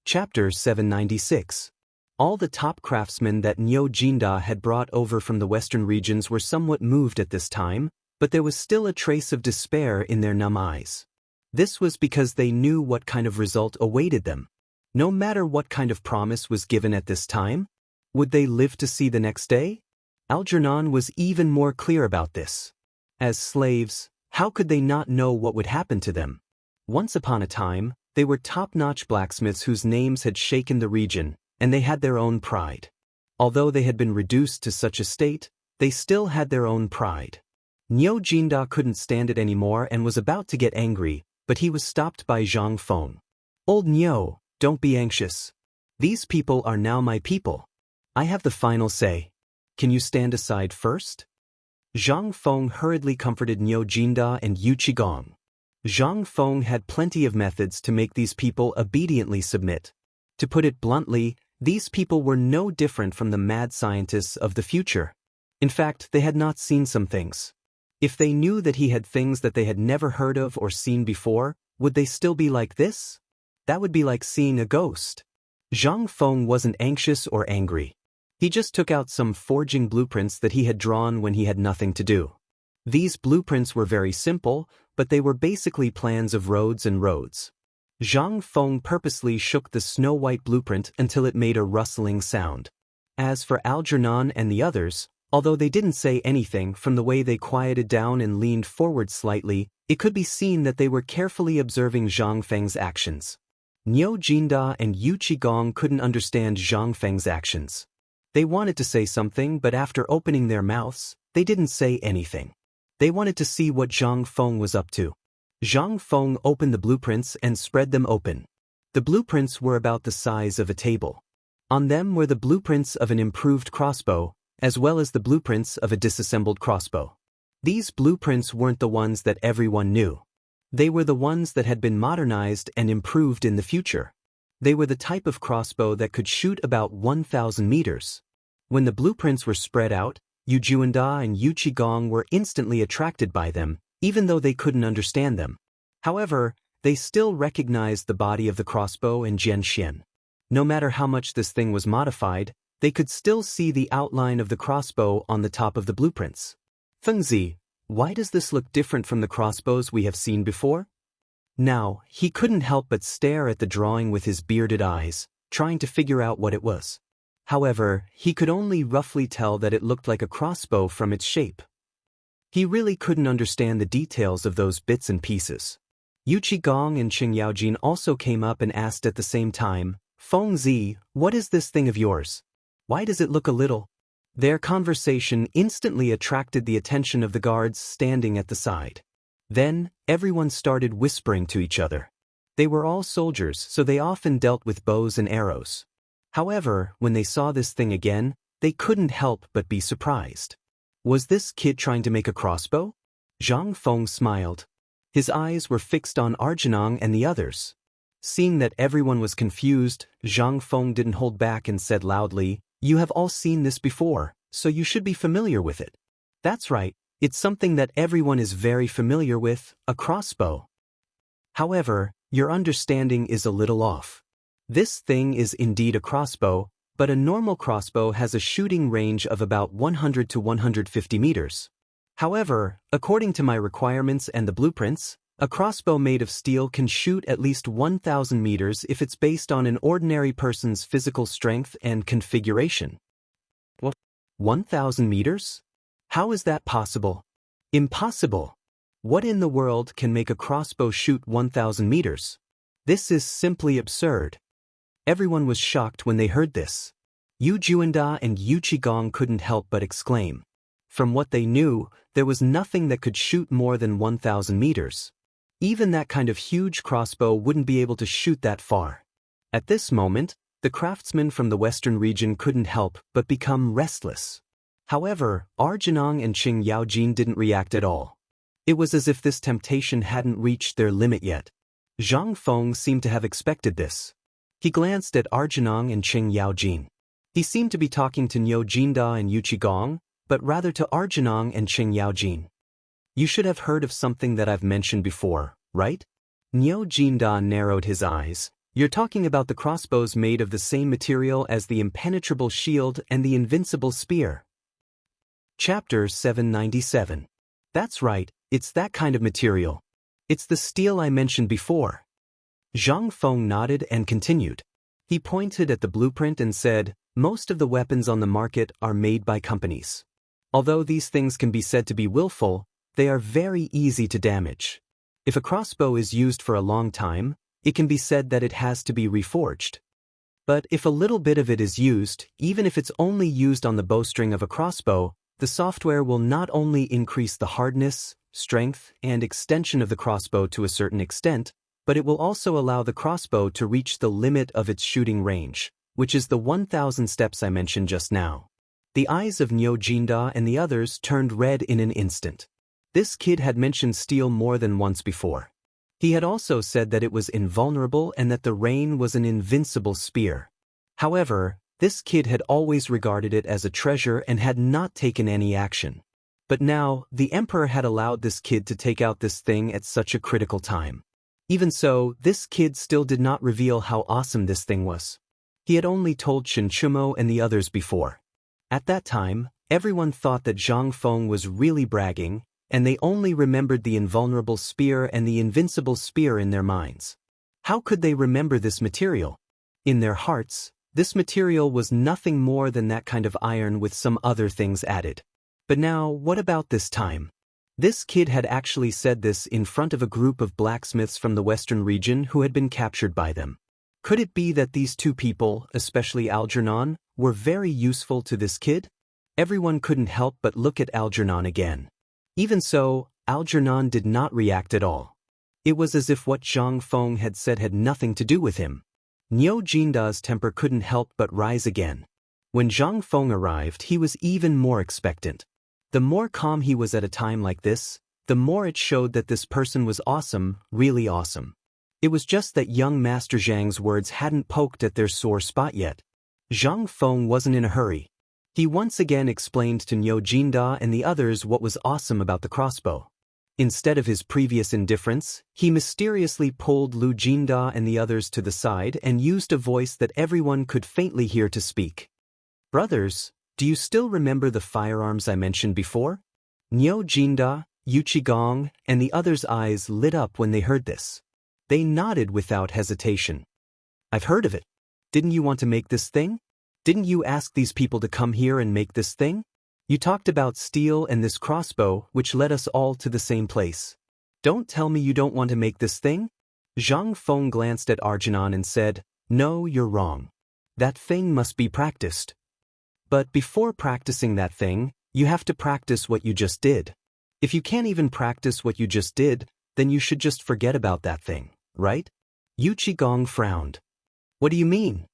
Chapter 796. All the top craftsmen that Niu Jinda had brought over from the western regions were somewhat moved at this time, but there was still a trace of despair in their numb eyes. This was because they knew what kind of result awaited them. No matter what kind of promise was given at this time, would they live to see the next day? Algernon was even more clear about this. As slaves, how could they not know what would happen to them? Once upon a time, they were top-notch blacksmiths whose names had shaken the region, and they had their own pride. Although they had been reduced to such a state, they still had their own pride. Niu Jinda couldn't stand it anymore and was about to get angry, but he was stopped by Zhang Feng. "Old Niu, don't be anxious. These people are now my people. I have the final say. Can you stand aside first?" Zhang Feng hurriedly comforted Niu Jinda and Yu Qigong. Zhang Feng had plenty of methods to make these people obediently submit. To put it bluntly, these people were no different from the mad scientists of the future. In fact, they had not seen some things. If they knew that he had things that they had never heard of or seen before, would they still be like this? That would be like seeing a ghost. Zhang Feng wasn't anxious or angry. He just took out some forging blueprints that he had drawn when he had nothing to do. These blueprints were very simple, but they were basically plans of roads and roads. Zhang Feng purposely shook the snow-white blueprint until it made a rustling sound. As for Algernon and the others, although they didn't say anything, from the way they quieted down and leaned forward slightly, it could be seen that they were carefully observing Zhang Feng's actions. Niu Jinda and Yu Qigong couldn't understand Zhang Feng's actions. They wanted to say something, but after opening their mouths, they didn't say anything. They wanted to see what Zhang Feng was up to. Zhang Feng opened the blueprints and spread them open. The blueprints were about the size of a table. On them were the blueprints of an improved crossbow, as well as the blueprints of a disassembled crossbow. These blueprints weren't the ones that everyone knew. They were the ones that had been modernized and improved in the future. They were the type of crossbow that could shoot about 1,000 meters. When the blueprints were spread out, Yu Juanda and Yu Qigong were instantly attracted by them, even though they couldn't understand them. However, they still recognized the body of the crossbow and Jianxian. No matter how much this thing was modified, they could still see the outline of the crossbow on the top of the blueprints. Fengzi, why does this look different from the crossbows we have seen before? Now, he couldn't help but stare at the drawing with his bearded eyes, trying to figure out what it was. However, he could only roughly tell that it looked like a crossbow from its shape. He really couldn't understand the details of those bits and pieces. Yu Qigong and Qing Yaojin also came up and asked at the same time, Fengzi, what is this thing of yours? Why does it look a little? Their conversation instantly attracted the attention of the guards standing at the side. Then, everyone started whispering to each other. They were all soldiers, so they often dealt with bows and arrows. However, when they saw this thing again, they couldn't help but be surprised. Was this kid trying to make a crossbow? Zhang Feng smiled. His eyes were fixed on Arjunong and the others. Seeing that everyone was confused, Zhang Feng didn't hold back and said loudly, "You have all seen this before, so you should be familiar with it." That's right, it's something that everyone is very familiar with, a crossbow. However, your understanding is a little off. This thing is indeed a crossbow, but a normal crossbow has a shooting range of about 100 to 150 meters. However, according to my requirements and the blueprints, a crossbow made of steel can shoot at least 1,000 meters if it's based on an ordinary person's physical strength and configuration. What? 1,000 meters? How is that possible? Impossible. What in the world can make a crossbow shoot 1,000 meters? This is simply absurd. Everyone was shocked when they heard this. Yu Juanda and Yu Qigong couldn't help but exclaim. From what they knew, there was nothing that could shoot more than 1,000 meters. Even that kind of huge crossbow wouldn't be able to shoot that far. At this moment, the craftsmen from the western region couldn't help but become restless. However, Arjunong and Qing Yaojin didn't react at all. It was as if this temptation hadn't reached their limit yet. Zhang Feng seemed to have expected this. He glanced at Arjunong and Qing Yaojin. He seemed to be talking to Niu Jinda and Yu Qigong, but rather to Arjunong and Qing Yaojin. You should have heard of something that I've mentioned before, right? Niu Jinda narrowed his eyes. You're talking about the crossbows made of the same material as the impenetrable shield and the invincible spear. Chapter 797. That's right, it's that kind of material. It's the steel I mentioned before. Zhang Feng nodded and continued. He pointed at the blueprint and said, most of the weapons on the market are made by companies. Although these things can be said to be willful, they are very easy to damage. If a crossbow is used for a long time, it can be said that it has to be reforged. But if a little bit of it is used, even if it's only used on the bowstring of a crossbow, the software will not only increase the hardness, strength, and extension of the crossbow to a certain extent, but it will also allow the crossbow to reach the limit of its shooting range, which is the 1,000 steps I mentioned just now. The eyes of Niu Jinda and the others turned red in an instant. This kid had mentioned steel more than once before. He had also said that it was invulnerable and that the rain was an invincible spear. However, this kid had always regarded it as a treasure and had not taken any action. But now, the emperor had allowed this kid to take out this thing at such a critical time. Even so, this kid still did not reveal how awesome this thing was. He had only told Shen Chumo and the others before. At that time, everyone thought that Zhang Feng was really bragging, and they only remembered the invulnerable spear and the invincible spear in their minds. How could they remember this material? In their hearts, this material was nothing more than that kind of iron with some other things added. But now, what about this time? This kid had actually said this in front of a group of blacksmiths from the western region who had been captured by them. Could it be that these two people, especially Algernon, were very useful to this kid? Everyone couldn't help but look at Algernon again. Even so, Algernon did not react at all. It was as if what Zhang Feng had said had nothing to do with him. Niu Jinda's temper couldn't help but rise again. When Zhang Feng arrived, he was even more expectant. The more calm he was at a time like this, the more it showed that this person was awesome, really awesome. It was just that young Master Zhang's words hadn't poked at their sore spot yet. Zhang Feng wasn't in a hurry. He once again explained to Niu Jinda and the others what was awesome about the crossbow. Instead of his previous indifference, he mysteriously pulled Lu Jinda and the others to the side and used a voice that everyone could faintly hear to speak. "Brothers, do you still remember the firearms I mentioned before?" Niu Jinda, Yu Qigong, and the others' eyes lit up when they heard this. They nodded without hesitation. "I've heard of it. Didn't you want to make this thing? Didn't you ask these people to come here and make this thing? You talked about steel and this crossbow, which led us all to the same place. Don't tell me you don't want to make this thing?" Zhang Feng glanced at Algernon and said, "No, you're wrong. That thing must be practiced. But before practicing that thing, you have to practice what you just did. If you can't even practice what you just did, then you should just forget about that thing, right?" Yu Qigong frowned. "What do you mean?"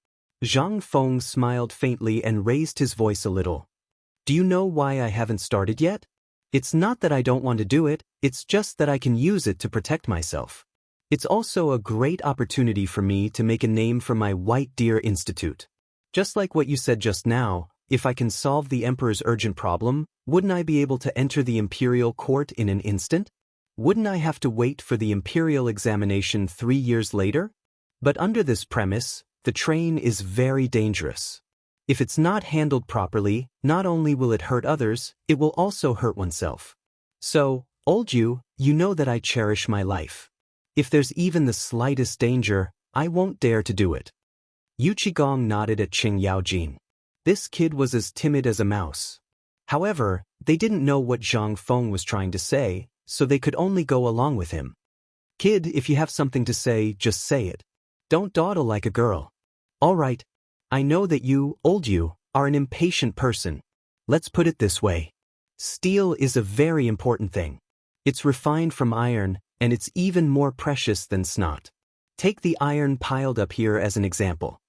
Zhang Feng smiled faintly and raised his voice a little. "Do you know why I haven't started yet? It's not that I don't want to do it, it's just that I can use it to protect myself. It's also a great opportunity for me to make a name for my White Deer Institute. Just like what you said just now, if I can solve the Emperor's urgent problem, wouldn't I be able to enter the Imperial Court in an instant? Wouldn't I have to wait for the Imperial examination 3 years later? But under this premise, the train is very dangerous. If it's not handled properly, not only will it hurt others, it will also hurt oneself. So, old you know that I cherish my life. If there's even the slightest danger, I won't dare to do it." Yu Qigong nodded at Qing Yaojin. This kid was as timid as a mouse. However, they didn't know what Zhang Feng was trying to say, so they could only go along with him. "Kid, if you have something to say, just say it. Don't dawdle like a girl. All right. I know that you, old you, are an impatient person. Let's put it this way. Steel is a very important thing. It's refined from iron, and it's even more precious than snot. Take the iron piled up here as an example."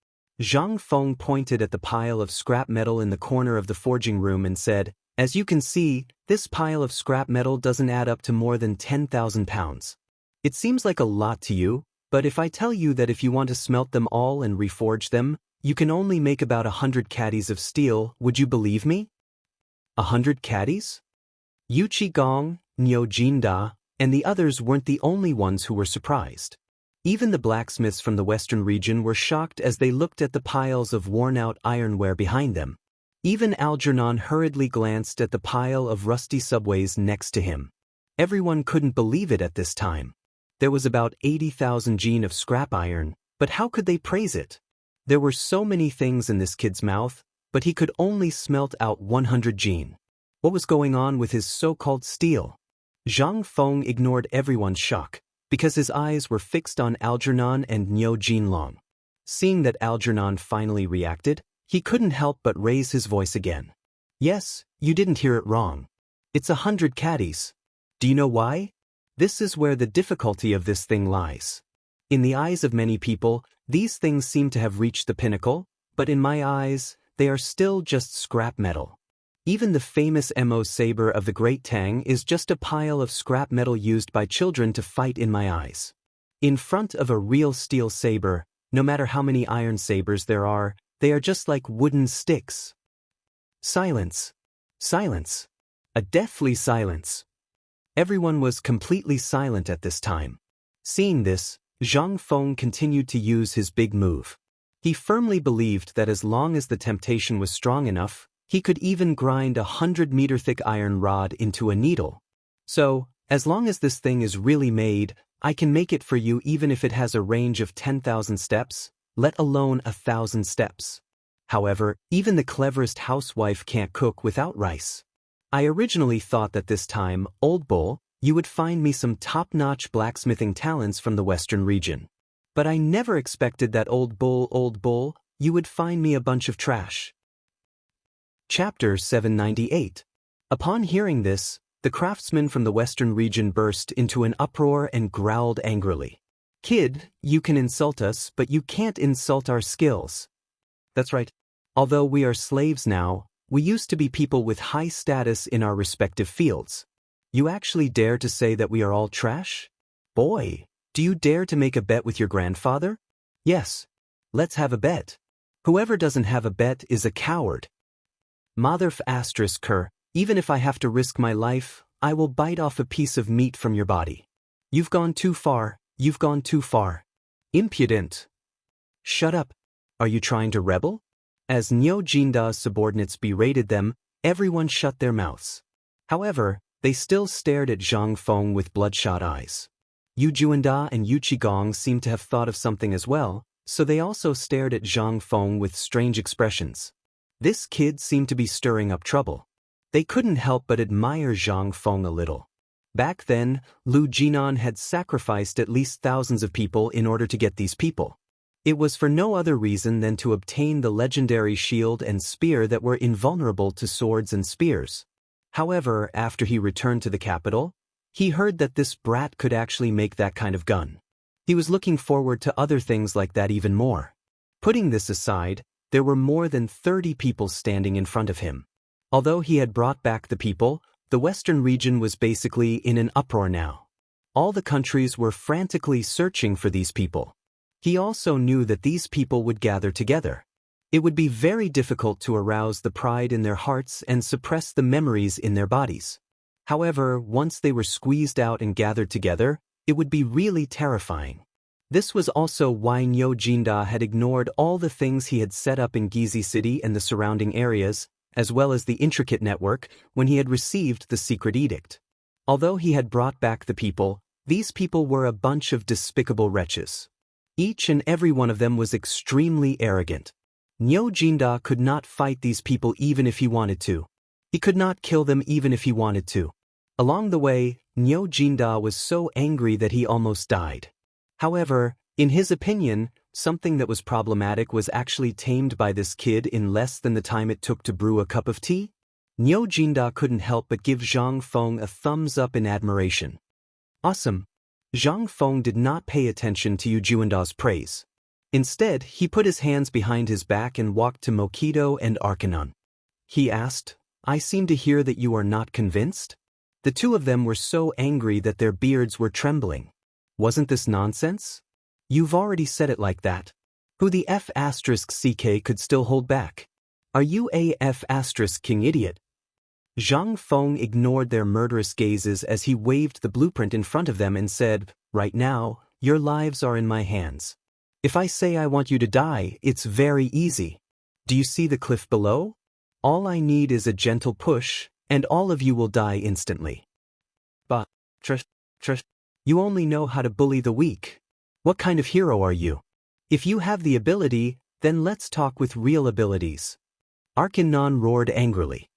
Zhang Feng pointed at the pile of scrap metal in the corner of the forging room and said, "As you can see, this pile of scrap metal doesn't add up to more than 10,000 pounds. It seems like a lot to you, but if I tell you that if you want to smelt them all and reforge them, you can only make about 100 caddies of steel, would you believe me?" 100 caddies? Yu Qigong, Niu Jinda, and the others weren't the only ones who were surprised. Even the blacksmiths from the western region were shocked as they looked at the piles of worn-out ironware behind them. Even Algernon hurriedly glanced at the pile of rusty subways next to him. Everyone couldn't believe it at this time. There was about 80,000 jin of scrap iron, but how could they praise it? There were so many things in this kid's mouth, but he could only smelt out 100 jin. What was going on with his so-called steel? Zhang Feng ignored everyone's shock, because his eyes were fixed on Algernon and Niu Jinlong. Seeing that Algernon finally reacted, he couldn't help but raise his voice again. "Yes, you didn't hear it wrong. It's 100 caddies. Do you know why? This is where the difficulty of this thing lies. In the eyes of many people, these things seem to have reached the pinnacle, but in my eyes, they are still just scrap metal. Even the famous Mo saber of the Great Tang is just a pile of scrap metal used by children to fight in my eyes. In front of a real steel saber, no matter how many iron sabers there are, they are just like wooden sticks." Silence. Silence. A deathly silence. Everyone was completely silent at this time. Seeing this, Zhang Feng continued to use his big move. He firmly believed that as long as the temptation was strong enough, he could even grind a 100-meter-thick iron rod into a needle. So, as long as this thing is really made, I can make it for you even if it has a range of 10,000 steps, let alone 1,000 steps. However, even the cleverest housewife can't cook without rice. I originally thought that this time, old bull, you would find me some top-notch blacksmithing talents from the western region. But I never expected that old bull, you would find me a bunch of trash. Chapter 798. Upon hearing this, the craftsman from the western region burst into an uproar and growled angrily. Kid, you can insult us, but you can't insult our skills. That's right. Although we are slaves now, we used to be people with high status in our respective fields. You actually dare to say that we are all trash? Boy, do you dare to make a bet with your grandfather? Yes. Let's have a bet. Whoever doesn't have a bet is a coward. Motherf asterisk her, even if I have to risk my life, I will bite off a piece of meat from your body. You've gone too far, you've gone too far. Impudent. Shut up. Are you trying to rebel? As Niu Jinda's subordinates berated them, everyone shut their mouths. However, they still stared at Zhang Feng with bloodshot eyes. Yu Juanda and Yu Qigong seemed to have thought of something as well, so they also stared at Zhang Feng with strange expressions. This kid seemed to be stirring up trouble. They couldn't help but admire Zhang Feng a little. Back then, Lu Jinan had sacrificed at least thousands of people in order to get these people. It was for no other reason than to obtain the legendary shield and spear that were invulnerable to swords and spears. However, after he returned to the capital, he heard that this brat could actually make that kind of gun. He was looking forward to other things like that even more. Putting this aside, there were more than 30 people standing in front of him. Although he had brought back the people, the western region was basically in an uproar now. All the countries were frantically searching for these people. He also knew that these people would gather together. It would be very difficult to arouse the pride in their hearts and suppress the memories in their bodies. However, once they were squeezed out and gathered together, it would be really terrifying. This was also why Niu Jinda had ignored all the things he had set up in Gizi City and the surrounding areas, as well as the intricate network, when he had received the secret edict. Although he had brought back the people, these people were a bunch of despicable wretches. Each and every one of them was extremely arrogant. Niu Jinda could not fight these people even if he wanted to. He could not kill them even if he wanted to. Along the way, Niu Jinda was so angry that he almost died. However, in his opinion, something that was problematic was actually tamed by this kid in less than the time it took to brew a cup of tea. Niu Jinda couldn't help but give Zhang Feng a thumbs up in admiration. Awesome. Zhang Feng did not pay attention to Yu Juanda's praise. Instead, he put his hands behind his back and walked to Mokido and Arkanon. He asked, I seem to hear that you are not convinced? The two of them were so angry that their beards were trembling. Wasn't this nonsense? You've already said it like that. Who the F***ck could still hold back? Are you a F***king idiot? Zhang Feng ignored their murderous gazes as he waved the blueprint in front of them and said, Right now, your lives are in my hands. If I say I want you to die, it's very easy. Do you see the cliff below? All I need is a gentle push, and all of you will die instantly. But, you only know how to bully the weak. What kind of hero are you? If you have the ability, then let's talk with real abilities. Arkanon roared angrily.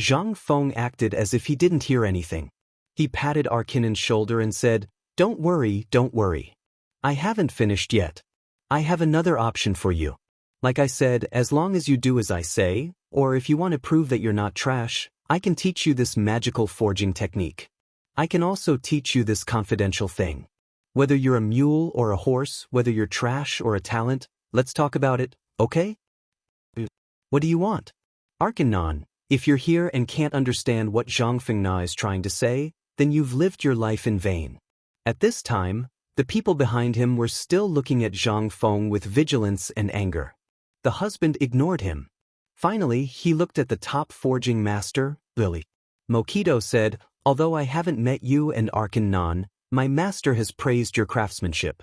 Zhang Feng acted as if he didn't hear anything. He patted Arkanon's shoulder and said, Don't worry, don't worry. I haven't finished yet. I have another option for you. Like I said, as long as you do as I say, or if you want to prove that you're not trash, I can teach you this magical forging technique. I can also teach you this confidential thing. Whether you're a mule or a horse, whether you're trash or a talent, let's talk about it, okay? What do you want? Arkanon, if you're here and can't understand what Zhang Fengna is trying to say, then you've lived your life in vain. At this time, the people behind him were still looking at Zhang Feng with vigilance and anger. The husband ignored him. Finally, he looked at the top forging master, Lily. Mokido said, Although I haven't met you and Arkanon, my master has praised your craftsmanship.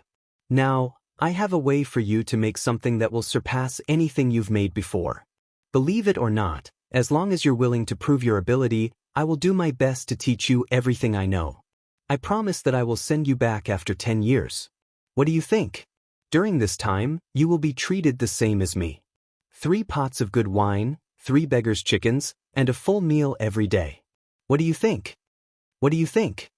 Now, I have a way for you to make something that will surpass anything you've made before. Believe it or not, as long as you're willing to prove your ability, I will do my best to teach you everything I know. I promise that I will send you back after 10 years. What do you think? During this time, you will be treated the same as me. 3 pots of good wine, 3 beggars' chickens, and a full meal every day. What do you think? What do you think?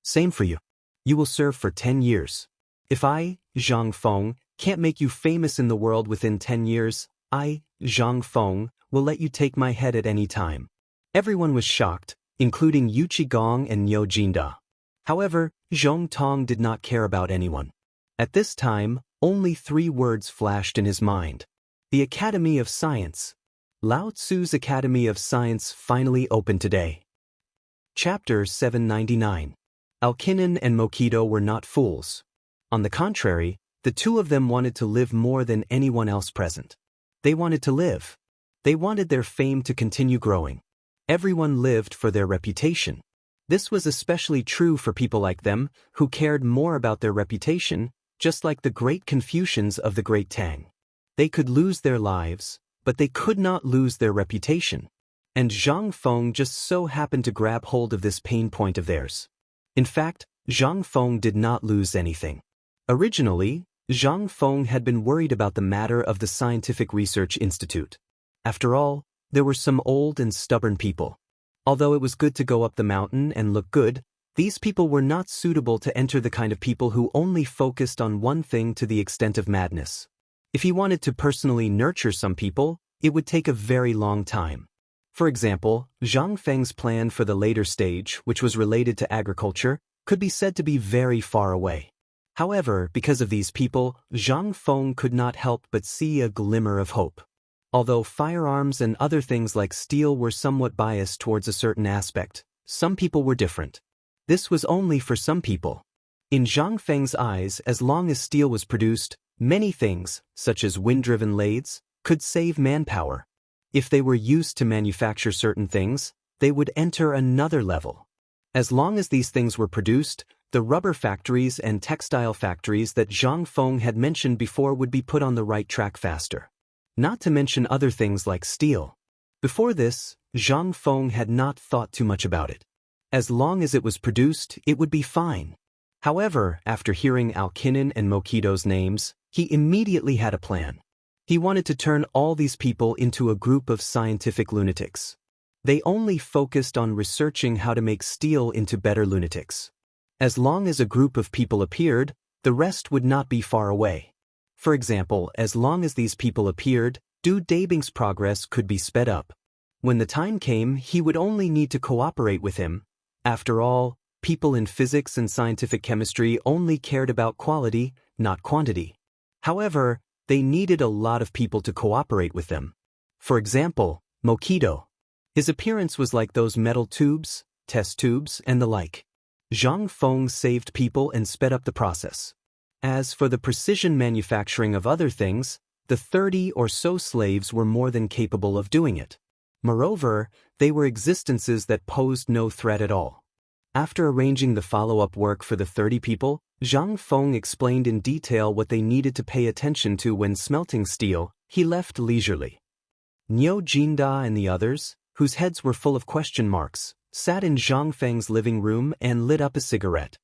Same for you. You will serve for 10 years. If I, Zhang Feng, can't make you famous in the world within 10 years, I, Zhang Feng, will let you take my head at any time. Everyone was shocked, including Yu Qigong and Niu Jinda. However, Zhong Tong did not care about anyone. At this time, only 3 words flashed in his mind. The Academy of Science. Lao Tzu's Academy of Science finally opened today. Chapter 799. Alkinen and Mokido were not fools. On the contrary, the 2 of them wanted to live more than anyone else present. They wanted to live. They wanted their fame to continue growing. Everyone lived for their reputation. This was especially true for people like them, who cared more about their reputation, just like the great Confucians of the Great Tang. They could lose their lives, but they could not lose their reputation. And Zhang Feng just so happened to grab hold of this pain point of theirs. In fact, Zhang Feng did not lose anything. Originally, Zhang Feng had been worried about the matter of the Scientific Research Institute. After all, there were some old and stubborn people. Although it was good to go up the mountain and look good, these people were not suitable to enter the kind of people who only focused on one thing to the extent of madness. If he wanted to personally nurture some people, it would take a very long time. For example, Zhang Feng's plan for the later stage, which was related to agriculture, could be said to be very far away. However, because of these people, Zhang Feng could not help but see a glimmer of hope. Although firearms and other things like steel were somewhat biased towards a certain aspect, some people were different. This was only for some people. In Zhang Feng's eyes, as long as steel was produced, many things, such as wind-driven lathes, could save manpower. If they were used to manufacture certain things, they would enter another level. As long as these things were produced, the rubber factories and textile factories that Zhang Feng had mentioned before would be put on the right track faster. Not to mention other things like steel. Before this, Zhang Feng had not thought too much about it. As long as it was produced, it would be fine. However, after hearing Alkinen and Mokido's names, he immediately had a plan. He wanted to turn all these people into a group of scientific lunatics. They only focused on researching how to make steel into better lunatics. As long as a group of people appeared, the rest would not be far away. For example, as long as these people appeared, Du Dabing's progress could be sped up. When the time came, he would only need to cooperate with him. After all, people in physics and scientific chemistry only cared about quality, not quantity. However, they needed a lot of people to cooperate with them. For example, Mokido. His appearance was like those metal tubes, test tubes, and the like. Zhang Feng saved people and sped up the process. As for the precision manufacturing of other things, the 30 or so slaves were more than capable of doing it. Moreover, they were existences that posed no threat at all. After arranging the follow-up work for the 30 people, Zhang Feng explained in detail what they needed to pay attention to when smelting steel. He left leisurely. Niu Jinda and the others, whose heads were full of question marks, sat in Zhang Feng's living room and lit up a cigarette.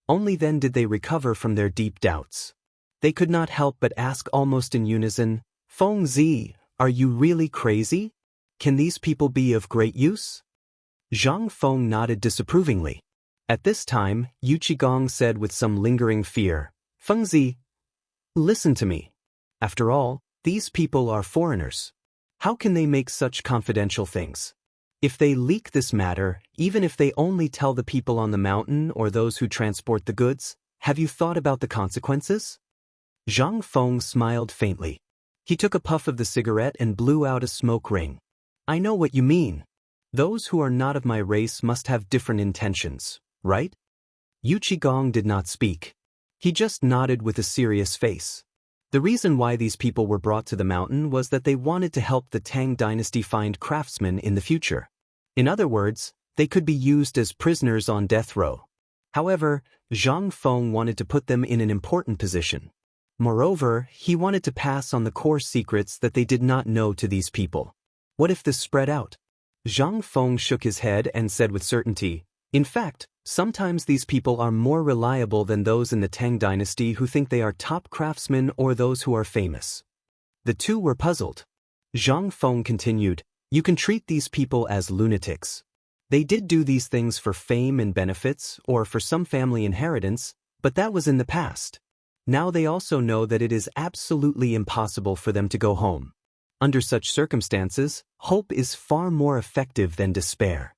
Only then did they recover from their deep doubts. They could not help but ask almost in unison, "Feng Zi, are you really crazy? Can these people be of great use?" Zhang Feng nodded disapprovingly. At this time, Yu Qigong said with some lingering fear, "Feng Zi, listen to me. After all, these people are foreigners. How can they make such confidential things? If they leak this matter, even if they only tell the people on the mountain or those who transport the goods, have you thought about the consequences?" Zhang Feng smiled faintly. He took a puff of the cigarette and blew out a smoke ring. "I know what you mean. Those who are not of my race must have different intentions, right?" Yu Qigong did not speak. He just nodded with a serious face. The reason why these people were brought to the mountain was that they wanted to help the Tang dynasty find craftsmen in the future. In other words, they could be used as prisoners on death row. However, Zhang Feng wanted to put them in an important position. Moreover, he wanted to pass on the core secrets that they did not know to these people. What if this spread out? Zhang Feng shook his head and said with certainty, "In fact, sometimes these people are more reliable than those in the Tang dynasty who think they are top craftsmen or those who are famous." The two were puzzled. Zhang Feng continued, "You can treat these people as lunatics. They did do these things for fame and benefits or for some family inheritance, but that was in the past. Now they also know that it is absolutely impossible for them to go home. Under such circumstances, hope is far more effective than despair.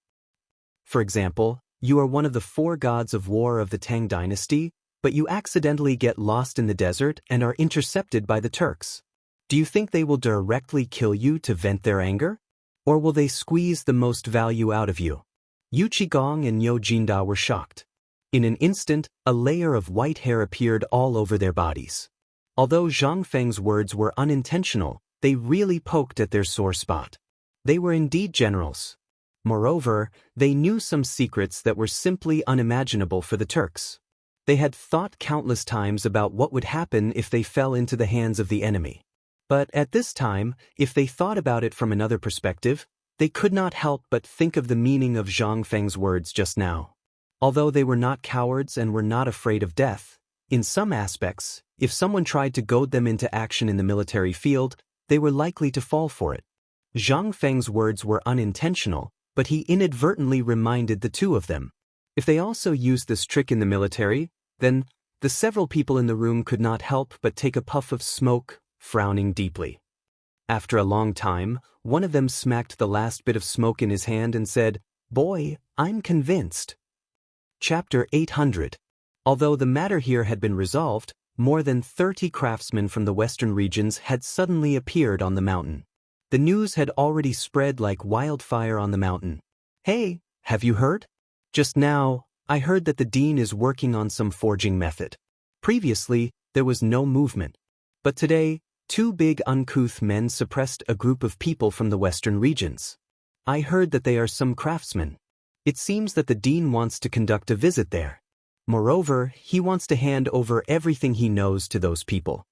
For example, you are one of the 4 gods of war of the Tang dynasty, but you accidentally get lost in the desert and are intercepted by the Turks. Do you think they will directly kill you to vent their anger? Or will they squeeze the most value out of you?" Yu Qigong and Niu Jinda were shocked. In an instant, a layer of white hair appeared all over their bodies. Although Zhang Feng's words were unintentional, they really poked at their sore spot. They were indeed generals. Moreover, they knew some secrets that were simply unimaginable for the Turks. They had thought countless times about what would happen if they fell into the hands of the enemy. But at this time, if they thought about it from another perspective, they could not help but think of the meaning of Zhang Feng's words just now. Although they were not cowards and were not afraid of death, in some aspects, if someone tried to goad them into action in the military field, they were likely to fall for it. Zhang Feng's words were unintentional, but he inadvertently reminded the two of them. If they also used this trick in the military, then the several people in the room could not help but take a puff of smoke, frowning deeply. After a long time, one of them smacked the last bit of smoke in his hand and said, "Boy, I'm convinced." Chapter 800. Although the matter here had been resolved, more than 30 craftsmen from the western regions had suddenly appeared on the mountain. The news had already spread like wildfire on the mountain. "Hey, have you heard? Just now, I heard that the dean is working on some forging method. Previously, there was no movement. But today, 2 big uncouth men suppressed a group of people from the western regions. I heard that they are some craftsmen. It seems that the dean wants to conduct a visit there. Moreover, he wants to hand over everything he knows to those people."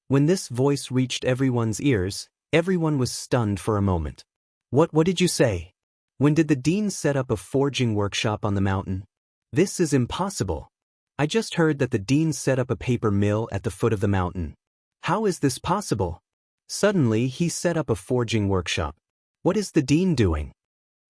When this voice reached everyone's ears, everyone was stunned for a moment. What did you say? When did the dean set up a forging workshop on the mountain? This is impossible. I just heard that the dean set up a paper mill at the foot of the mountain. How is this possible? Suddenly, he set up a forging workshop. What is the dean doing?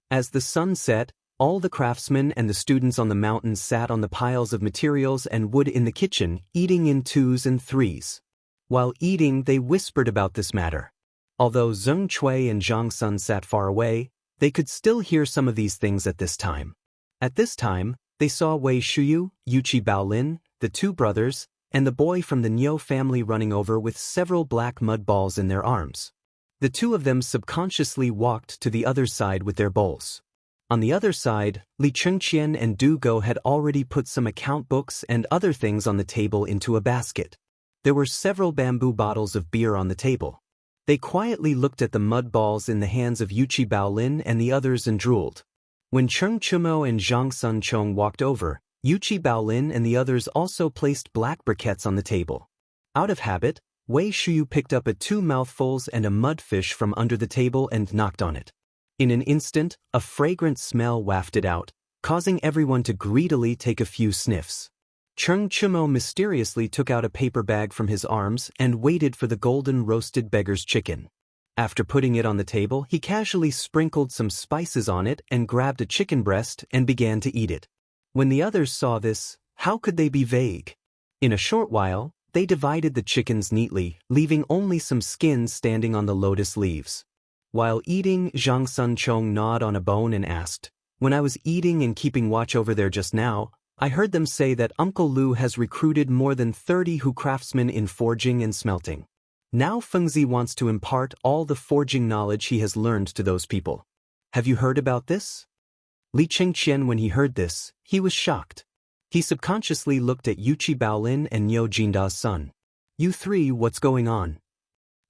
As the sun set, all the craftsmen and the students on the mountain sat on the piles of materials and wood in the kitchen, eating in 2s and 3s. While eating, they whispered about this matter. Although Zheng Cui and Zhang Sun sat far away, they could still hear some of these things at this time. At this time, they saw Wei Shuyu, Yuqi Baolin, the 2 brothers, and the boy from the Niu family running over with several black mud balls in their arms. The 2 of them subconsciously walked to the other side with their bowls. On the other side, Li Chengqian and Du Go had already put some account books and other things on the table into a basket. There were several bamboo bottles of beer on the table. They quietly looked at the mud balls in the hands of Yuqi Baolin and the others and drooled. When Cheng Chumo and Zhang Sun Chong walked over, Yuqi Baolin and the others also placed black briquettes on the table. Out of habit, Wei Shuyu picked up 2 mouthfuls and a mudfish from under the table and knocked on it. In an instant, a fragrant smell wafted out, causing everyone to greedily take a few sniffs. Cheng Chumo mysteriously took out a paper bag from his arms and waited for the golden roasted beggar's chicken. After putting it on the table, he casually sprinkled some spices on it and grabbed a chicken breast and began to eat it. When the others saw this, how could they be vague? In a short while, they divided the chickens neatly, leaving only some skins standing on the lotus leaves. While eating, Zhang Sun Chong gnawed on a bone and asked, "When I was eating and keeping watch over there just now, I heard them say that Uncle Lu has recruited more than 30 craftsmen in forging and smelting. Now Fengzi wants to impart all the forging knowledge he has learned to those people. Have you heard about this?" Li Chengqian, when he heard this, he was shocked. He subconsciously looked at Yuqi Baolin and Niu Jinda's son. "You 3, what's going on?"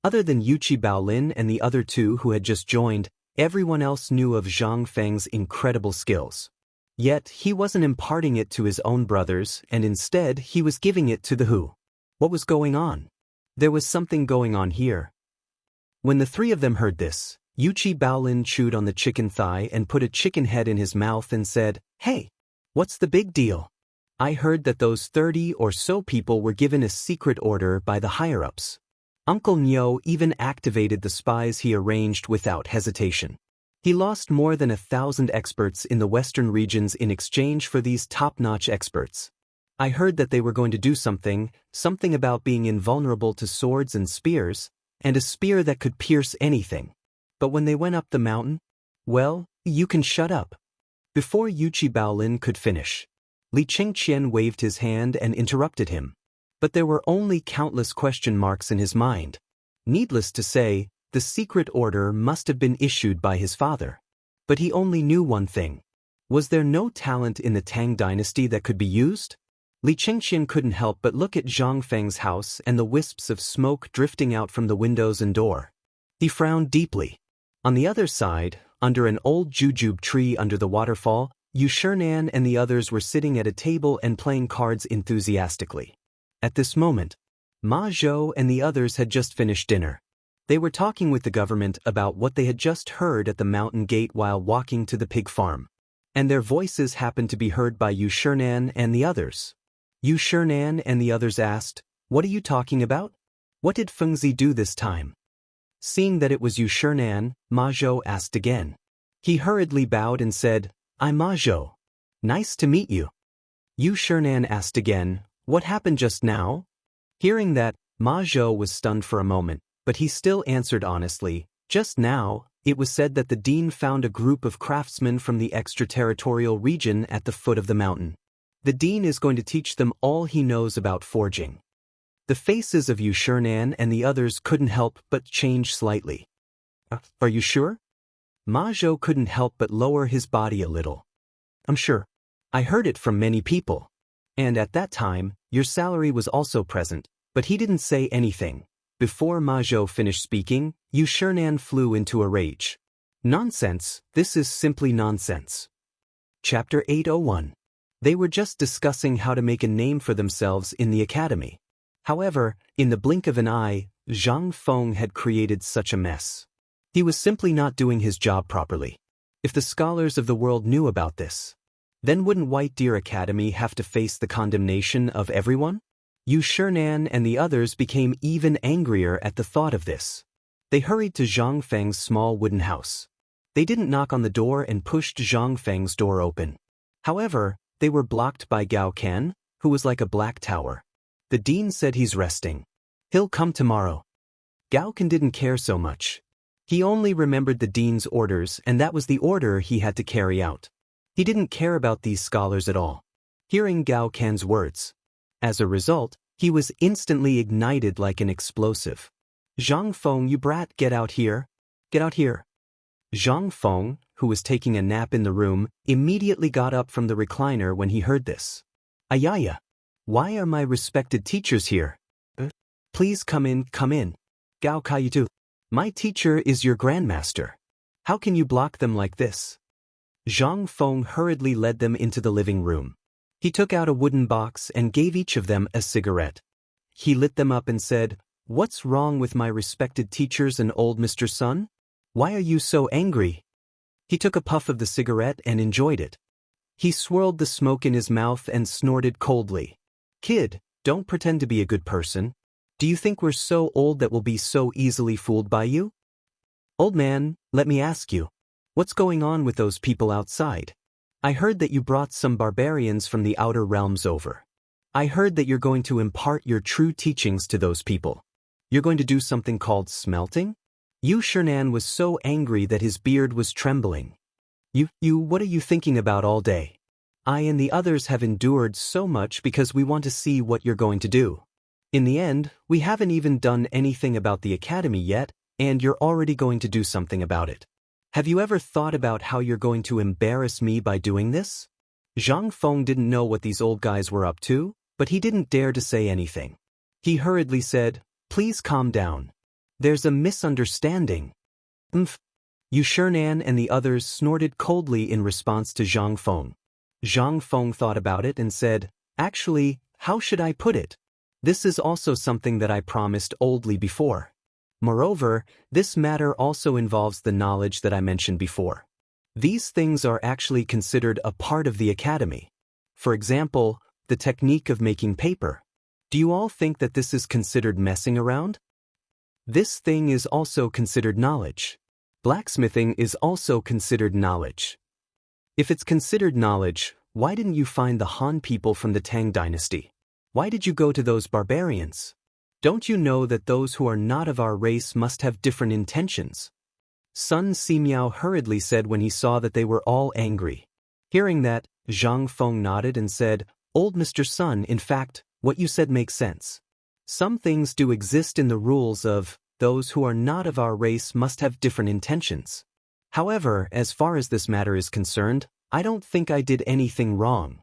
Other than Yuqi Baolin and the other 2 who had just joined, everyone else knew of Zhang Feng's incredible skills. Yet, he wasn't imparting it to his own brothers, and instead, he was giving it to the who. What was going on? There was something going on here. When the 3 of them heard this, Yuchi Baolin chewed on the chicken thigh and put a chicken head in his mouth and said, "Hey, what's the big deal? I heard that those 30 or so people were given a secret order by the higher-ups. Uncle Nyo even activated the spies he arranged without hesitation. He lost more than 1,000 experts in the western regions in exchange for these top-notch experts. I heard that they were going to do something about being invulnerable to swords and spears, and a spear that could pierce anything. But when they went up the mountain, well, you can shut up." Before Yuchi Baolin could finish, Li Chengqian waved his hand and interrupted him. But there were only countless question marks in his mind. Needless to say, the secret order must have been issued by his father. But he only knew one thing. Was there no talent in the Tang dynasty that could be used? Li Chengqian couldn't help but look at Zhang Feng's house and the wisps of smoke drifting out from the windows and door. He frowned deeply. On the other side, under an old jujube tree under the waterfall, Yu Shinan and the others were sitting at a table and playing cards enthusiastically. At this moment, Ma Zhou and the others had just finished dinner. They were talking with the government about what they had just heard at the mountain gate while walking to the pig farm. And their voices happened to be heard by Yu Shinan and the others. Yu Shinan and the others asked, "What are you talking about? What did Fengzi do this time?" Seeing that it was Yu Shinan, Ma Zhou asked again. He hurriedly bowed and said, "I'm Ma Zhou. Nice to meet you." Yu Shinan asked again, "What happened just now?" Hearing that, Ma Zhou was stunned for a moment, but he still answered honestly, "Just now, it was said that the dean found a group of craftsmen from the extraterritorial region at the foot of the mountain. The dean is going to teach them all he knows about forging." The faces of Yu Shinan and the others couldn't help but change slightly. Are you sure?" Ma Zhou couldn't help but lower his body a little. "I'm sure. I heard it from many people. And at that time, your salary was also present," but he didn't say anything. Before Ma Zhou finished speaking, Yu Shinan flew into a rage. "Nonsense, this is simply nonsense." Chapter 801. They were just discussing how to make a name for themselves in the academy. However, in the blink of an eye, Zhang Feng had created such a mess. He was simply not doing his job properly. If the scholars of the world knew about this, then wouldn't White Deer Academy have to face the condemnation of everyone? Yu Shinan and the others became even angrier at the thought of this. They hurried to Zhang Feng's small wooden house. They didn't knock on the door and pushed Zhang Feng's door open. However, they were blocked by Gao Ken, who was like a black tower. The dean said he's resting. He'll come tomorrow. Gao Ken didn't care so much. He only remembered the dean's orders, and that was the order he had to carry out. He didn't care about these scholars at all. Hearing Gao Ken's words. As a result, he was instantly ignited like an explosive. "Zhang Feng, you brat, get out here. Get out here." Zhang Feng, who was taking a nap in the room, immediately got up from the recliner when he heard this. "Ayaya, why are my respected teachers here? Please come in, come in. Gao Kaiyu, my teacher is your grandmaster. How can you block them like this?" Zhang Feng hurriedly led them into the living room. He took out a wooden box and gave each of them a cigarette. He lit them up and said, "What's wrong with my respected teachers and old Mr. Sun? Why are you so angry?" He took a puff of the cigarette and enjoyed it. He swirled the smoke in his mouth and snorted coldly. "Kid, don't pretend to be a good person. Do you think we're so old that we'll be so easily fooled by you? Old man, let me ask you, what's going on with those people outside? I heard that you brought some barbarians from the outer realms over. I heard that you're going to impart your true teachings to those people. You're going to do something called smelting?" Yu Shinan was so angry that his beard was trembling. You, what are you thinking about all day? I and the others have endured so much because we want to see what you're going to do. In the end, we haven't even done anything about the academy yet, and you're already going to do something about it. Have you ever thought about how you're going to embarrass me by doing this?" Zhang Feng didn't know what these old guys were up to, but he didn't dare to say anything. He hurriedly said, "Please calm down. There's a misunderstanding." Yu Shinan and the others snorted coldly in response to Zhang Feng. Zhang Feng thought about it and said, "Actually, how should I put it? This is also something that I promised Old Li before. Moreover, this matter also involves the knowledge that I mentioned before. These things are actually considered a part of the academy. For example, the technique of making paper. Do you all think that this is considered messing around? This thing is also considered knowledge. Blacksmithing is also considered knowledge. If it's considered knowledge, why didn't you find the Han people from the Tang dynasty? Why did you go to those barbarians? Don't you know that those who are not of our race must have different intentions? Sun Simiao hurriedly said when he saw that they were all angry. Hearing that, Zhang Feng nodded and said, "Old Mr. Sun, in fact, what you said makes sense. Some things do exist in the rules of, those who are not of our race must have different intentions. However, as far as this matter is concerned, I don't think I did anything wrong."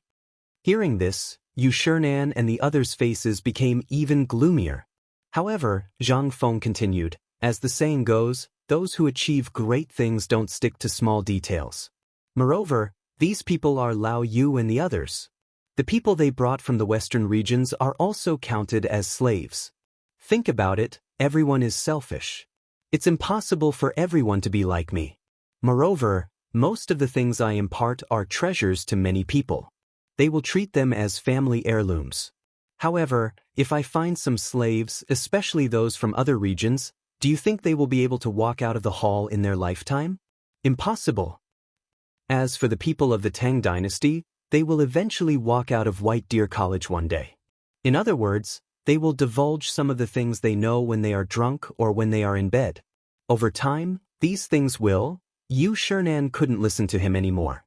Hearing this, Yu Shinan and the others' faces became even gloomier. However, Zhang Feng continued, "As the saying goes, those who achieve great things don't stick to small details. Moreover, these people are Lao Yu and the others. The people they brought from the western regions are also counted as slaves. Think about it, everyone is selfish. It's impossible for everyone to be like me. Moreover, most of the things I impart are treasures to many people. They will treat them as family heirlooms. However, if I find some slaves, especially those from other regions, do you think they will be able to walk out of the hall in their lifetime? Impossible. As for the people of the Tang dynasty, they will eventually walk out of White Deer College one day. In other words, they will divulge some of the things they know when they are drunk or when they are in bed. Over time, these things will..." Yu Shinan couldn't listen to him anymore.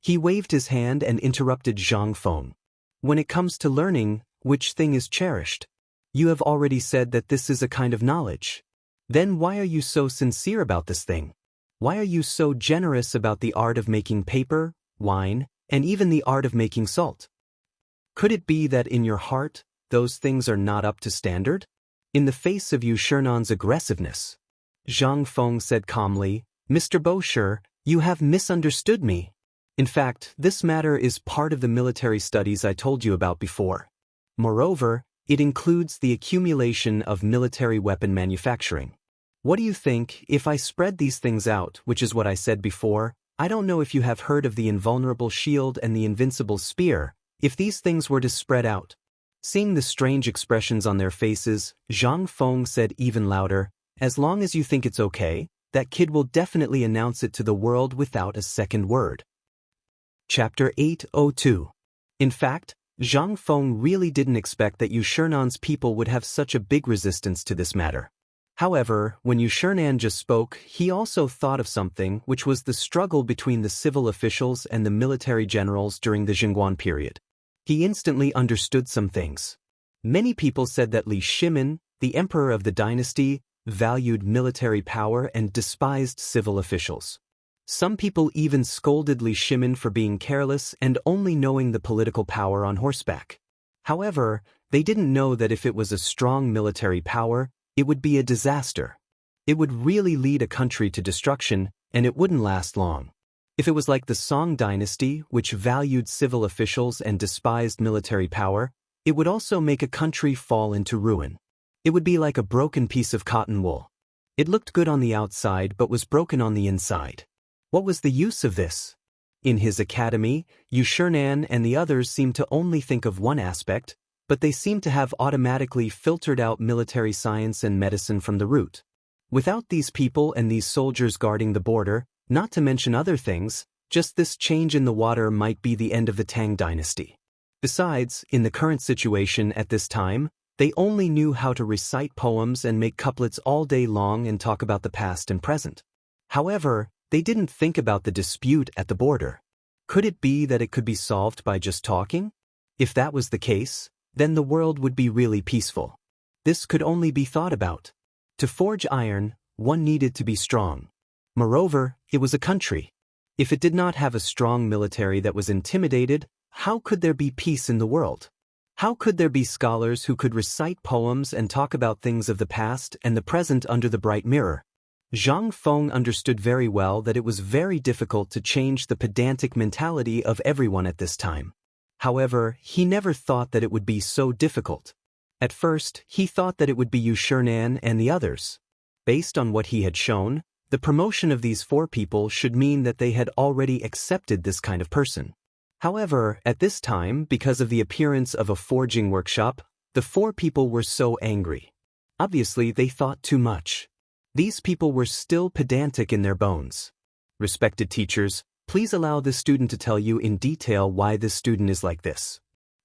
He waved his hand and interrupted Zhang Feng. "When it comes to learning, which thing is cherished? You have already said that this is a kind of knowledge. Then why are you so sincere about this thing? Why are you so generous about the art of making paper, wine, and even the art of making salt? Could it be that in your heart, those things are not up to standard?" In the face of Yu Shinan's aggressiveness, Zhang Feng said calmly, "Mr. Bosher, you have misunderstood me. In fact, this matter is part of the military studies I told you about before. Moreover, it includes the accumulation of military weapon manufacturing. What do you think if I spread these things out, which is what I said before? I don't know if you have heard of the invulnerable shield and the invincible spear, if these things were to spread out." Seeing the strange expressions on their faces, Zhang Feng said even louder, "As long as you think it's okay, that kid will definitely announce it to the world without a second word." Chapter 802. In fact, Zhang Feng really didn't expect that Yu Shinan's people would have such a big resistance to this matter. However, when Yu Shinan just spoke, he also thought of something, which was the struggle between the civil officials and the military generals during the Jingguan period. He instantly understood some things. Many people said that Li Shimin, the emperor of the dynasty, valued military power and despised civil officials. Some people even scolded Li Shimin for being careless and only knowing the political power on horseback. However, they didn't know that if it was a strong military power, it would be a disaster. It would really lead a country to destruction, and it wouldn't last long. If it was like the Song dynasty, which valued civil officials and despised military power, it would also make a country fall into ruin. It would be like a broken piece of cotton wool. It looked good on the outside but was broken on the inside. What was the use of this? In his academy, Yu Shinan and the others seemed to only think of one aspect, but they seemed to have automatically filtered out military science and medicine from the root. Without these people and these soldiers guarding the border, not to mention other things, just this change in the water might be the end of the Tang dynasty. Besides, in the current situation at this time, they only knew how to recite poems and make couplets all day long and talk about the past and present. However, they didn't think about the dispute at the border. Could it be that it could be solved by just talking? If that was the case, then the world would be really peaceful. This could only be thought about. To forge iron, one needed to be strong. Moreover, it was a country. If it did not have a strong military that was intimidated, how could there be peace in the world? How could there be scholars who could recite poems and talk about things of the past and the present under the bright mirror? Zhang Feng understood very well that it was very difficult to change the pedantic mentality of everyone at this time. However, he never thought that it would be so difficult. At first, he thought that it would be Yu Shinan and the others. Based on what he had shown, the promotion of these 4 people should mean that they had already accepted this kind of person. However, at this time, because of the appearance of a forging workshop, the 4 people were so angry. Obviously, they thought too much. These people were still pedantic in their bones. Respected teachers, please allow this student to tell you in detail why this student is like this.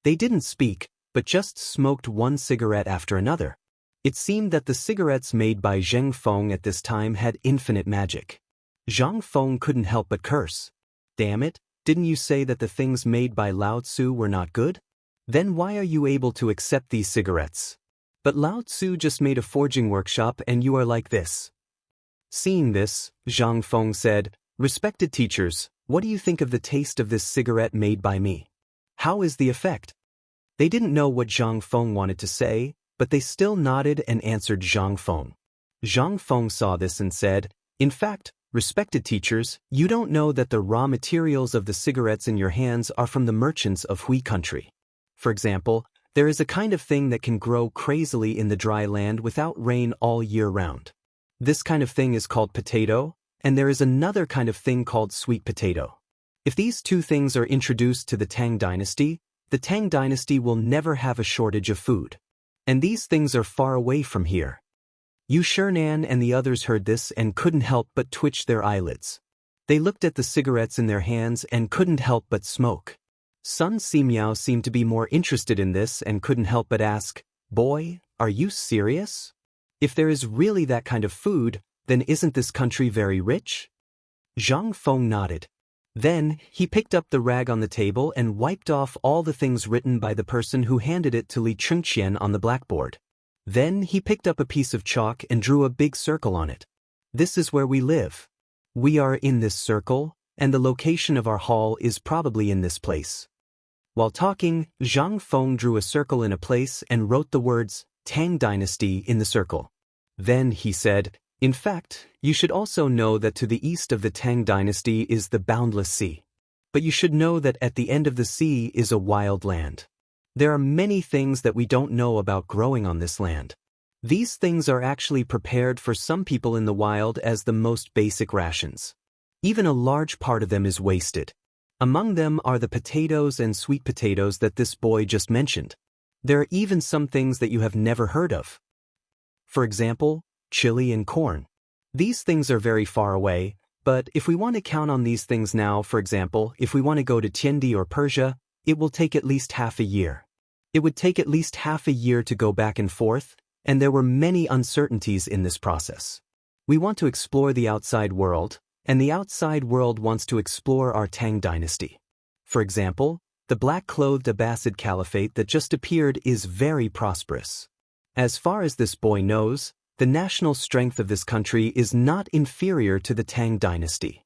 They didn't speak, but just smoked one cigarette after another. It seemed that the cigarettes made by Zheng Feng at this time had infinite magic. Zhang Feng couldn't help but curse. Damn it, didn't you say that the things made by Lao Tzu were not good? Then why are you able to accept these cigarettes? But Lao Tzu just made a forging workshop and you are like this. Seeing this, Zhang Feng said, "Respected teachers, what do you think of the taste of this cigarette made by me? How is the effect?" They didn't know what Zhang Feng wanted to say, but they still nodded and answered Zhang Feng. Zhang Feng saw this and said, "In fact, respected teachers, you don't know that the raw materials of the cigarettes in your hands are from the merchants of Hui country. For example, there is a kind of thing that can grow crazily in the dry land without rain all year round. This kind of thing is called potato, and there is another kind of thing called sweet potato. If these 2 things are introduced to the Tang dynasty, the Tang dynasty will never have a shortage of food. And these things are far away from here." Yu Shernan and the others heard this and couldn't help but twitch their eyelids. They looked at the cigarettes in their hands and couldn't help but smoke. Sun Simiao seemed to be more interested in this and couldn't help but ask, "Boy, are you serious? If there is really that kind of food, then isn't this country very rich?" Zhang Feng nodded. Then, he picked up the rag on the table and wiped off all the things written by the person who handed it to Li Chengqian on the blackboard. Then, he picked up a piece of chalk and drew a big circle on it. "This is where we live. We are in this circle, and the location of our hall is probably in this place." While talking, Zhang Feng drew a circle in a place and wrote the words, "Tang Dynasty" in the circle. Then, he said, "In fact, you should also know that to the east of the Tang dynasty is the boundless sea. But you should know that at the end of the sea is a wild land. There are many things that we don't know about growing on this land. These things are actually prepared for some people in the wild as the most basic rations. Even a large part of them is wasted. Among them are the potatoes and sweet potatoes that this boy just mentioned. There are even some things that you have never heard of. For example, chili and corn. These things are very far away, but if we want to count on these things now, for example, if we want to go to Tiandi or Persia, it will take at least half a year. It would take at least half a year to go back and forth, and there were many uncertainties in this process. We want to explore the outside world, and the outside world wants to explore our Tang dynasty. For example, the black-clothed Abbasid Caliphate that just appeared is very prosperous. As far as this boy knows, the national strength of this country is not inferior to the Tang dynasty.